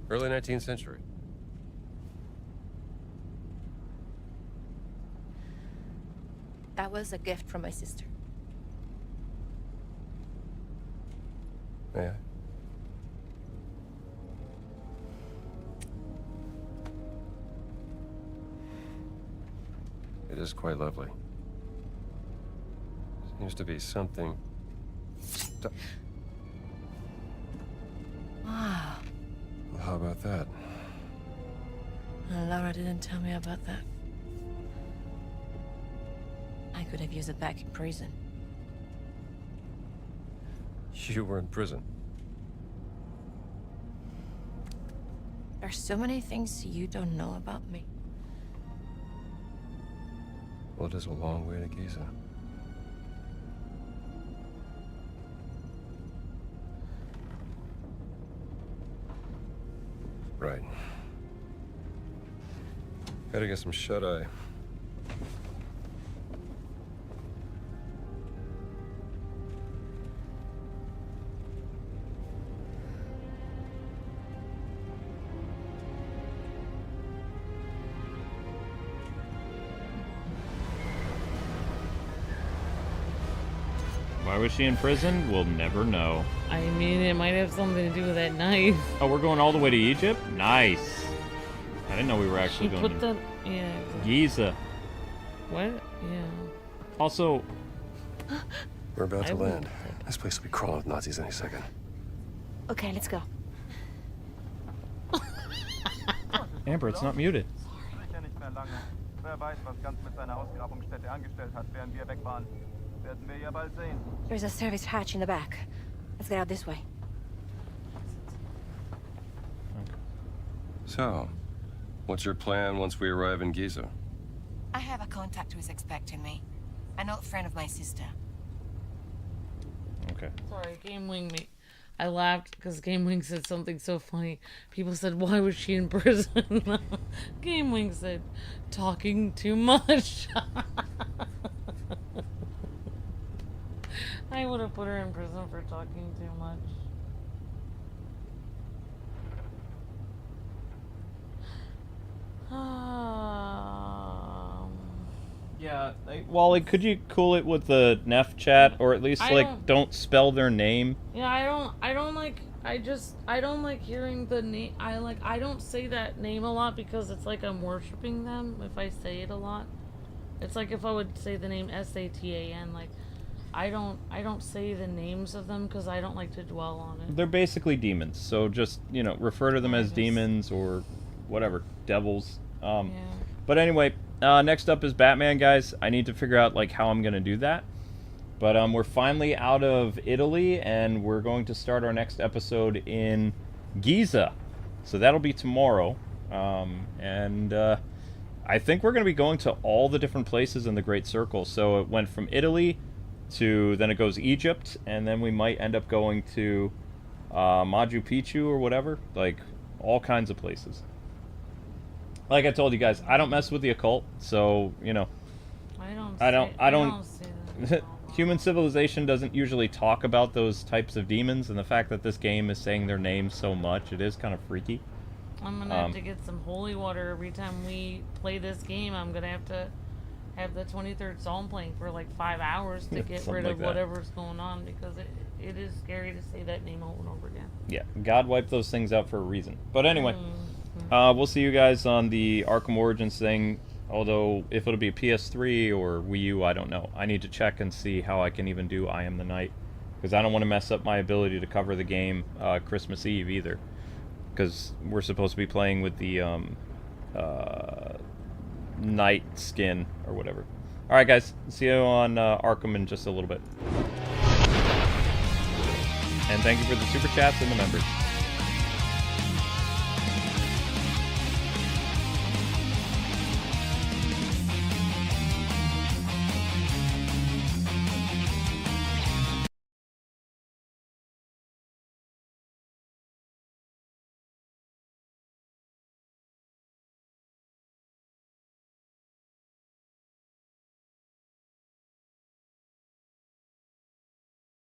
Early 19th century. That was a gift from my sister. Yeah. It is quite lovely. Seems to be something... Wow. Well, how about that? Laura didn't tell me about that. I could have used it back in prison. You were in prison. There's so many things you don't know about me. Well, it is a long way to Giza. Right. Gotta get some shut-eye. Why was she in prison? We'll never know. I mean, it might have something to do with that knife. Oh, we're going all the way to Egypt? Nice. I didn't know we were actually going to yeah. Giza. What? Yeah. Also, we're about to land. This place will be crawling with Nazis any second. Okay, let's go. Amber, it's not muted. Sicher nicht mehr lange. Wer weiß, was Ganz mit seiner Ausgrabungsstätte angestellt hat, während wir weg waren. Werden wir ja bald sehen. There's a service hatch in the back. Let's get out this way. So, what's your plan once we arrive in Giza? I have a contact who is expecting me. An old friend of my sister. Okay. Sorry, Game Wing me. I laughed because Game Wing said something so funny. People said, why was she in prison? Game Wing said, talking too much. I would have put her in prison for talking too much. Yeah, Wally, could you cool it with the Neff chat, or at least don't spell their name? Yeah, I don't like hearing the name. I don't say that name a lot because it's like I'm worshiping them if I say it a lot. It's like if I would say the name Satan, like I don't say the names of them because I don't like to dwell on it. They're basically demons, so just, refer to them as demons or whatever, devils. Yeah. But anyway, next up is Batman, guys. I need to figure out how I'm gonna do that. But we're finally out of Italy, and we're going to start our next episode in Giza. So that'll be tomorrow. And I think we're going to be going to all the different places in the Great Circle. So it went from Italy to, then it goes Egypt, and then we might end up going to Machu Picchu or whatever. Like, all kinds of places. Like I told you guys, I don't mess with the occult, so, you know. I don't human civilization doesn't usually talk about those types of demons, and the fact that this game is saying their names so much, it is kind of freaky. I'm gonna have to get some holy water every time we play this game. I'm gonna have to have the 23rd Psalm playing for like 5 hours to get rid of whatever's going on, because it is scary to say that name over and over again. Yeah, God wiped those things out for a reason. But anyway, we'll see you guys on the Arkham Origins thing. Although, if it'll be PS3 or Wii U, I don't know. I need to check and see how I can even do I Am the Night. Because I don't want to mess up my ability to cover the game Christmas Eve either. Because we're supposed to be playing with the night skin or whatever. Alright guys, see you on Arkham in just a little bit. And thank you for the super chats and the members.